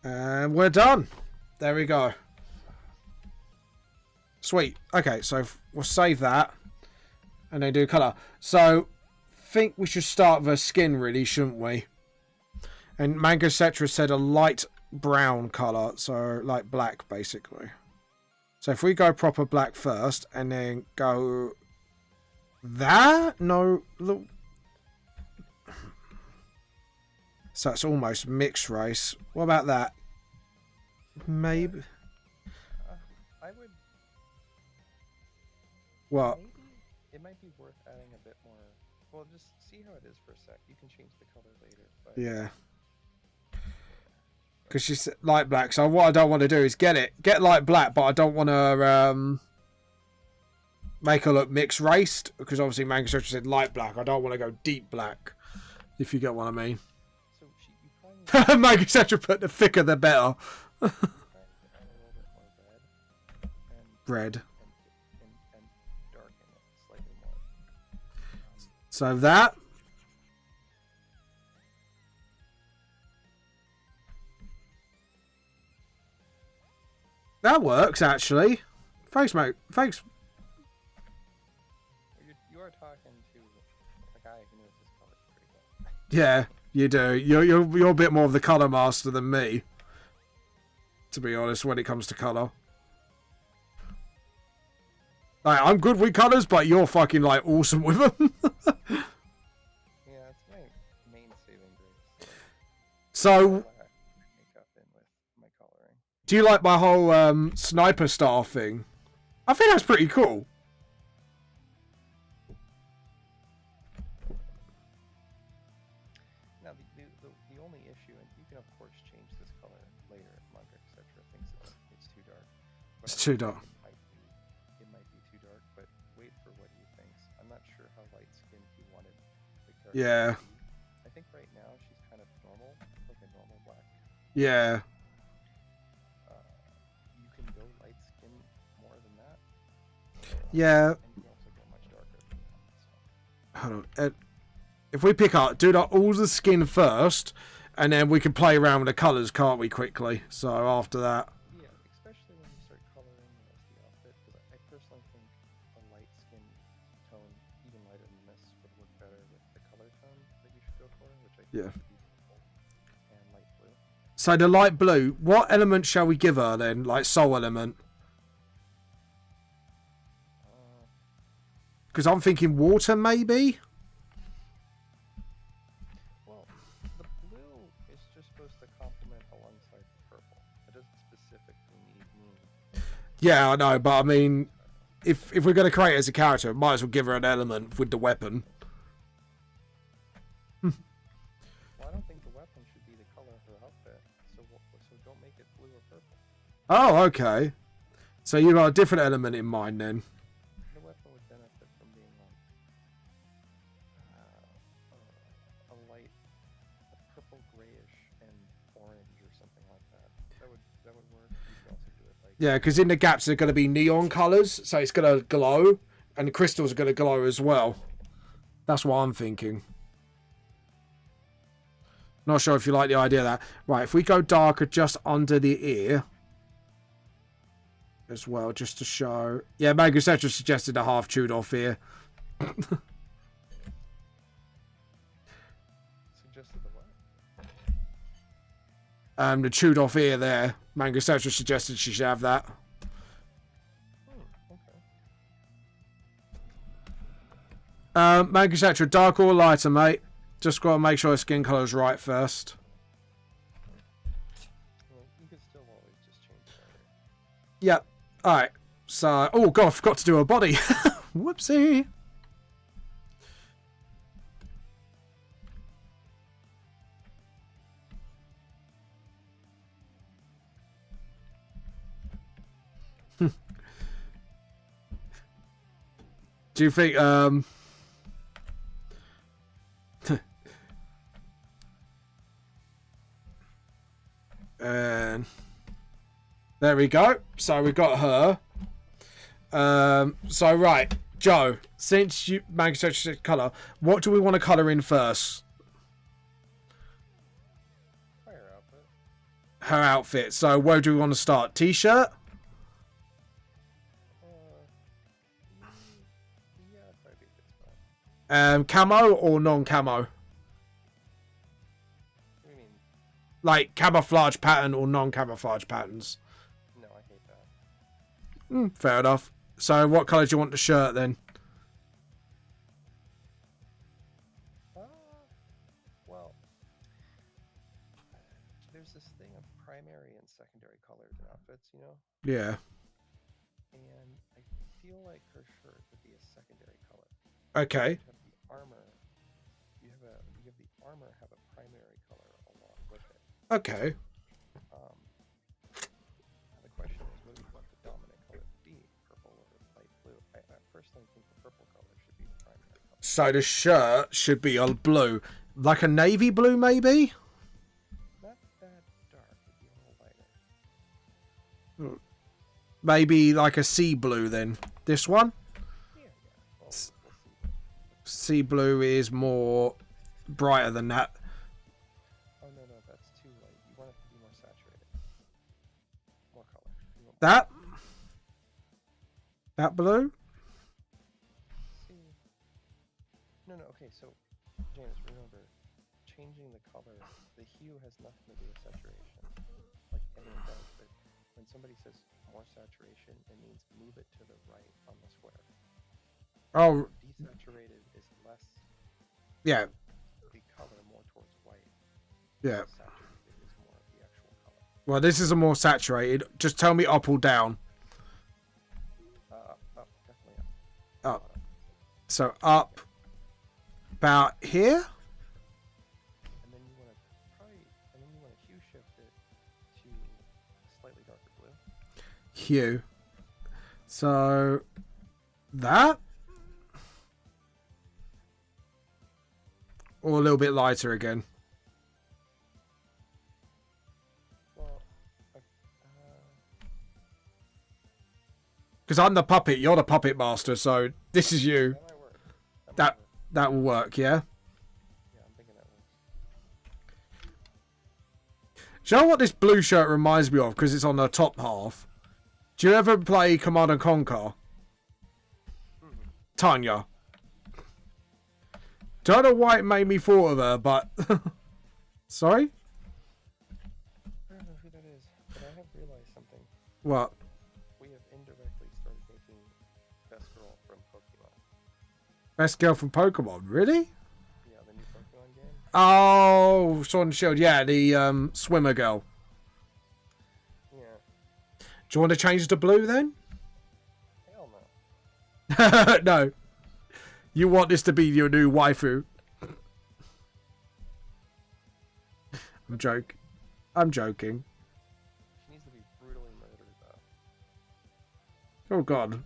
And we're done. There we go. Sweet. Okay, so we'll save that. And then do colour. So, think we should start with her skin, really, shouldn't we? And Manga Cetra said a light brown colour. So, like black, basically. So, if we go proper black first, and then go... That? No. Look. So, that's almost mixed race. What about that? Maybe. I would... What? Maybe it might be worth adding a bit more. Well, just see how it is for a sec. You can change the color later. But Yeah. Because she's light black, so what I don't want to do is get light black, but I don't want to make her look mixed raced, because obviously Manga Searcher said light black. I don't want to go deep black, if you get what I mean. So you probably Manga Searcher put the thicker the better. add a little bit more red Red. and darken it slightly more. So that. That works, actually. Thanks, mate. Thanks. You are talking to a guy who knows his colors pretty well. Yeah, you do. You're a bit more of the colour master than me, to be honest, when it comes to colour. Like, I'm good with colours, but you're fucking, like, awesome with them. Yeah, it's my main saving grace. So, Makeup in with my coloring. do you like my whole sniper star thing? I think that's pretty cool. Now, the only issue, and you can of course change this color later, Manga, etc. thinks it's too dark. But It's I too think dark. It might be too dark, but wait for what he thinks. I'm not sure how light skinned he wanted the character Yeah. to be. I think right now she's kind of normal, like a normal black. Yeah. You can go light skin more than that. Yeah. And you can also go much darker than that. So. Hold on. If we pick up, do all the skin first, and then we can play around with the colours, can't we, quickly? So after that. Yeah, especially when you start coloring the rest of the outfit, because I personally think a light skin tone, even lighter than this, would work better with the color tone that you should go for, which I think Yeah. would be purple and light blue. So the light blue, what element shall we give her then? Like soul element? Because I'm thinking water, maybe? Well, the blue is just supposed to complement alongside the purple. It doesn't specifically need green. Yeah, I know, but I mean, if we're going to create her as a character, might as well give her an element with the weapon. Well, I don't think the weapon should be the color of her outfit, so don't make it blue or purple. Oh, okay. So you got a different element in mind then. The weapon would benefit from being something grayish and orange or something like that. That would work. You could also do it like Yeah, because in the gaps they're going to be neon colours, so it's going to glow, and the crystals are going to glow as well. That's what I'm thinking. Not sure if you like the idea of that. Right, if we go darker just under the ear as well, just to show. Yeah, Manga suggested a half chewed off ear. suggested the what? The chewed off ear there. Manga suggested she should have that. Okay. Manga dark or lighter, mate? Just got to make sure the skin colour is right first. Well, you could still always just change it later. Yep. Alright. So, oh god, I forgot to do a body. Whoopsie. Do you think, and there we go. So we got her. So right, Joe, since you manufactured colour, what do we want to colour in first? Her outfit. Her outfit. So where do we want to start? T-shirt? Yeah, probably be a good spot. Camo or non-camo? What do you mean? Like camouflage pattern or non-camouflage patterns? No, I hate that. Fair enough. So what colour do you want the shirt then? Well, there's this thing of primary and secondary colors in outfits, you know? Yeah. And I feel like her shirt would be a secondary color. Okay. You have the armor. You have the armor have a primary color along with it. Okay. The question is, what do you want the dominant color to be? Purple or light blue? I personally think the purple color should be the primary color. So the shirt should be a blue. Like a navy blue, maybe? Not that dark. It'd be a little lighter. Maybe like a sea blue then. This one? Yeah. Well, we'll see. Sea blue is more brighter than that. Oh, no, that's too light. You want it to be more saturated. More color. You want That blue? See. No, okay, so, James, remember, changing the color, the hue has nothing to do with saturation. Like everyone does, but when somebody says more saturation, it means move it to the right on the square. Oh, Desaturated is less yeah. the color more towards white. Yeah. Saturated is more of the actual color. Well, this is a more saturated. Just tell me up or down. Up, definitely Up. So up about here? And then you want to hue shift it to a slightly darker blue. Hue. So that? Or a little bit lighter again? Well, Because I'm the puppet, you're the puppet master, so this is you. that might work. That will work, yeah? Yeah, I'm thinking that works. Do you know what this blue shirt reminds me of? Because it's on the top half. Do you ever play Command and Conquer? Tanya. Don't know why it made me thought of her, but... Sorry? I don't know who that is, but I have realized something. What? We have indirectly started making Best Girl from Pokemon. Best girl from Pokemon? Really? Yeah, the new Pokemon game. Oh, Sword and Shield. Yeah, the swimmer girl. Yeah. Do you want to change to blue then? Hell no. No. You want this to be your new waifu. I'm joking. She needs to be brutally murdered, though. Oh, God.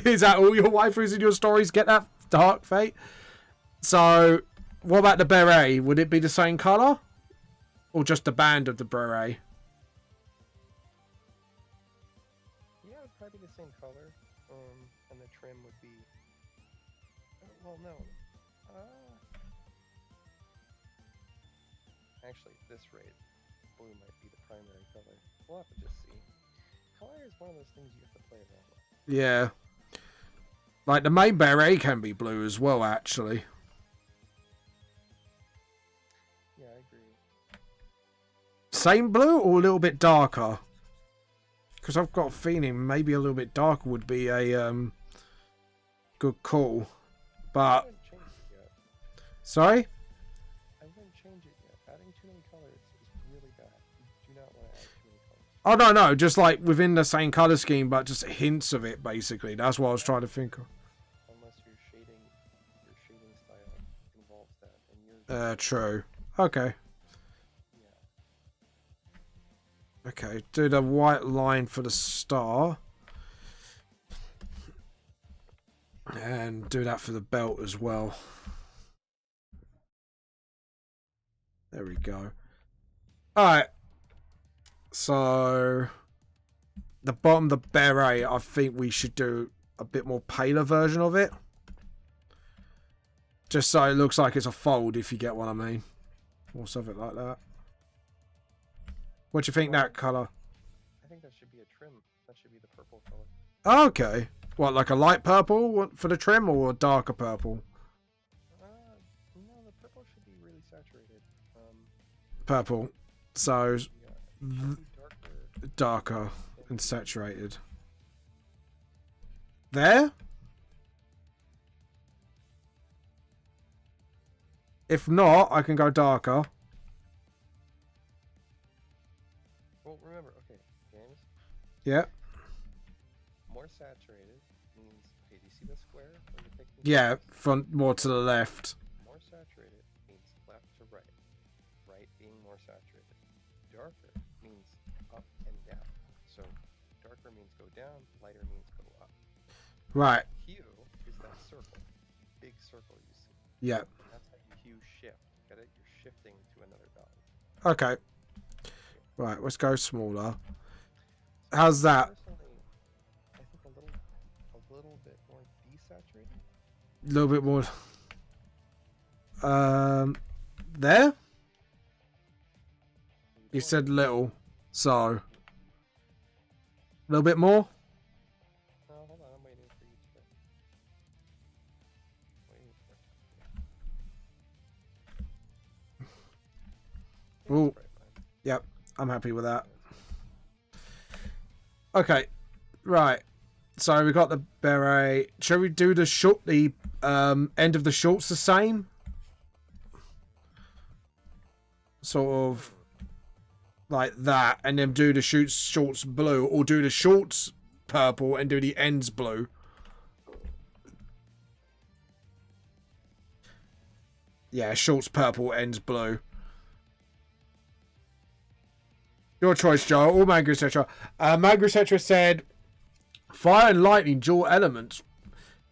Is that all your waifus in your stories get that dark fate? So, What about the beret? Would it be the same colour? Or just the band of the beret? Yeah, it would probably be the same color. And the trim would be. Well, no. Actually, at this rate, blue might be the primary color. We'll have to just see. Color is one of those things you have to play around with. Yeah. Like, the main beret can be blue as well, actually. Yeah, I agree. Same blue or a little bit darker? Because I've got a feeling maybe a little bit darker would be a good call. I But... haven't changed it yet. Sorry? I wouldn't change it yet. Adding too many colors is really bad. You do not want to add too many colors. Oh, no. Just like within the same colour scheme, but just hints of it, basically. That's what I was trying to think of. Unless your shading style involves that. And yours True. Okay. yeah. Okay, do the white line for the star. And do that for the belt as well. There we go. Alright. So... the bottom of the beret, I think we should do a bit more paler version of it. Just so it looks like it's a fold, if you get what I mean. Or something like that. What do you think that colour? I think that should be a trim. That should be the purple color. Okay. What, like a light purple for the trim or a darker purple? No, the purple should be really saturated. Purple. So, Yeah, darker and saturated. There? If not, I can go darker. Well, remember, okay, James. Yeah. More saturated means, okay, do you see the square where you're picking? Yeah, from more to the left. More saturated means left to right. Right being more saturated. Darker means up and down. So darker means go down, lighter means go up. Right. Hue is that circle. Big circle you see. Yeah. That's how you hue shift. Get it? You're shifting to another value. Okay. Right, let's go smaller. How's that? Personally, I think a little bit more desaturated. A little bit more. There? You said little, so a little bit more. No, hold on, I'm waiting for you to. Waiting for. Ooh. Yep, I'm happy with that. Okay, right. So we got the beret. Shall we do the end of the shorts the same? Sort of like that, and then do the shorts blue, or do the shorts purple and do the ends blue. Yeah, shorts purple, ends blue. Your choice, Joe. Or Manga, etc. Manga, etc. said, fire and lightning, dual elements.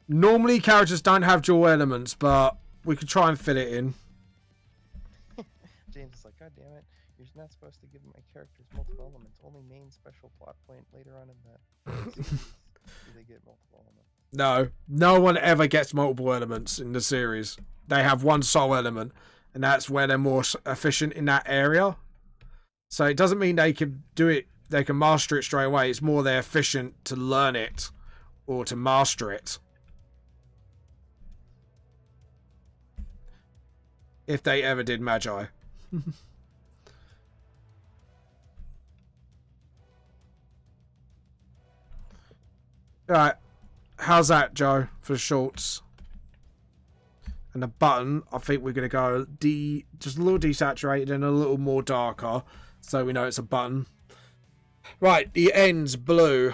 Normally, characters don't have dual elements, but we could try and fit it in. James is like, God damn it, you're not supposed to give my characters multiple elements. Only main special plot point later on in that series do they get multiple elements. No one ever gets multiple elements in the series. They have one sole element, and that's where they're more efficient in that area. So it doesn't mean they can do it, they can master it straight away. It's more they're efficient to learn it or to master it. If they ever did Magi. Alright. How's that, Joe, for shorts? And the button, I think we're going to go just a little desaturated and a little more darker. So we know it's a button. Right, the end's blue.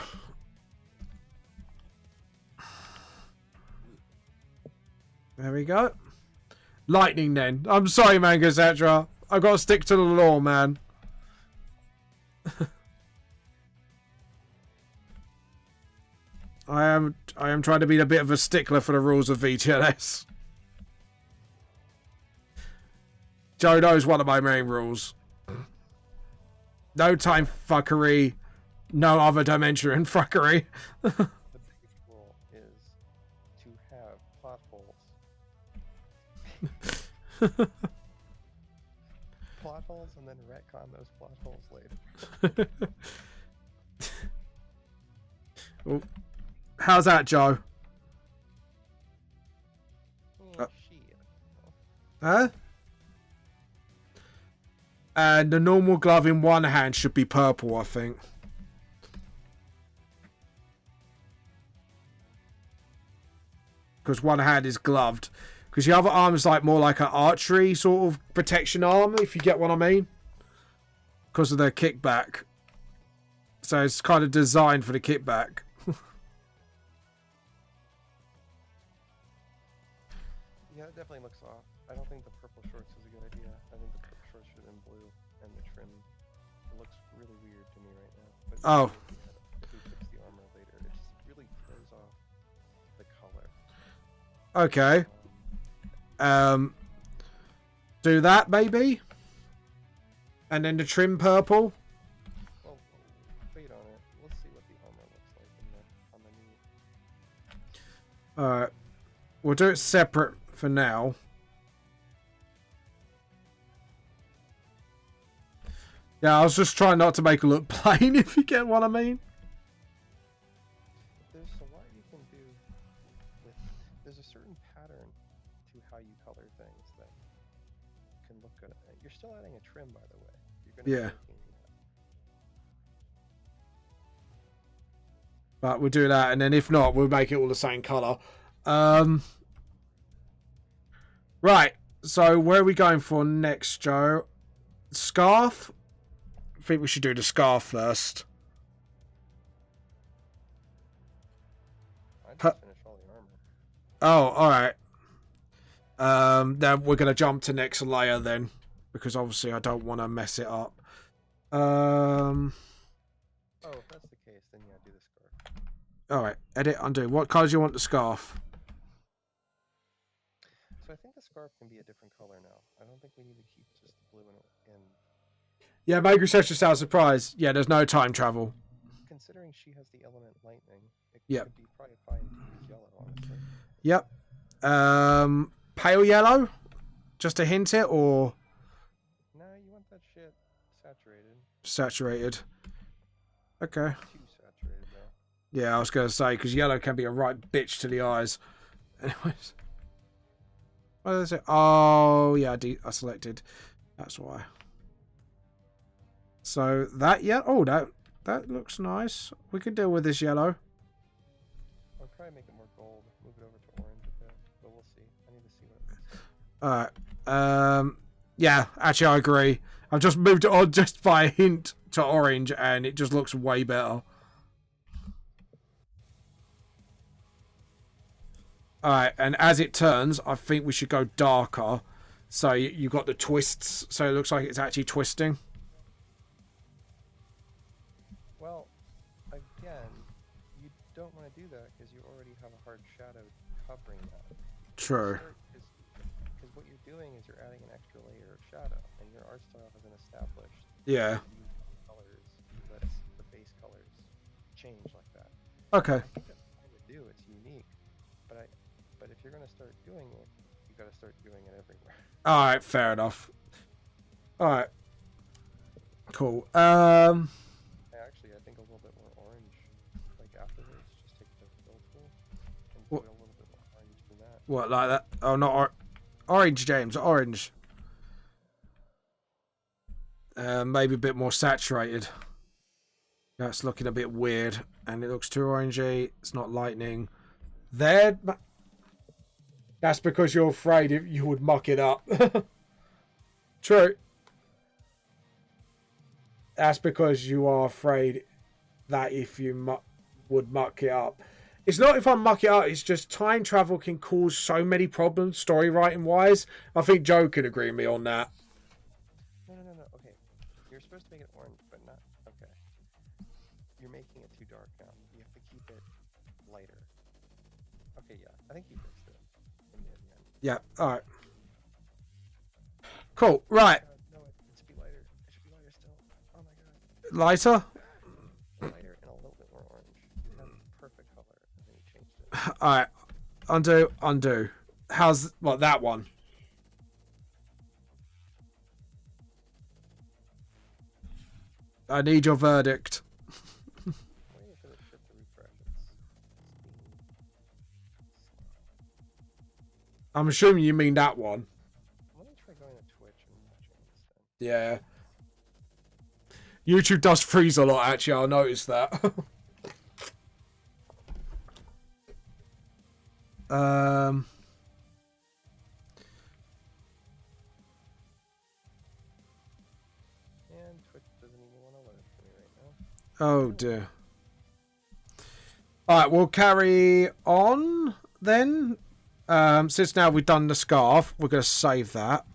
There we go. Lightning then. I'm sorry, Manga, etc. I've got to stick to the law, man. I am trying to be a bit of a stickler for the rules of VTLS. Joe knows one of my main rules. No time fuckery, no other dimension in fuckery. The biggest rule is to have plot holes. Plot holes and then retcon those plot holes later. Well, how's that, Joe? Shit. Huh? And the normal glove in one hand should be purple, I think. Because one hand is gloved. Because the other arm is like more like an archery sort of protection arm, if you get what I mean. Because of the kickback. So it's kind of designed for the kickback. Yeah, it definitely looks off. I don't think the purple shorts is a good idea. I think the purple shorts should have been blue, and the trim looks really weird to me right now. But Oh. if we fix the armor later, it just really throws off the color. Okay. Do that, maybe? And then the trim purple? Well, wait on it. Let's see what the armor looks like on the new. Alright. We'll do it separate for now. Yeah, I was just trying not to make it look plain, if you get what I mean. There's a lot you can do with. There's a certain pattern to how you color things that can look good. You're still adding a trim, by the way. You're gonna be Yeah. making that. But we'll do that, and then if not, we'll make it all the same colour. Right, so where are we going for next, Joe? Scarf? I think we should do the scarf first. I just finished all the armor. Oh, alright. Then we're going to jump to next layer then, because obviously I don't want to mess it up. Oh, if that's the case, then yeah, do the scarf. Alright, edit, undo. What colour do you want the scarf? So I think the scarf can be a different color now. I don't think we need to keep just the blue and Yeah, make research to sound surprised. Yeah, there's no time travel. considering she has the element lightning, it Yep. could be probably fine to use yellow, honestly. Yep. Pale yellow? Just to hint it, or No, you want that shit saturated. saturated? Okay. Too saturated though. Yeah, I was going to say, because yellow can be a right bitch to the eyes. Anyways. What is it? Oh, yeah, I selected. That's why. So, that, yeah. Oh, that looks nice. We can deal with this yellow. I'll probably make it more gold. Move it over to orange a bit, but we'll see. I need to see what it looks like. Alright. Yeah, actually, I agree. I've just moved it on just by a hint to orange, and it just looks way better. Alright, and as it turns, I think we should go darker. So you've got the twists, so it looks like it's actually twisting. Well, again, you don't want to do that because you already have a hard shadow covering that. True. Because what you're doing is you're adding an extra layer of shadow, and your art style has an established. Yeah. Colors lets the base colors change like that. Okay. I think that's fine to do. It's unique, but if you're gonna start doing it, you gotta start doing it everywhere. Alright, fair enough. Alright. Cool. Actually, I think a little bit more orange, like afterwards, just take the fill tool and do What? it a little bit more orange than that. What, like that? Oh, not orange, James. Orange. Maybe a bit more saturated. That's looking a bit weird. And it looks too orangey. It's not lightning. There. That's because you're afraid you would muck it up. True. That's because you are afraid that if you would muck it up. It's not if I muck it up, it's just time travel can cause so many problems, story writing wise. I think Joe could agree with me on that. No. Okay, you're supposed to make it orange, but not. Okay, you're making it too dark now. You have to keep it lighter. Okay, yeah, I think you fixed it in the end. Yeah, alright. Cool. Right. No, it should be lighter. It should be lighter still. Oh my god. Lighter. Lighter and a little bit more orange. That's perfect color. And then you changed it. All right. Undo. Undo. How's what that one? I need your verdict. I'm waiting for the shit to refresh. I'm assuming you mean that one. I'm gonna try going to Twitch and watching instead. Yeah. YouTube does freeze a lot, actually. I noticed that. And Twitch doesn't even want to load for me right now. Oh dear. Alright, we'll carry on then. Since now we've done the scarf, we're going to save that.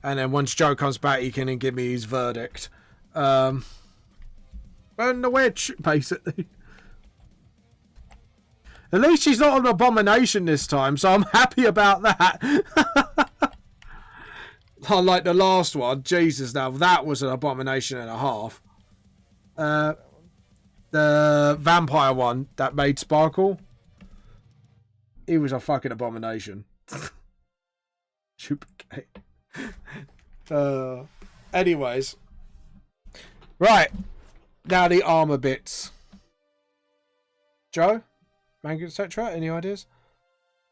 And then once Joe comes back, he can then give me his verdict. And the witch, basically. At least she's not an abomination this time, so I'm happy about that. Unlike the last one, Jesus, now that was an abomination and a half. The vampire one that made Sparkle, he was a fucking abomination. Anyways, right now the armor bits. Joe, Manga, etc. Any ideas?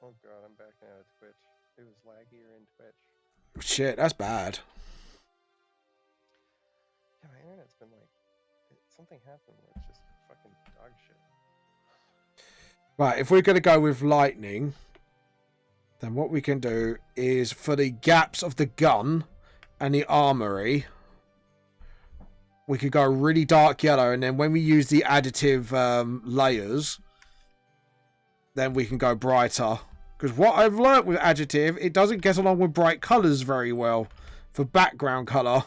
Oh god, I'm backing out of Twitch. It was laggier in Twitch. Shit, that's bad. Yeah, my internet's been like, something happened where it's just fucking dog shit. Right, if we're going to go with lightning, then what we can do is for the gaps of the gun and the armory, we could go really dark yellow, and then when we use the additive layers, then we can go brighter. Because what I've learnt with additive, it doesn't get along with bright colours very well for background colour.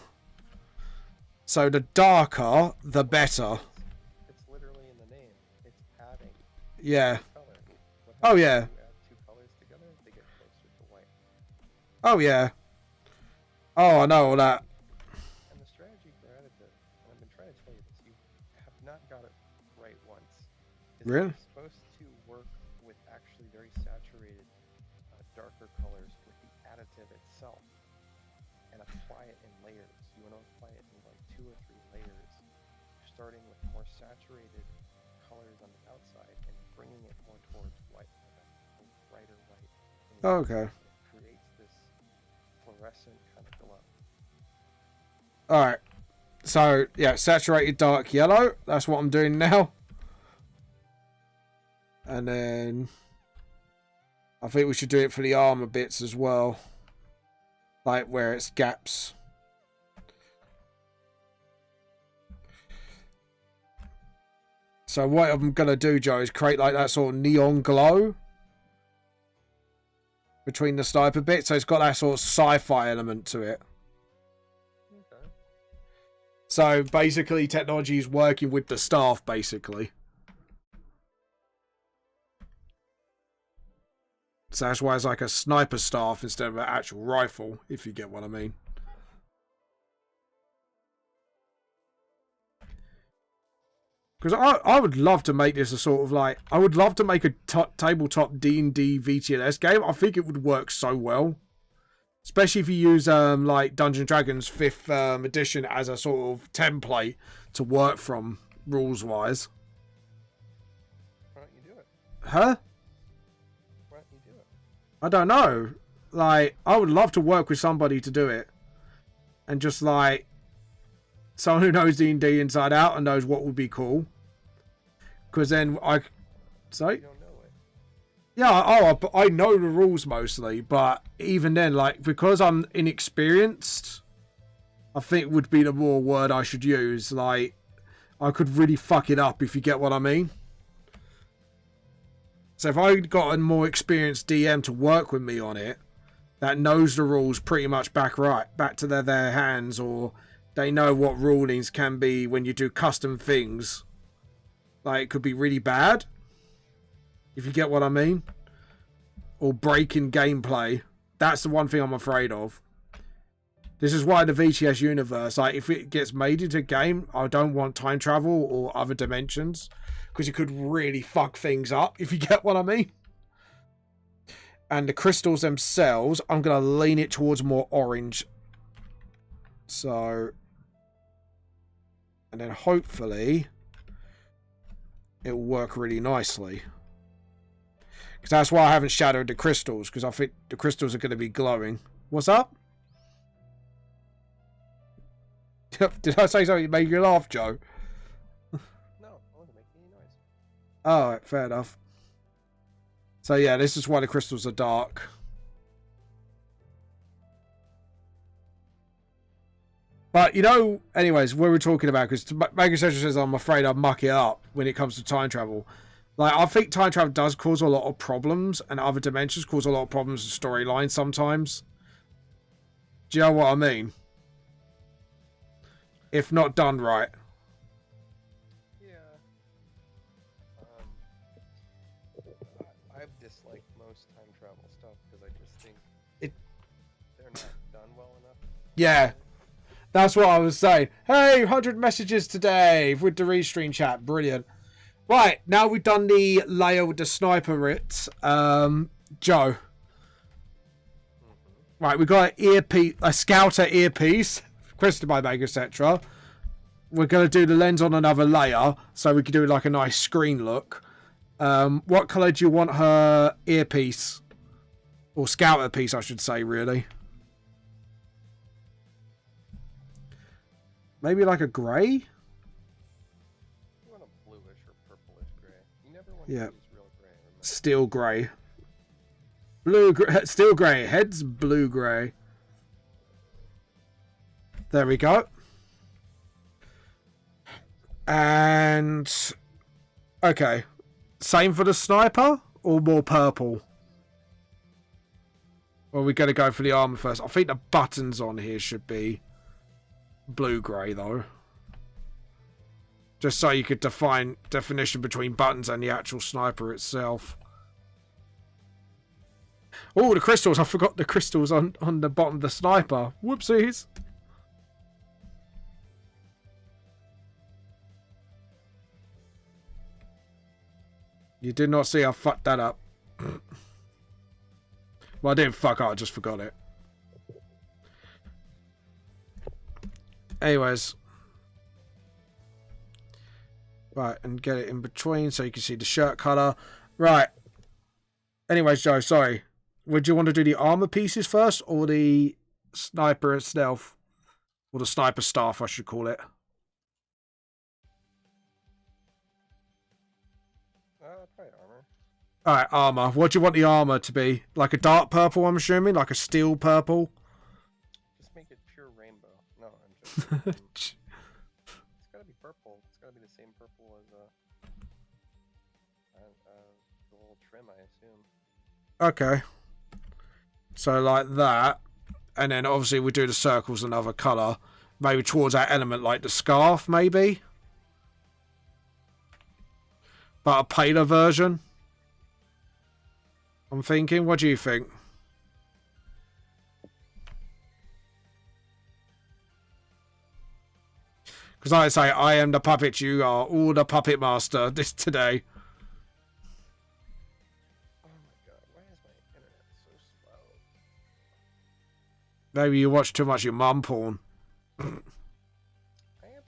So the darker, the better. It's literally in the name. It's adding. Yeah. Color. What Oh happens yeah. when you add two colors together, they get closer to white. Oh yeah. Oh, I know all that. And the strategy for additive, and I've been trying to tell you this, you have not got it right once. Is that Really? You're supposed to work with actually very saturated, darker colors with the additive itself, and apply it in layers. You want to apply it in like 2 or 3 layers, starting with more saturated colors on the outside and bringing it more towards white, like a brighter white. Okay. It creates this fluorescent kind of glow. Alright. So, yeah, saturated dark yellow. That's what I'm doing now. And then I think we should do it for the armor bits as well. Like where it's gaps. So what I'm going to do, Joe, is create like that sort of neon glow between the sniper bits. So it's got that sort of sci-fi element to it. Okay. So basically technology is working with the staff, basically. So that's why it's like a sniper staff instead of an actual rifle, if you get what I mean. Because I would love to make this a sort of like... I would love to make a tabletop D&D VTLS game. I think it would work so well. Especially if you use like Dungeons & Dragons 5th edition as a sort of template to work from, rules-wise. Why don't you do it? Huh? Why don't you do it? I don't know. Like, I would love to work with somebody to do it. And just like... someone who knows D&D inside out and knows what would be cool. Because then I... Sorry? You don't know it. Yeah, I know the rules mostly, but even then, like, because I'm inexperienced, I think would be the more word I should use. Like, I could really fuck it up, if you get what I mean. So if I got a more experienced DM to work with me on it, that knows the rules pretty much back to their hands, or they know what rulings can be when you do custom things. Like, it could be really bad, if you get what I mean. Or breaking gameplay. That's the one thing I'm afraid of. This is why the VTS universe, like, if it gets made into a game, I don't want time travel or other dimensions, because it could really fuck things up, if you get what I mean. And the crystals themselves, I'm going to lean it towards more orange. So, and then hopefully it will work really nicely. Because that's why I haven't shadowed the crystals, because I think the crystals are going to be glowing. What's up? Did I say something that made you laugh, Joe? No, I wasn't making any noise. Alright, fair enough. So yeah, this is why the crystals are dark. But, you know, anyways, what we're talking about, because Manga Central says I'm afraid I'll muck it up when it comes to time travel. Like, I think time travel does cause a lot of problems, and other dimensions cause a lot of problems with storylines sometimes. Do you know what I mean? If not done right. Yeah. I've disliked most time travel stuff because I just think they're not done well enough. Yeah. That's what I was saying. Hey, 100 messages today with the restream chat. Brilliant. Right, now we've done the layer with the sniper writs. Joe. Mm-hmm. Right, we've got an earpiece, a scouter earpiece, requested by Mega, etc. We're going to do the lens on another layer, so we can do like a nice screen look. What colour do you want her earpiece? Or scouter piece, I should say, really. Maybe like a grey? You want a bluish or purplish grey. You never want to use real grey. Remember? Steel grey. Blue grey. Steel grey. Head's blue grey. There we go. And... okay. Same for the sniper? Or more purple? Or are we going to go for the armour first? I think the buttons on here should be blue-grey, though. Just so you could define definition between buttons and the actual sniper itself. Oh, the crystals. I forgot the crystals on the bottom of the sniper. Whoopsies. You did not see I fucked that up. Well, I didn't fuck up. I just forgot it. Anyways. Right, and get it in between so you can see the shirt colour. Right. Anyways, Joe, sorry. Would you want to do the armour pieces first or the sniper itself? Or the sniper staff, I should call it. Probably armour. Alright, armour. What do you want the armour to be? Like a dark purple, I'm assuming? Like a steel purple? Just make it pure rainbow. No, I'm just... it's gotta be purple. It's gotta be the same purple as the little trim, I assume. Okay. So like that. And then obviously we do the circles another colour. Maybe towards that element like the scarf, maybe? But a paler version? I'm thinking. What do you think? Because like I say, I am the puppet. You are all the puppet master this today. Oh my god, why is my internet so slow? Maybe you watch too much your mum porn. I am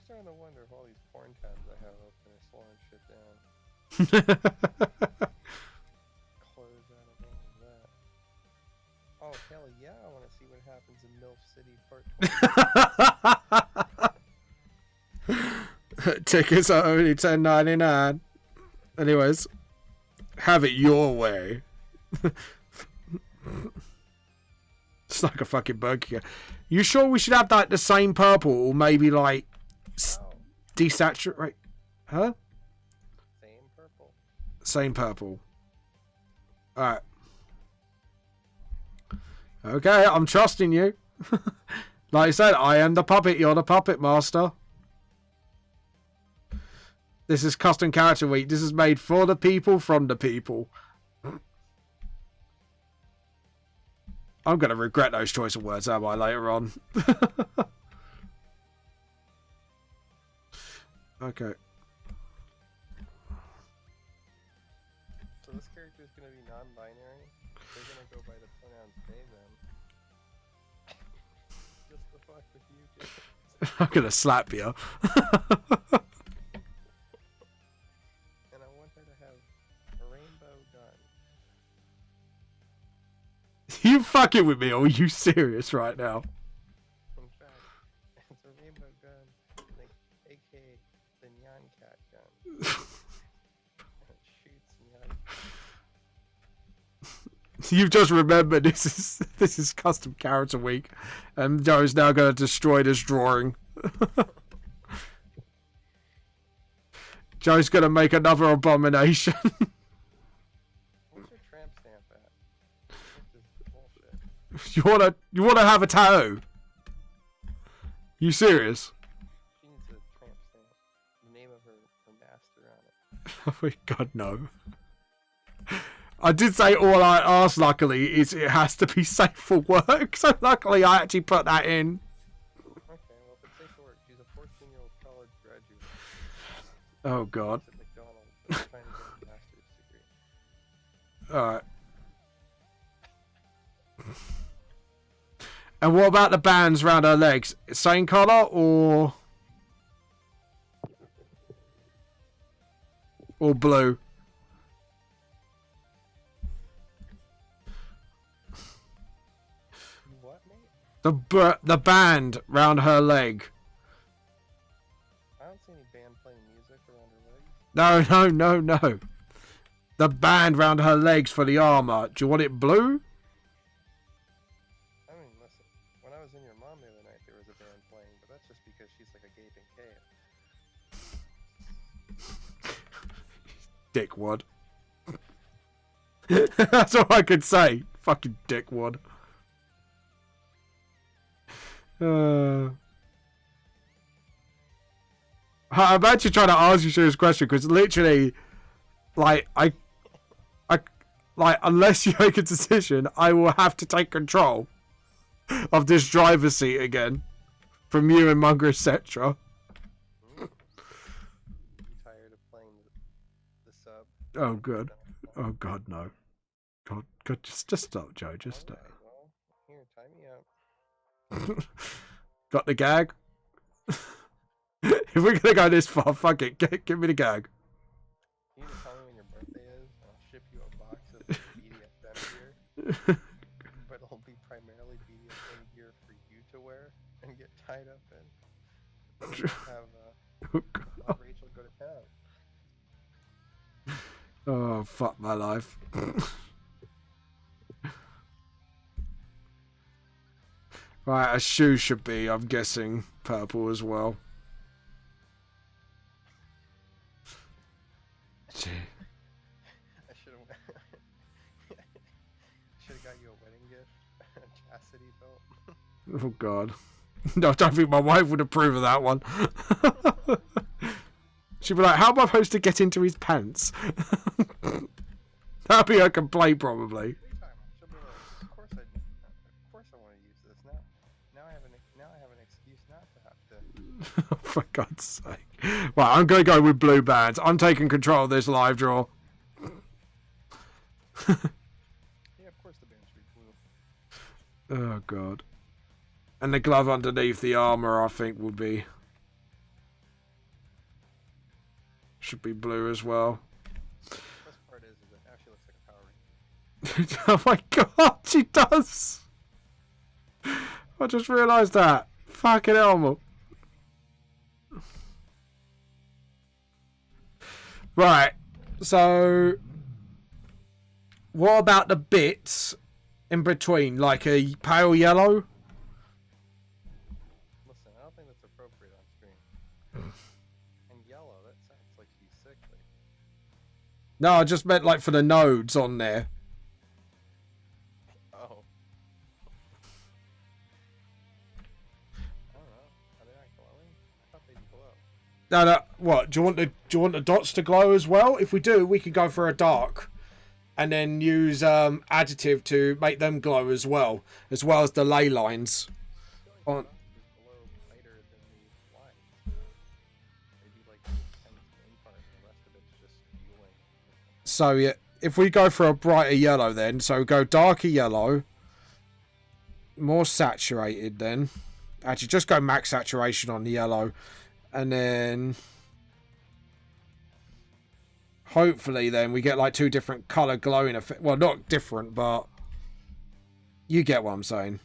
starting to wonder if all these porn tabs I have open are slowing shit down. Close out of all of that. Oh, hell yeah, I want to see what happens in MILF City Part 20. Tickets are only $10.99. Anyways, have it your way. It's like a fucking burger. You sure we should have like the same purple or maybe like desaturate? Huh? Same purple. Same purple. Alright. Okay, I'm trusting you. Like I said, I am the puppet. You're the puppet master. This is custom character week. This is made for the people, from the people. I'm going to regret those choice of words, am I, later on? Okay. So this character is going to be non-binary. They're going to go by the pronouns they, them. Just the fuck with you, Jason. I'm going to slap you. And I want her to have a rainbow gun. You fucking with me, or are you serious right now? In fact, it's a rainbow gun, like, aka the Nyan Cat gun. And it shoots Nyan. You've just remembered this is custom character week, and Joe's now going to destroy this drawing. Joe's going to make another abomination. Where's your tramp stamp at? This is bullshit. You wanna have a tattoo? You serious? She needs a tramp stamp. The name of her master on it. Oh my god, no. I did say all I asked, luckily, is it has to be safe for work. So luckily I actually put that in. Okay, well, if it's safe for work, she's a 14-year-old college graduate. Oh god. At McDonald's, trying to get a master's degree. Alright. And what about the bands around her legs? Same colour or blue? What, mate? The band round her leg. I don't see any band playing music around her legs. No. The band round her legs for the armour. Do you want it blue? I mean, listen, when I was in your mom the other night, there was a band playing, but that's just because she's like a gaping cave. Dickwad. That's all I could say. Fucking dickwad. I'm actually trying to ask you a serious question because literally, like, unless you make a decision, I will have to take control of this driver's seat again from you and Manga, etc. You tired of playing the sub? Oh, good. Oh, God, no. God, just stop, Joe. Just stop. Alright, well, here, tie me up. Got the gag? If we're gonna go this far, fuck it. Give me the gag. You need to tell me when your birthday is, and I'll ship you a box of BDSM gear. But it'll be primarily BDSM gear for you to wear and get tied up in. And have Rachel go to town. Oh, fuck my life. Right, a shoe should be, I'm guessing, purple as well. Gee. I should have got you a wedding gift, a chastity belt. Oh, God. No, I don't think my wife would approve of that one. She'd be like, how am I supposed to get into his pants? That'd be her complaint, probably. She'll be like, of course I want to use this now. Now I have an excuse not to have to. For God's sake. Right, I'm going to go with blue bands. I'm taking control of this live draw. Yeah, of course the band should be blue. Oh, God. And the glove underneath the armour, I think, would be... should be blue as well. The best part is that now she looks like a Power Ranger. Oh, my God, she does! I just realised that. Fucking hell. Right, so what about the bits in between, like a pale yellow? Listen, I don't think that's appropriate on screen. And yellow, that sounds like she's sickly. No, I just meant like for the nodes on there. Oh. I don't know. Are they not glowing? I thought they'd glow. No, what? Do you want the dots to glow as well? If we do, we can go for a dark and then use additive to make them glow as well as the ley lines. On Glow lighter than the lines. Maybe like the intense main part, and the rest of it's just fueling. So yeah, if we go for a brighter yellow, then go darker yellow, more saturated. Then actually, just go max saturation on the yellow, and then hopefully then we get like 2 different color glowing effect. Well, not different, but you get what I'm saying.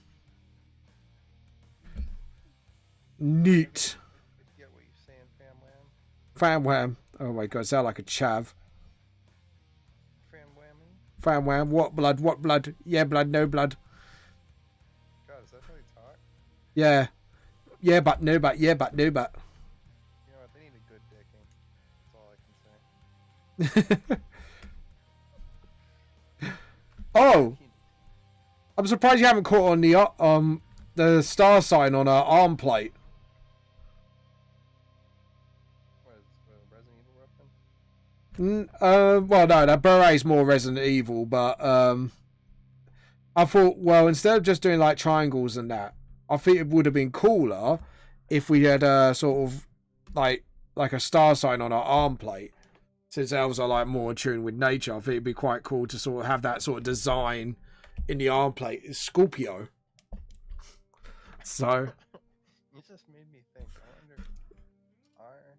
Neat. Get what you're saying, fam wham. Fam wham. Oh my god, sound like a chav. Fam whammy. Fam wham. What blood? What blood? Yeah, blood. No blood. God, is that how they talk? Yeah. Yeah, but no, but yeah, but no, but. You know what? They need a good dicking. That's all I can say. Oh, I'm surprised you haven't caught on the star sign on our arm plate. What is Resident Evil weapon? Well, no, that beret's more Resident Evil, but I thought, well, instead of just doing like triangles and that, I think it would have been cooler if we had a sort of like a star sign on our arm plate. Since elves are like more in tune with nature, I think it'd be quite cool to sort of have that sort of design in the arm plate. It's Scorpio. So. You just made me think. I wonder, are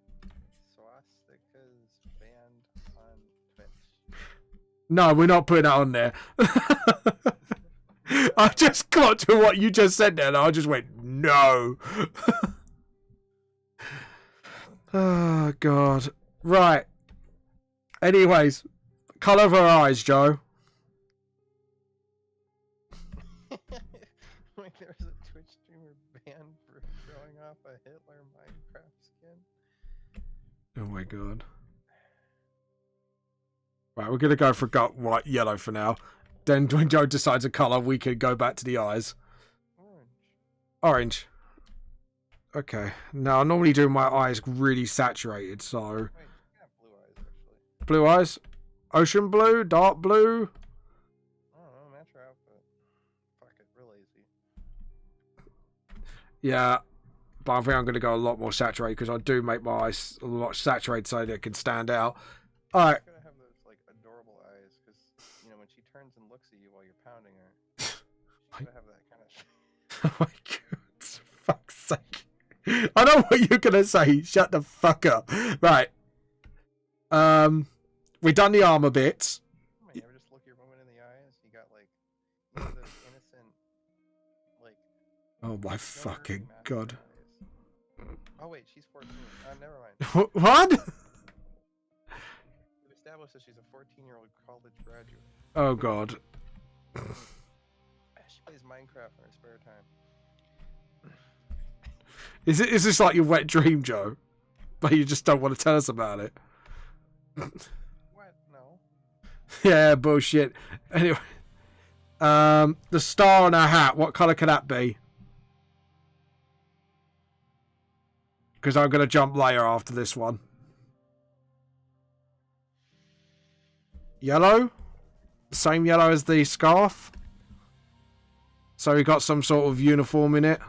swastikas banned on Twitch? No, we're not putting that on there. I just got to what you just said there, and I just went, no. Oh, God. Right. Anyways, colour of her eyes, Joe. Like there was a Twitch streamer banned for showing off a Hitler Minecraft skin. Oh my god. Right, we're gonna go for white yellow for now. Then when Joe decides a colour, we can go back to the eyes. Orange. Okay. Now I normally do my eyes really saturated, so. Wait, you got blue eyes actually. Blue eyes? Ocean blue? Dark blue? I don't know, match your outfit. Fuck it, real lazy. Yeah, but I think I'm going to go a lot more saturated because I do make my eyes a lot saturated so they can stand out. Alright. She's gonna have those like adorable eyes because you know when she turns and looks at you while you're pounding her, she's gonna have that kind of. Oh my god, for fuck's sake. I know what you're going to say. Shut the fuck up. Right. We've done the armor bits. You ever just look your woman in the eyes? You got like, you know, those innocent, like. Oh my fucking god. Oh wait, she's 14. Never mind. What? We've established that she's a 14-year-old college graduate. Oh god. She plays Minecraft in her spare time. Is this like your wet dream, Joe? But you just don't want to tell us about it? What? No. Yeah, bullshit. Anyway. The star on her hat, what colour could that be? Because I'm going to jump layer after this one. Yellow? Same yellow as the scarf? So we got some sort of uniform in it.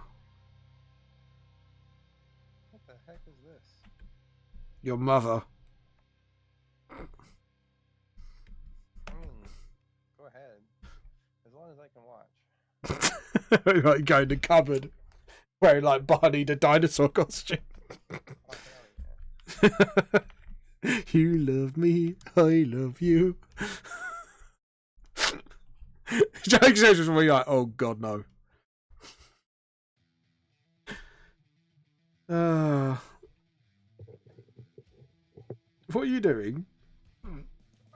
What the heck is this? Your mother. I mean, go ahead. As long as I can watch. Like go in the cupboard. Wearing like Barney the dinosaur costume. You love me, I love you. Jake says just me like, oh god no. What are you doing? I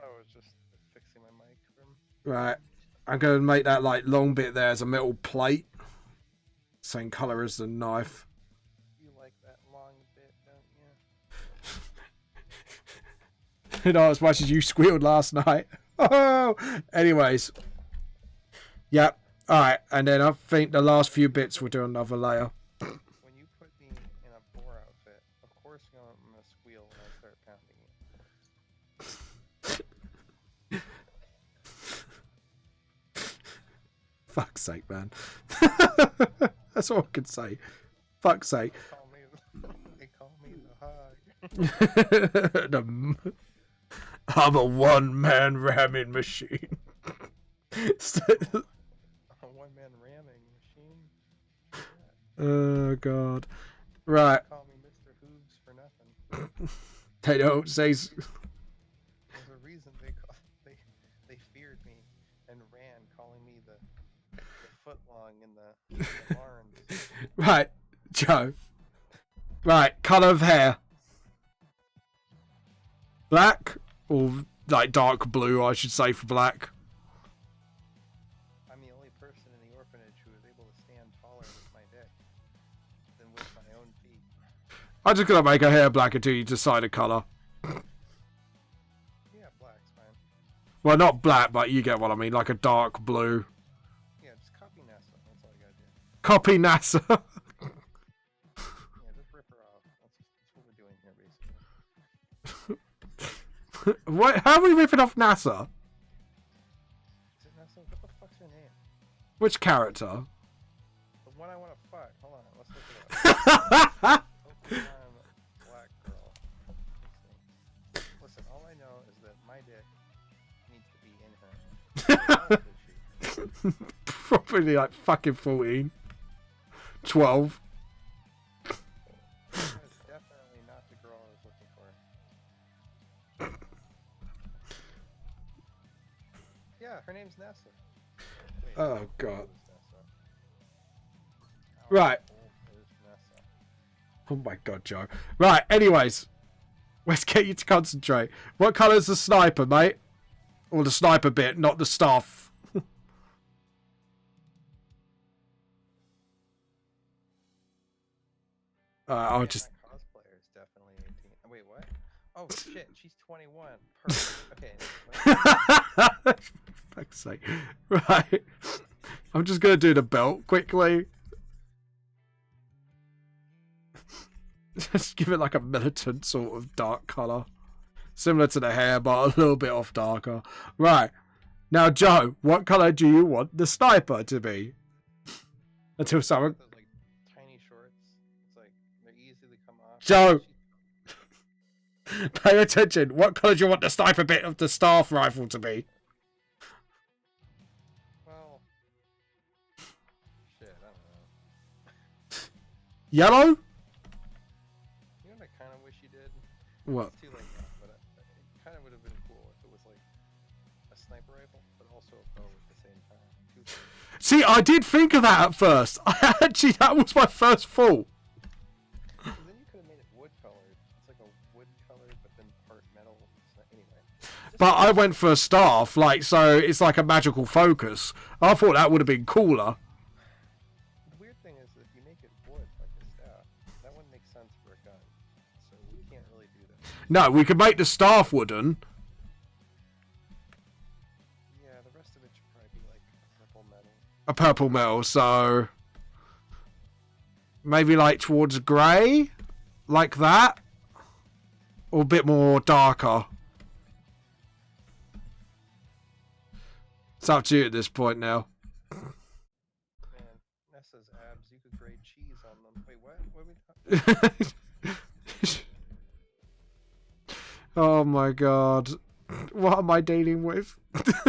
was just fixing my mic from. Right. I'm going to make that like long bit there as a metal plate. Same colour as the knife. You like that long bit, don't you? You know, as much as you squealed last night. Oh! Anyways. Yep. Alright. And then I think the last few bits we'll do another layer. When you put me in a boar outfit, of course I'm going to squeal when I start pounding Fuck's sake, man. That's all I can say. Fuck's sake. They call me the hog. I'm a one-man ramming machine. A one-man ramming machine. Oh god. Right. They call me Mr. Hooves for nothing. They don't say. There's a reason they feared me and ran, calling me the footlong in the barns. Right, Joe. Right, colour of hair. Black or like dark blue, I should say, for black. I'm the only person in the orphanage who is able to stand taller with my dick than with my own feet. I'm just gonna make her hair black until you decide a colour. Yeah, black's fine. Well, not black, but you get what I mean, like a dark blue. Yeah, just copy NASA. That's all you gotta do. Copy NASA. Yeah, just rip her off. That's what we're doing here, basically. What? How are we ripping off NASA? Is it NASA? What the fuck's her name? Which character? The one I want to fuck. Hold on, let's look it up. Pokemon black girl. Let's see. Listen, all I know is that my dick needs to be in her. How old is she? Probably like fucking 14. 12. That's definitely not the girl I was looking for. Yeah, her name's Nessa. Wait, Oh, God. how old is Nessa? How Right. old is Nessa? Oh my god, Joe. Right, anyways. Let's get you to concentrate. What colour's the sniper, mate? Or the sniper bit, not the staff. I'll Yeah, just... my cosplayer is definitely 18. Oh, wait, what? Oh shit, she's 21. Perfect. Okay. Fuck's sake. Right. I'm just going to do the belt quickly. Just give it like a militant sort of dark colour. Similar to the hair, but a little bit off darker. Right. Now, Joe, what colour do you want the sniper to be? Until someone... Those like tiny shorts. It's like they're easy to come off. Joe! Pay attention. What colour do you want the sniper bit of the staff rifle to be? Well, shit, I don't know. Yellow? You know what I kind of wish you did? What? It's too late now, but it kind of would have been cool if it was like a sniper rifle, but also a bow at the same time. Two things. See, I did think of that at first. Actually, that was my first thought. And then you could have made it wood colored. It's like a wood colored, but then part metal. Anyway. But I went for a staff, like, so it's like a magical focus. I thought that would have been cooler. The weird thing is that if you make it wood, like a staff, that wouldn't make sense for a gun. So we can't really do that. No, we could make the staff wooden. Yeah, the rest of it should probably be like a purple metal. A purple metal, so... Maybe like towards grey? Like that? Or a bit more darker? It's up to you at this point now. Man, Nessa's abs, you could grate cheese on them. Wait, what? What are we talking? Oh my god. What am I dealing with? I think she's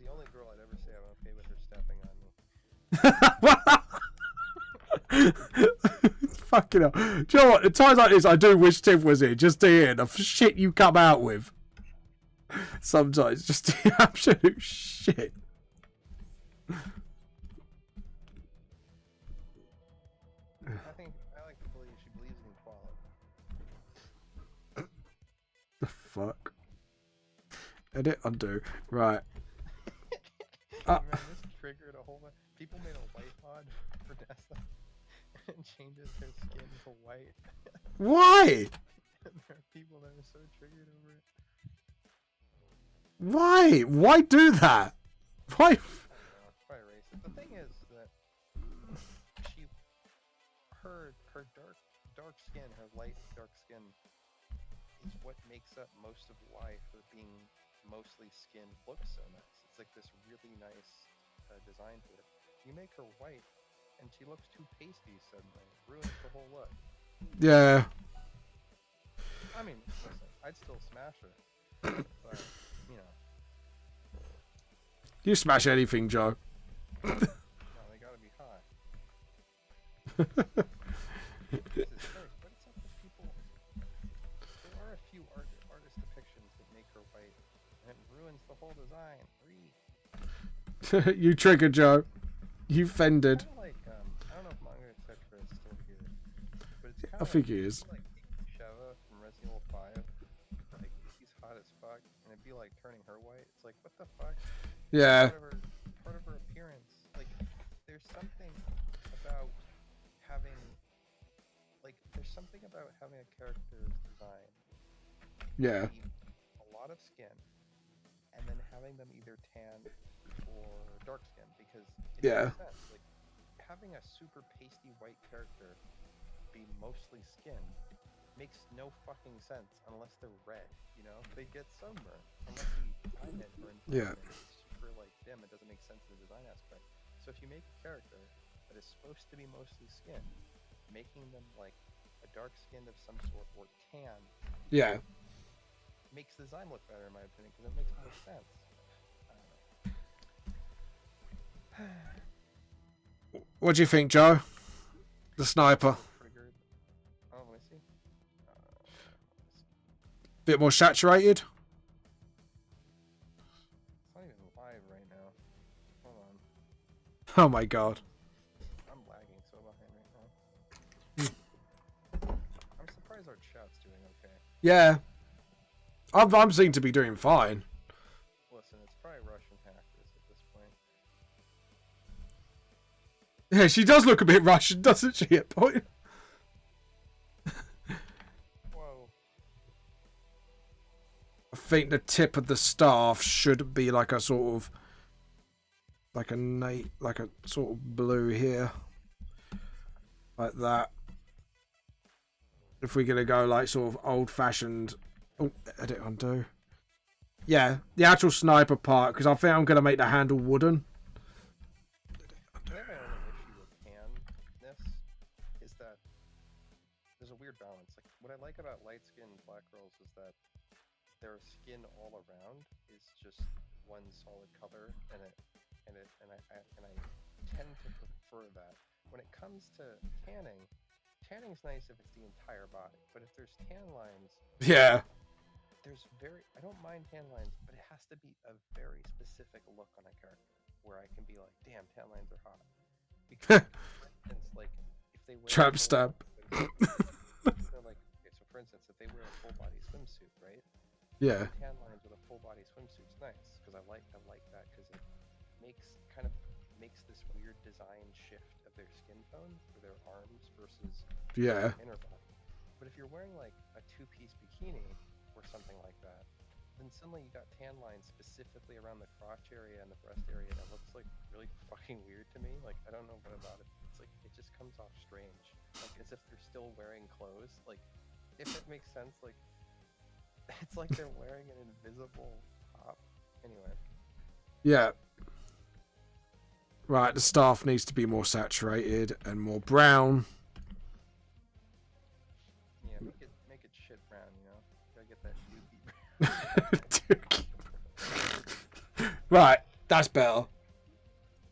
the only girl I'd ever say I'm okay with her stepping on me. Fucking hell. Do you know what? At times like this, I do wish Tim was here just to hear the shit you come out with. Sometimes, just the absolute shit. I like to believe she believes in equality. The fuck? Edit, undo. Right. Man, this triggered a whole bunch. People made a white mod for Nessa and changes her skin to white. Why? And there are people that are so triggered over it. Why? Why do that? Why? I don't know. It's probably racist. The thing is that her dark skin, her light dark skin, is what makes up most of why her being mostly skin looks so nice. It's like this really nice design to it. You make her white, and she looks too pasty suddenly. Ruins the whole look. Yeah. I mean, listen, I'd still smash her, but you know, You smash anything, Joe. no, they gotta be hot. Jesus Christ, what is up with people? There are a few artist depictions that make her white, and it ruins the whole design. You triggered, Joe. You fended. Kind of like, I don't know if Manga, etc. is still here, but it's kind I of think he is. like Sheva from Resident Evil 5. Like, she's hot as fuck, and it'd be like turning her white. It's like, what the fuck? Yeah. Part of her appearance. Like, there's something about having, a character's design. Yeah. Be a lot of skin, and then having them either tan or dark skin, because it makes sense. Like, having a super pasty white character be mostly skin makes no fucking sense unless they're red, you know? They get sunburned unless you dye it or Yeah. it's super like dim. It doesn't make sense in the design aspect. So if you make a character that is supposed to be mostly skin, making them like a dark skinned of some sort or tan, Yeah. makes the design look better in my opinion because it makes more sense. What do you think, Joe? The sniper. Triggered. Oh, let me see. Bit more saturated. It's not even live right now. Hold on. Oh my god. I'm lagging so behind right now. I'm surprised our chat's doing okay. Yeah. I'm seem to be doing fine. Listen, it's probably Russian hackers at this point. Yeah, she does look a bit Russian, doesn't she, at point? Whoa. I think the tip of the staff should be like a sort of like a sort of blue here. Like that. If we're gonna go like sort of old fashioned. Oh, edit undo. Yeah, the actual sniper part, because I think I'm gonna make the handle wooden. I think my only issue with tanness is that there's a weird balance. Like, what I like about light skinned black girls is that their skin all around is just one solid color, and I tend to prefer that. When it comes to tanning's nice if it's the entire body, but if there's tan lines, Yeah. I don't mind tan lines, but it has to be a very specific look on a character where I can be like, damn, tan lines are hot. Because, for instance, like, if they wear Trap stab. they're like, okay, so for instance, if they wear a full body swimsuit, right? Yeah. Tan lines with a full body swimsuit's nice because I like that because it makes this weird design shift of their skin tone for their arms versus Yeah. inner body. But if you're wearing like a two-piece bikini or something like that, then suddenly you got tan lines specifically around the crotch area and the breast area, and it looks like really fucking weird to me. Like, I don't know what about it. It's like it just comes off strange, like as if they're still wearing clothes. Like, if it makes sense, like it's like they're wearing an invisible top. Anyway. Yeah. Right, the staff needs to be more saturated and more brown. Yeah, make it shit brown, you know? Gotta get that dookie brown. Right, that's better.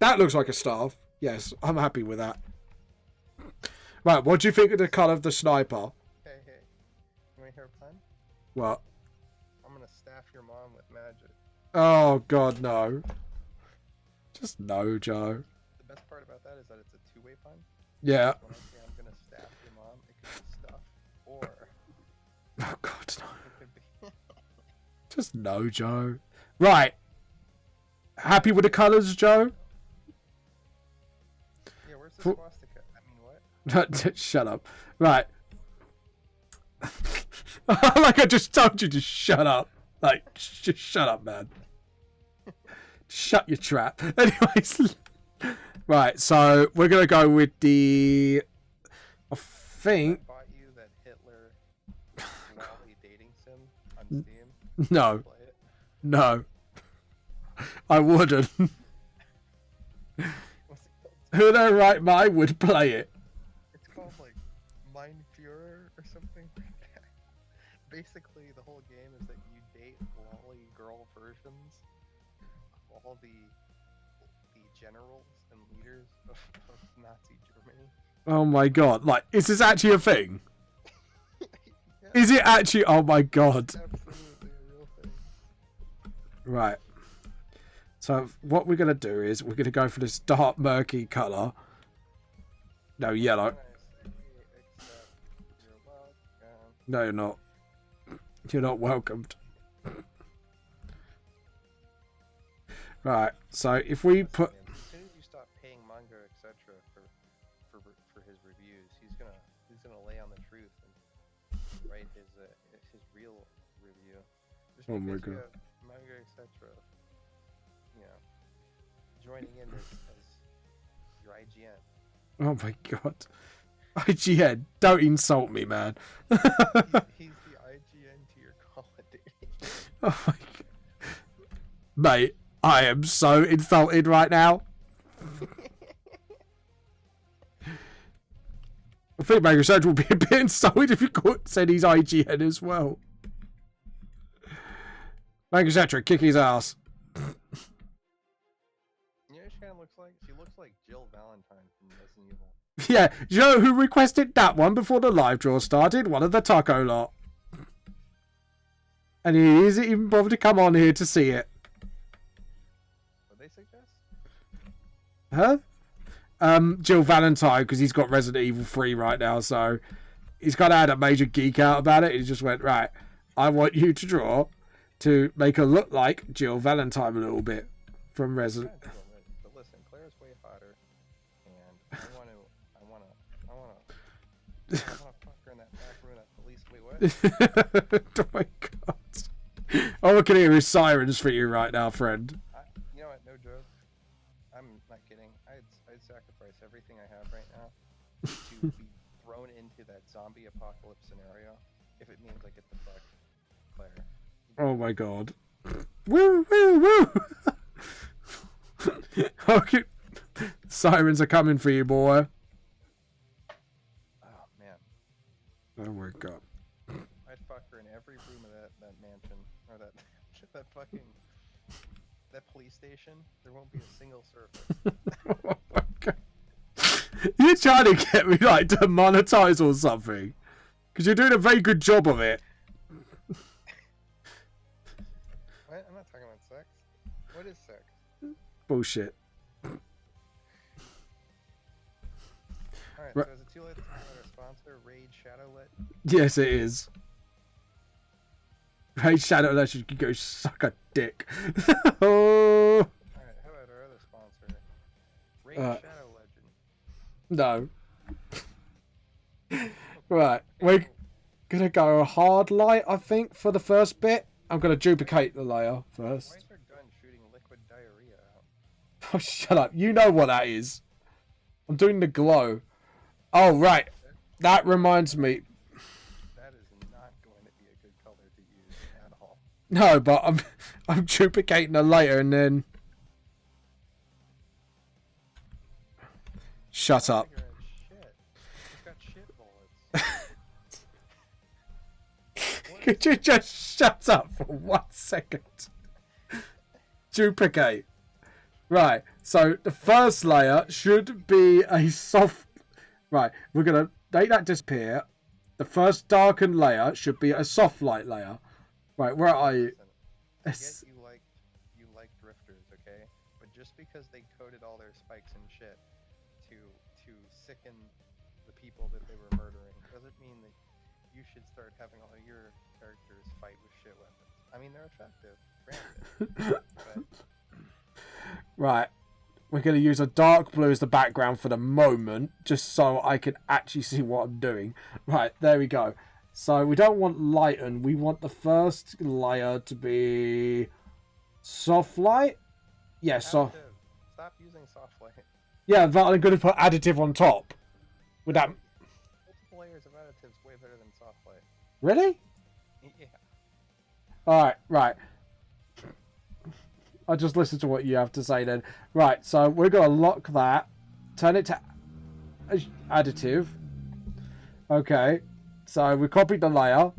That looks like a staff. Yes, I'm happy with that. Right, what do you think of the colour of the sniper? Hey, you wanna hear a pun? What? I'm gonna staff your mom with magic. Oh, God, no. Just no, Joe. The best part about that is that it's a two-way pun. Yeah. When I say I'm gonna staff your mom, it could be stuff, or Oh, God, no. it could be... Just no, Joe. Right. Happy with the colours, Joe? Yeah, where's the swastika? I mean, what? Shut up. Right. Like I just told you to shut up. Like, just shut up, man. Shut your trap. Anyways. Right, so we're going to go with the... I think... I bought you that Hitler Wally dating sim on Steam. No. Play it. No. I wouldn't. Who in their right mind would play it? It's called like Mind Fuhrer or something like that. Basically, the whole game is that you date lolly girl versions of all the generals and leaders of Nazi Germany. Oh my god! Like, is this actually a thing? Yeah, Is it actually? Oh my god! absolutely a real thing. Right. So what we're gonna do is we're gonna go for this dark murky color. No, yellow. Can I say except you're welcome? No, you're not. You're not welcomed. Right. So if we put. As soon as you stop paying Manga, etc., for his reviews, he's gonna lay on the truth and write his real review. Just Oh my because you God. have Manga, etc., you know, joining in as your IGN. Oh my god. IGN, don't insult me, man. He's the IGN to your Call of Duty. Oh my god. Mate, I am so insulted right now. I think Mega Surge will be a bit insulted if you said he's IGN as well. Mega Surge, kick his ass. You know what she kind of looks like? She looks like Jill Valentine from Resident Evil. Yeah, do you know who requested that one before the live draw started? One of the taco lot. And he isn't even bothered to come on here to see it. What they suggest? Huh? Jill Valentine, because he's got Resident Evil 3 right now, so he's kind of had a major geek out about it. He just went, right, I want you to draw to make her look like Jill Valentine a little bit from Resident. But listen, Claire's way hotter, and I want to fuck her in that back room at police. Wait, what? Oh my god! All I can hear is sirens for you right now, friend. You know what? No joke. I'm not kidding. I'd sacrifice everything I have right now to be thrown into that zombie apocalypse scenario if it means I get to fuck Claire. Oh my god! Woo woo woo! Okay, sirens are coming for you, boy. Oh man, Oh my god! I'd fuck her in every room of that mansion or that that fucking that police station. There won't be a single surface. Oh my god! You're trying to get me like to monetize or something, because you're doing a very good job of it. What? I'm not talking about sex. What is sex? Bullshit. Alright, Right. so is it too late to talk about our sponsor, Raid Shadowlit? Yes, it is. Raid Shadow Legend can go suck a dick. Oh Alright, how about our other sponsor? Raid Shadow Legend. no. Right, we're gonna go hard light, I think, for the first bit. I'm gonna duplicate the layer Why first. is our gun shooting liquid diarrhea out? Oh, shut up. You know what that is. I'm doing the glow. Oh, right. That reminds me. That is not going to be a good color to use at all. No, but I'm duplicating the layer and then. Shut up. You're in shit. It's got shit bullets. Could you just shut up for 1 second? Duplicate. Right, so the first layer should be a soft... Right, we're going to make that disappear. The first darkened layer should be a soft light layer. Right, where are you? Listen, I get you like drifters, okay? But just because they coated all their spikes and shit to sicken the people that they were murdering doesn't mean that you should start having all your characters fight with shit weapons. I mean, they're effective, granted. But Right, we're going to use a dark blue as the background for the moment, just so I can actually see what I'm doing. Right, there we go. So we don't want lighten, we want the first layer to be soft light. Yeah, soft. additive. Stop using soft light. Yeah, but I'm going to put additive on top. With that. Multiple layers of additives way better than soft light. Really? Yeah. Alright, right. I'll just listen to what you have to say then. Right, so we're going to lock that turn it to additive. Okay, so we copied the layer.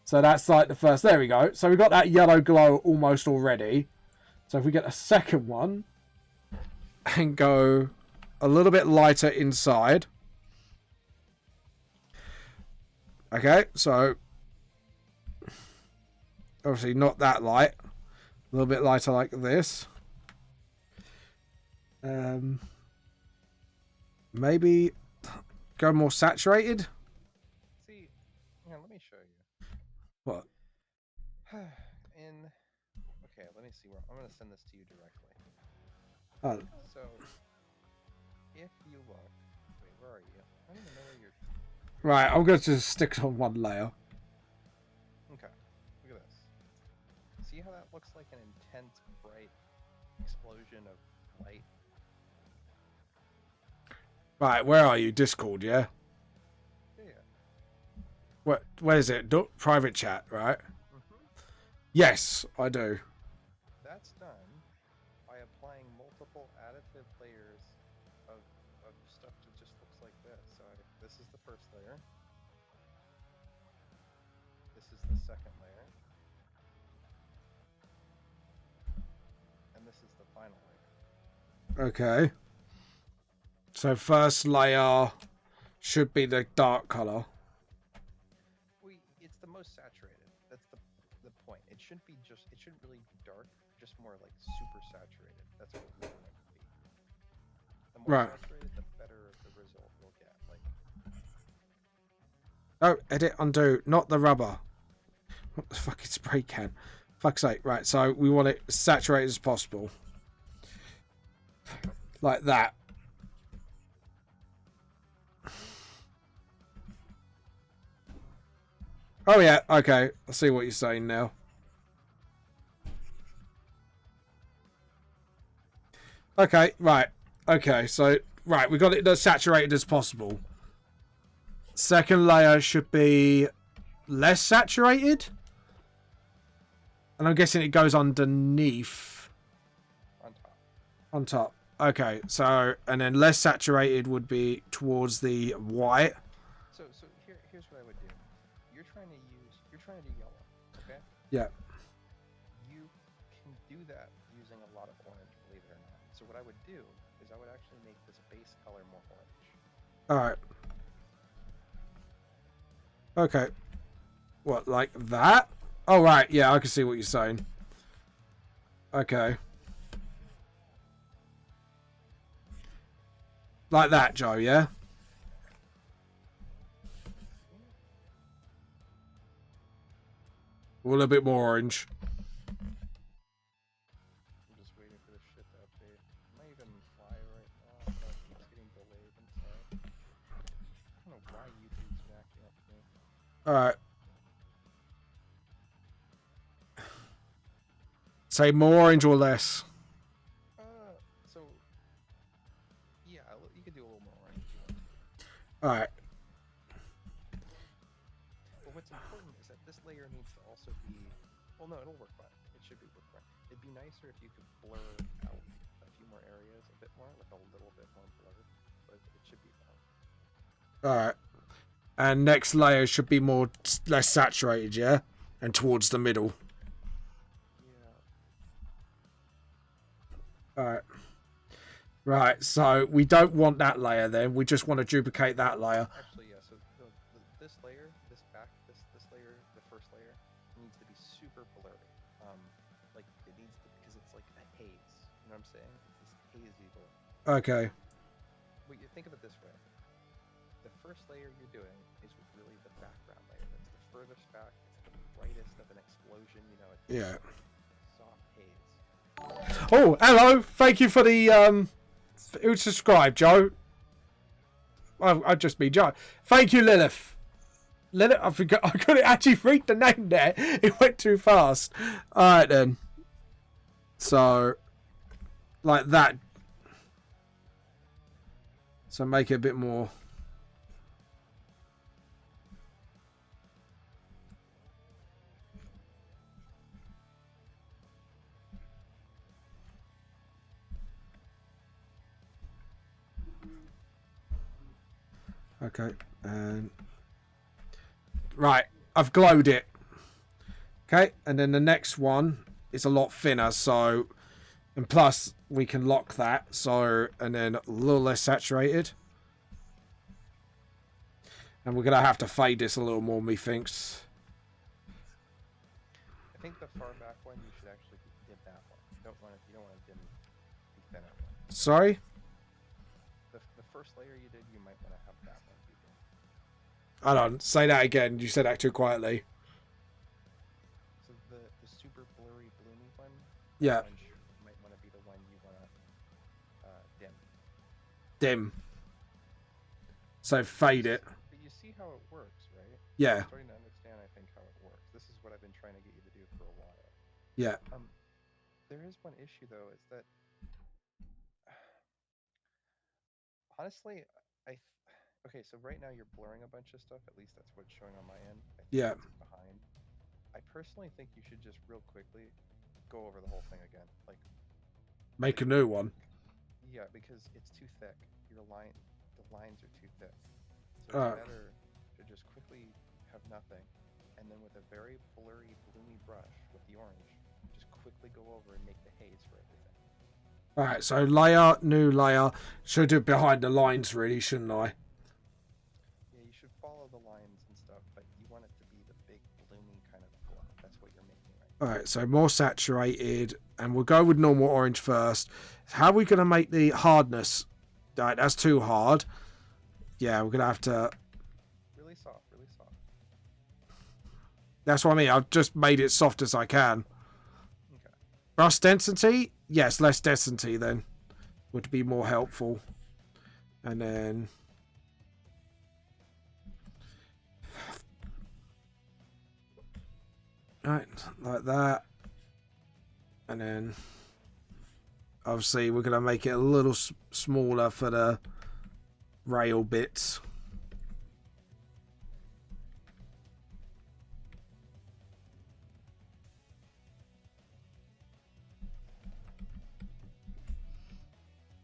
So that's like the first. There we go. So we got that yellow glow almost already. So if we get a second one and go a little bit lighter inside. Okay, so obviously not that light. A little bit lighter like this. Maybe go more saturated. See, here, let me show you. What? Okay, let me see where I'm gonna send this to you directly. Oh, So, if you look, wait, where are you? I don't even know where you're. right, I'm going to just stick on one layer. Okay, look at this. See how that looks like an intense, bright explosion of light? Right, where are you? Discord, yeah? Yeah. Where is it? Private chat, right? Mm-hmm. Yes, I do. That's done by applying multiple additive layers of stuff that just looks like this. So this is the first layer. This is the second layer. And this is the final layer. Okay. So first layer should be the dark color. It's the most saturated. That's the point. It shouldn't be just. It shouldn't really be dark. Just more like super saturated. That's what we want it to be. The more Right. saturated, the better the result you'll get. Like. Oh, edit, undo, not the rubber. What the fucking spray can? Fuck's sake. Right, so we want it as saturated as possible. Like that. Oh yeah, okay. I see what you're saying now. Okay, right. Okay, so, right, we got it as saturated as possible. Second layer should be less saturated. And I'm guessing it goes underneath. On top. On top. Okay, so, and then less saturated would be towards the white. So here's what I would do. You're trying to do yellow, okay? Yeah. You can do that using a lot of orange, believe it or not. So what I would do is I would actually make this base color more orange. Alright. Okay. What, like that? Oh, right. Yeah, I can see what you're saying. Okay. Like that, Joe, yeah? A little bit more orange. I'm just waiting for this shit to update. It might even fly right now, but it keeps getting delayed. I'm sorry. I don't know why YouTube's acting up to me. Alright. Say more orange or less. So yeah, you could do a little more orange if you want to. Alright. But what's important is that this layer needs to also be. Well, no, it'll work fine. It should be work fine. It'd be nicer if you could blur out a few more areas a bit more, like a little bit more blurred, but it should be fine. Alright. And next layer should be less saturated, yeah? And towards the middle. Yeah. Alright. Right, so we don't want that layer then. We just want to duplicate that layer. Actually, yeah. So this layer, this layer, the first layer, needs to be super blurry. Like it needs to, because it's like a haze. You know what I'm saying? It's this hazy blur. Okay. Well, you think of it this way. The first layer you're doing is really the background layer. That's the furthest back. It's the brightest of an explosion. You know, it's Yeah. soft haze. Oh, hello. Thank you for the who subscribed, Joe. I've just been Joe. Thank you, Lilith. Lilith, I forgot. I couldn't actually read the name there. It went too fast. All right then. So, like that. So make it a bit more. Okay, and right, I've glowed it. Okay, and then the next one is a lot thinner, so, and plus we can lock that, so, and then a little less saturated. And we're gonna have to fade this a little more, methinks. I think the far back one you should actually dim that one. You don't want to dim the thinner one. Sorry? The first layer you did, you might want to have that one be dim. Hold on, say that again. You said that too quietly. So the super blurry bloomy one. Yeah. One might want to be the one you want to dim. Dim. So fade it. But you see how it works, right? Yeah. I'm starting to understand, I think, how it works. This is what I've been trying to get you to do for a while. Yeah. There is one issue though, is that honestly, okay, so right now you're blurring a bunch of stuff. At least that's what's showing on my end. I think Yeah. it's behind. I personally think you should just real quickly go over the whole thing again. Like, Make a new one. yeah, because it's too thick. The lines are too thick. So it's better to just quickly have nothing, and then with a very blurry, bloomy brush with the orange, just quickly go over and make the haze for everything. Alright, so layer, new layer. Should do it behind the lines, really, shouldn't I? Yeah, you should follow the lines and stuff, but you want it to be the big, bloomy kind of glow. That's what you're making right now. Alright, so more saturated, and we'll go with normal orange first. How are we going to make the hardness? Alright, that's too hard. Yeah, we're going to have to... Really soft, really soft. That's what I mean. I've just made it soft as I can. Okay. Brush density? Yes, less density then. Would be more helpful. And then... Right, like that. And then... Obviously, we're going to make it a little smaller for the rail bits.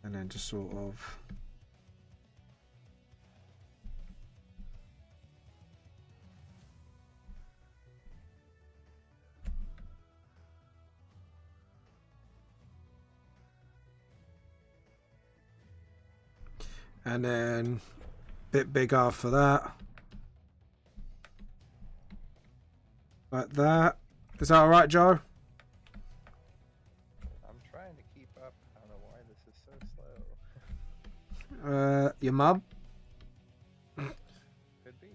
And then just sort of... And then a bit bigger for that. Like that. Is that alright, Joe? I'm trying to keep up. I don't know why this is so slow. Your mum? Could be.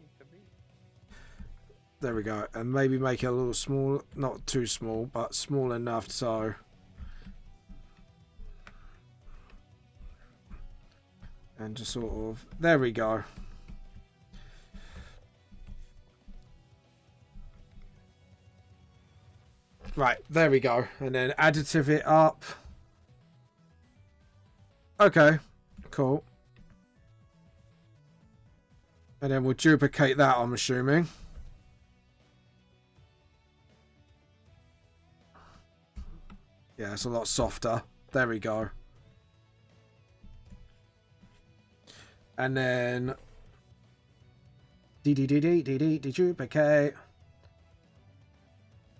There we go. And maybe make it a little small. Not too small, but small enough so... And just sort of... There we go. Right, there we go. And then additive it up. Okay, cool. And then we'll duplicate that, I'm assuming. Yeah, it's a lot softer. There we go. And then... duplicate.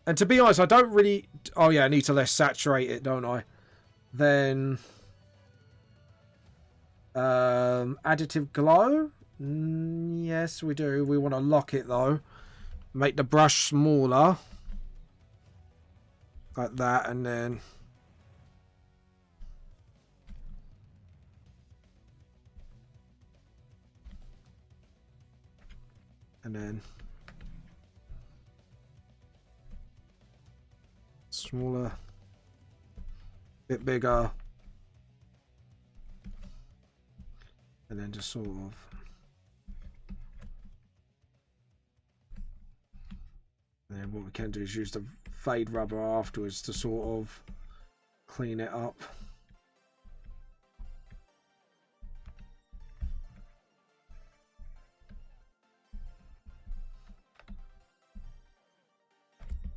And to be honest, I don't really... Oh yeah, I need to less saturate it, don't I? Then... additive glow? Yes, we do. We want to lock it, though. Make the brush smaller. Like that, and then... And then... Smaller. Bit bigger. And then just sort of... And then what we can do is use the fade rubber afterwards to sort of clean it up.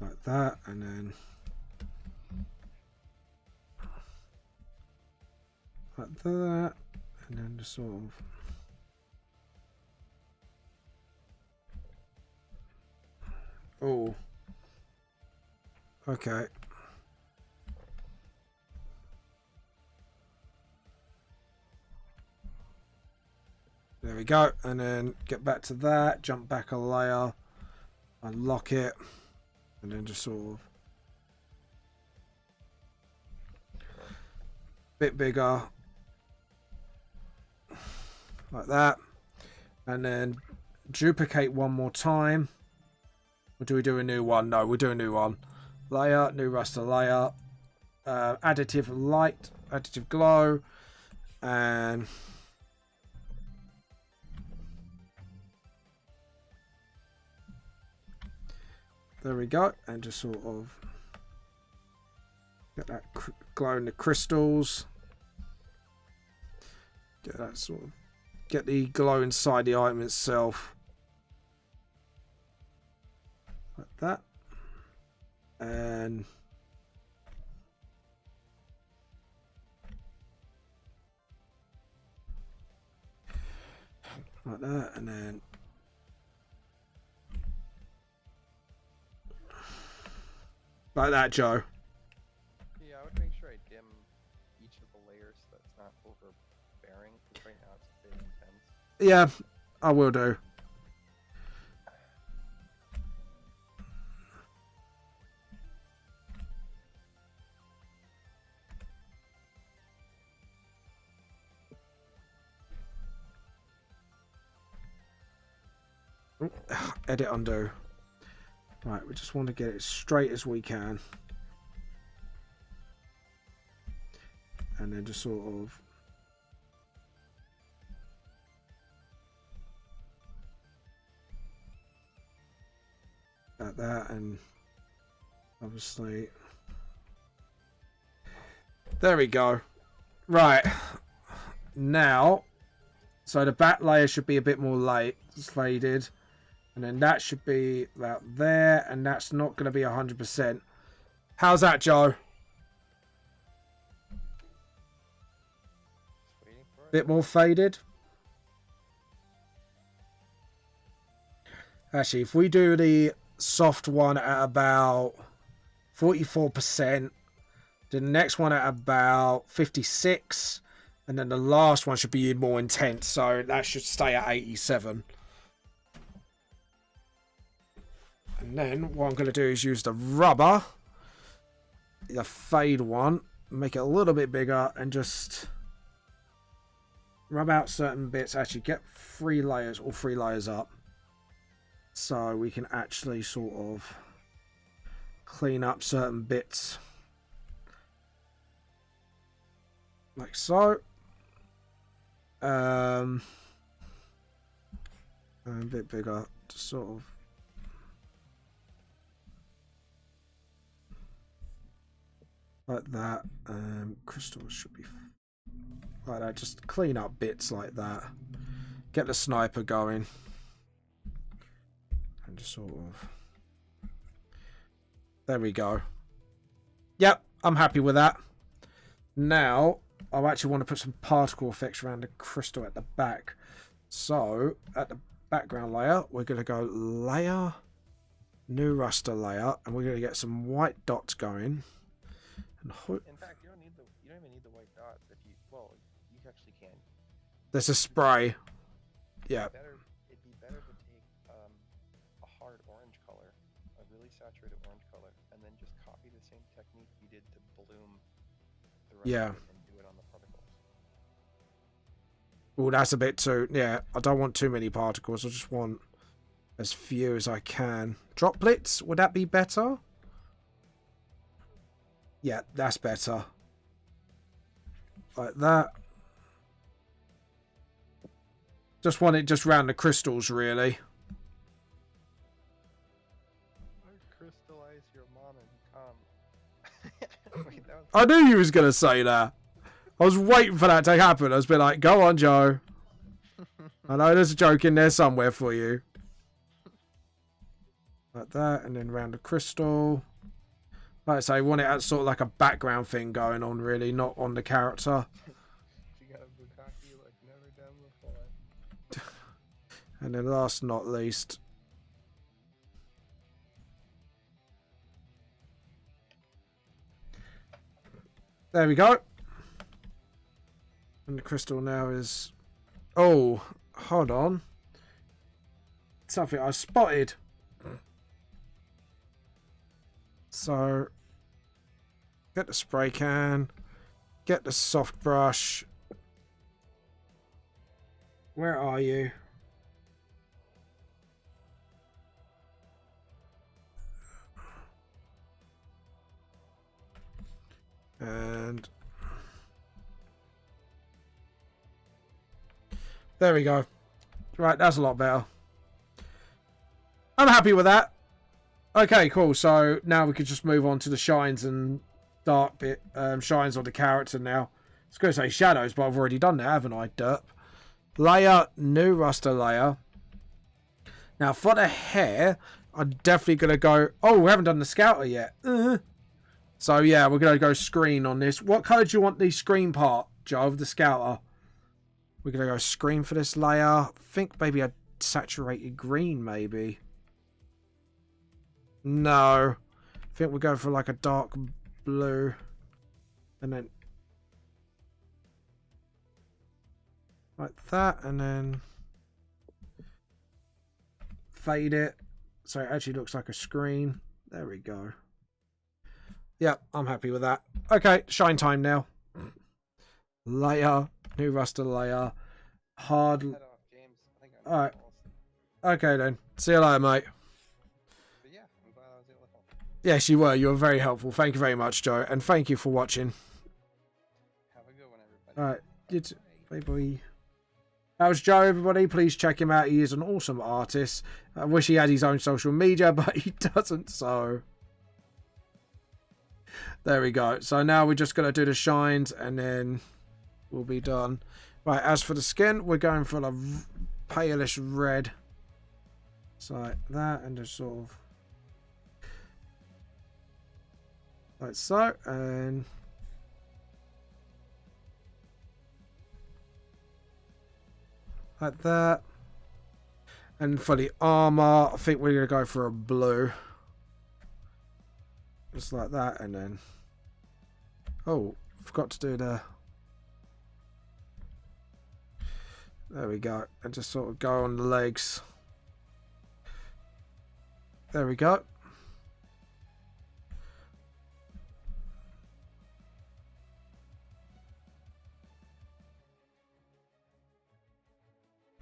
Like that, and then like that, and then just sort of Oh. Okay. There we go. And then get back to that. Jump back a layer. Unlock it. And then just sort of... bit bigger. Like that. And then duplicate one more time. Or do we do a new one? No, we'll do a new one. Layer, new raster layer. Additive light, additive glow. And... there we go. And just sort of get that glow in the crystals. Get that sort of... get the glow inside the item itself. Like that. And... like that. And then... like that, Joe. Yeah, I would make sure I dim each of the layers so that's not overbearing, because right now it's a bit intense. Yeah, I will do. Edit undo. Right, we just want to get it as straight as we can. And then just sort of... like that, and obviously... there we go. Right. Now, so the back layer should be a bit more faded. And then that should be about there, and that's not going to be 100%. How's that, Joe? Just waiting for it. Bit more faded? Actually, if we do the soft one at about 44%, the next one at about 56%, and then the last one should be more intense, so that should stay at 87%. And then what I'm going to do is use the rubber, the fade one, make it a little bit bigger, and just rub out certain bits. Actually, get all three layers up, so we can actually sort of clean up certain bits, like so. And a bit bigger, just sort of. Like that. Crystals should be like that. Just clean up bits like that. Get the sniper going. And just sort of... there we go. Yep, I'm happy with that. Now, I actually want to put some particle effects around the crystal at the back. So, at the background layer, we're going to go layer, new raster layer, and we're going to get some white dots going. In fact, you don't even need the white dots. If you actually can. There's a spray. Yeah. It'd be better to take a hard orange color, a really saturated orange color, and then just copy the same technique you did to bloom the rest of it and do it on the particles. Oh, that's a bit too... yeah, I don't want too many particles. I just want as few as I can. Droplets, would that be better? Yeah, that's better. Like that. Just want it just round the crystals, really. Crystallize your mom and come. Wait, I knew you was going to say that. I was waiting for that to happen. I was been like, go on, Joe. I know there's a joke in there somewhere for you. Like that, and then round the crystal. Like I say, I want it as sort of like a background thing going on, really, not on the character. She got a bukkake like never done before. And then last not least, There we go. And the crystal now is... Oh, hold on. Something I spotted. So, get the spray can. Get the soft brush. Where are you? And there we go. Right, that's a lot better. I'm happy with that. Okay, cool. So now we could just move on to the shines and dark bit. Shines on the character now. I was going to say shadows, but I've already done that, haven't I? Derp. Layer, new raster layer. Now for the hair, I'm definitely going to go... Oh, we haven't done the scouter yet. So yeah, we're going to go screen on this. What colour do you want the screen part, Joe, of the scouter? We're going to go screen for this layer. I think maybe a saturated green, maybe. No. I think we'll go for like a dark blue. And then... like that, and then... fade it. So it actually looks like a screen. There we go. Yep, I'm happy with that. Okay, shine time now. Layer. New raster layer. Hard... Head off, James. I think I'm Alright. false. Okay then. See you later, mate. But yeah, I'm glad I was able to help. Yes, you were. You were very helpful. Thank you very much, Joe. And thank you for watching. Have a good one, everybody. Alright. You too. Bye. Bye-bye. That was Joe, everybody. Please check him out. He is an awesome artist. I wish he had his own social media, but he doesn't, so... there we go. So now we're just going to do the shines, and then we'll be done. Right, as for the skin, we're going for the palish red. So like that, and just sort of... like so, and... like that. And for the armor, I think we're going to go for a blue. Just like that, and then... oh, forgot to do the... there we go. And just sort of go on the legs. There we go.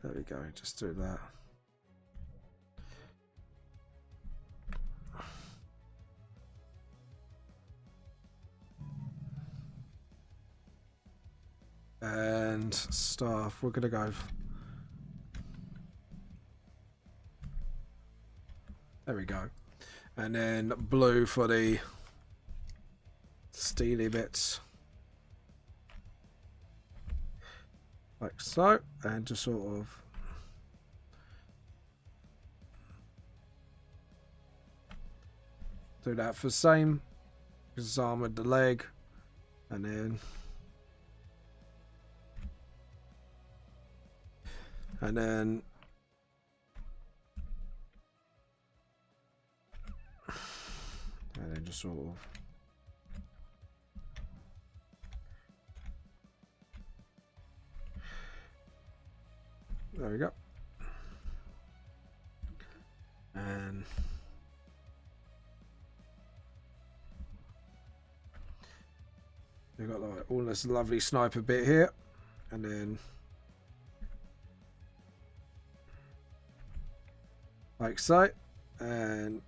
There we go, just do that. And stuff, we're gonna go. There we go. And then blue for the steely bits. Like so, and just sort of do that for the same. Because it's armored the leg, and then and then just sort of there we go. And we've got like all this lovely sniper bit here, and then like so, and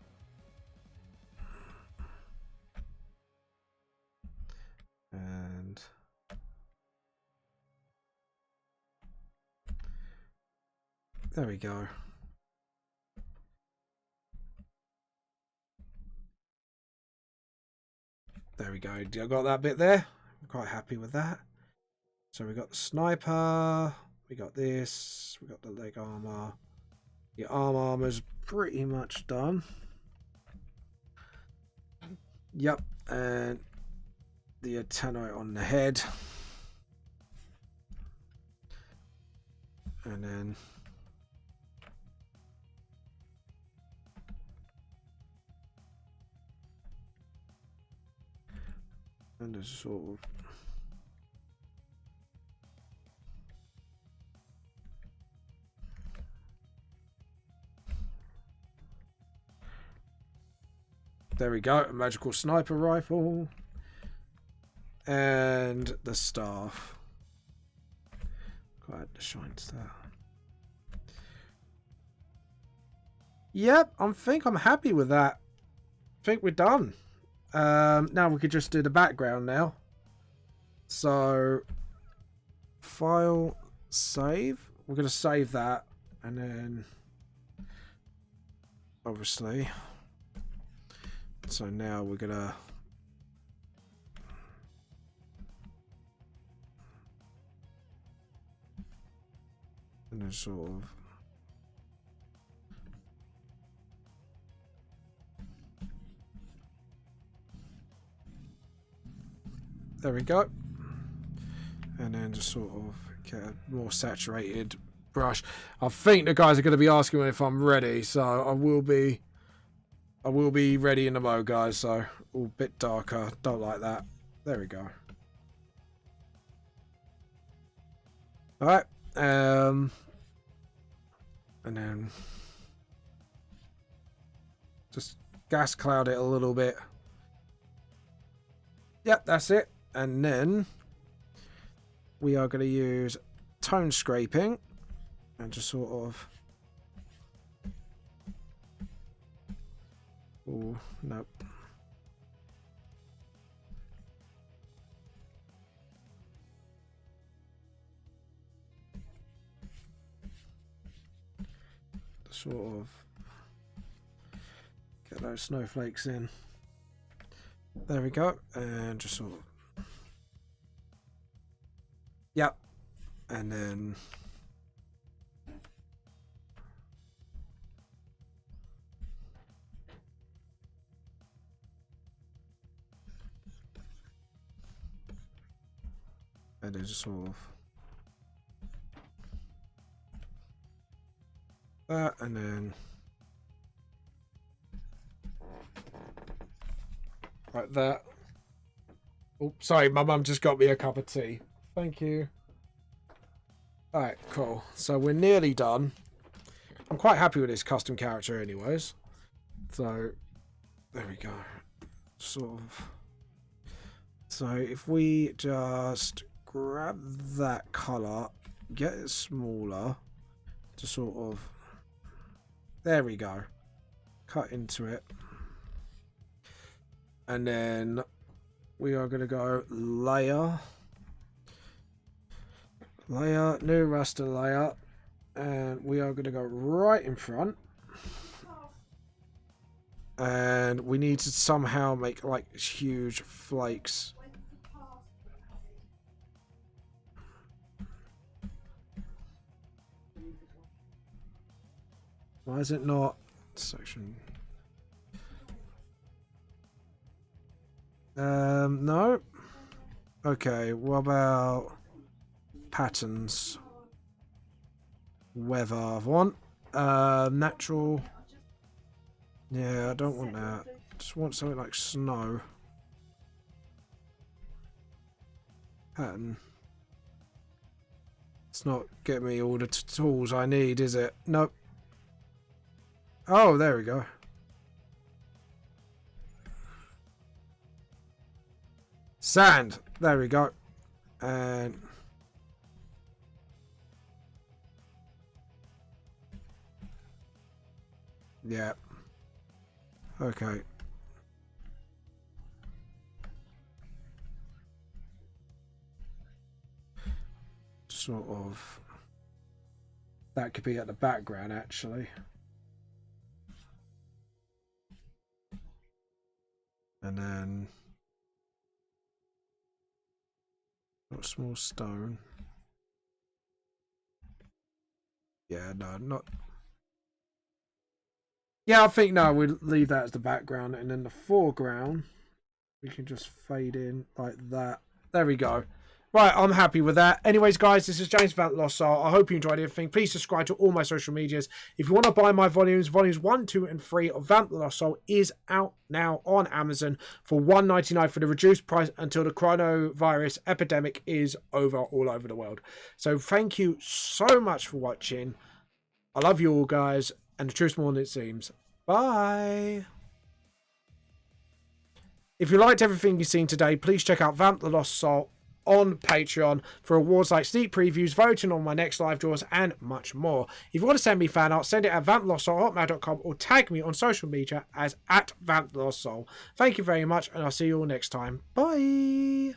there we go. There we go. I got that bit there. I'm quite happy with that. So we got the sniper, we got this, we got the leg armor. The armor's pretty much done. Yep, and the antenna on the head. And then And there's sort of... There we go, a magical sniper rifle. And the staff. Got the shine star. Yep, I think I'm happy with that. I think we're done. Now we could just do the background now. So, file, save. We're going to save that. And then, obviously. So now we're going to... And then sort of... There we go. And then just sort of get a more saturated brush. I think the guys are going to be asking me if I'm ready, so I will be ready in the mode, guys. So all a bit darker. Don't like that. There we go. All right. And then just gas cloud it a little bit. Yep, that's it. And then we are going to use tone scraping and just sort of... Oh, nope. Sort of get those snowflakes in. There we go. And just sort of... Yep. And then... And then just sort of... That, and then... Like that. Oh, sorry, my mum just got me a cup of tea. Thank you. Alright, cool. So we're nearly done. I'm quite happy with this custom character anyways. So, there we go. Sort of. So if we just grab that colour, get it smaller, to sort of... There we go. Cut into it. And then we are going to go layer. Layer, new raster layer. And we are going to go right in front. And we need to somehow make like huge flakes. Why is it not section? No. Okay, what about patterns? Weather I want. Natural. Yeah, I don't want that. Just want something like snow. Pattern. It's not getting me all the tools I need, is it? Nope. Oh, there we go. Sand. There we go. And yeah. Okay. Sort of. That could be at the background, actually. And then got a small stone. Yeah, no, not. Yeah, I think no, we'll leave that as the background, and then the foreground we can just fade in like that. There we go. Right, I'm happy with that. Anyways, guys, this is James Vamp Lost Soul. I hope you enjoyed everything. Please subscribe to all my social medias. If you want to buy my volumes 1, 2, and 3 of Vamp the Lost Soul is out now on Amazon for $1.99 for the reduced price until the coronavirus epidemic is over all over the world. So thank you so much for watching. I love you all, guys, and the truth's more than it seems. Bye. If you liked everything you've seen today, please check out Vamp the Lost Soul on Patreon for awards like sneak previews, voting on my next live draws, and much more. If you want to send me fan art, send it at vamplostsoul@hotmail.com or tag me on social media as @vamplostsoul. Thank you very much, and I'll see you all next time. Bye.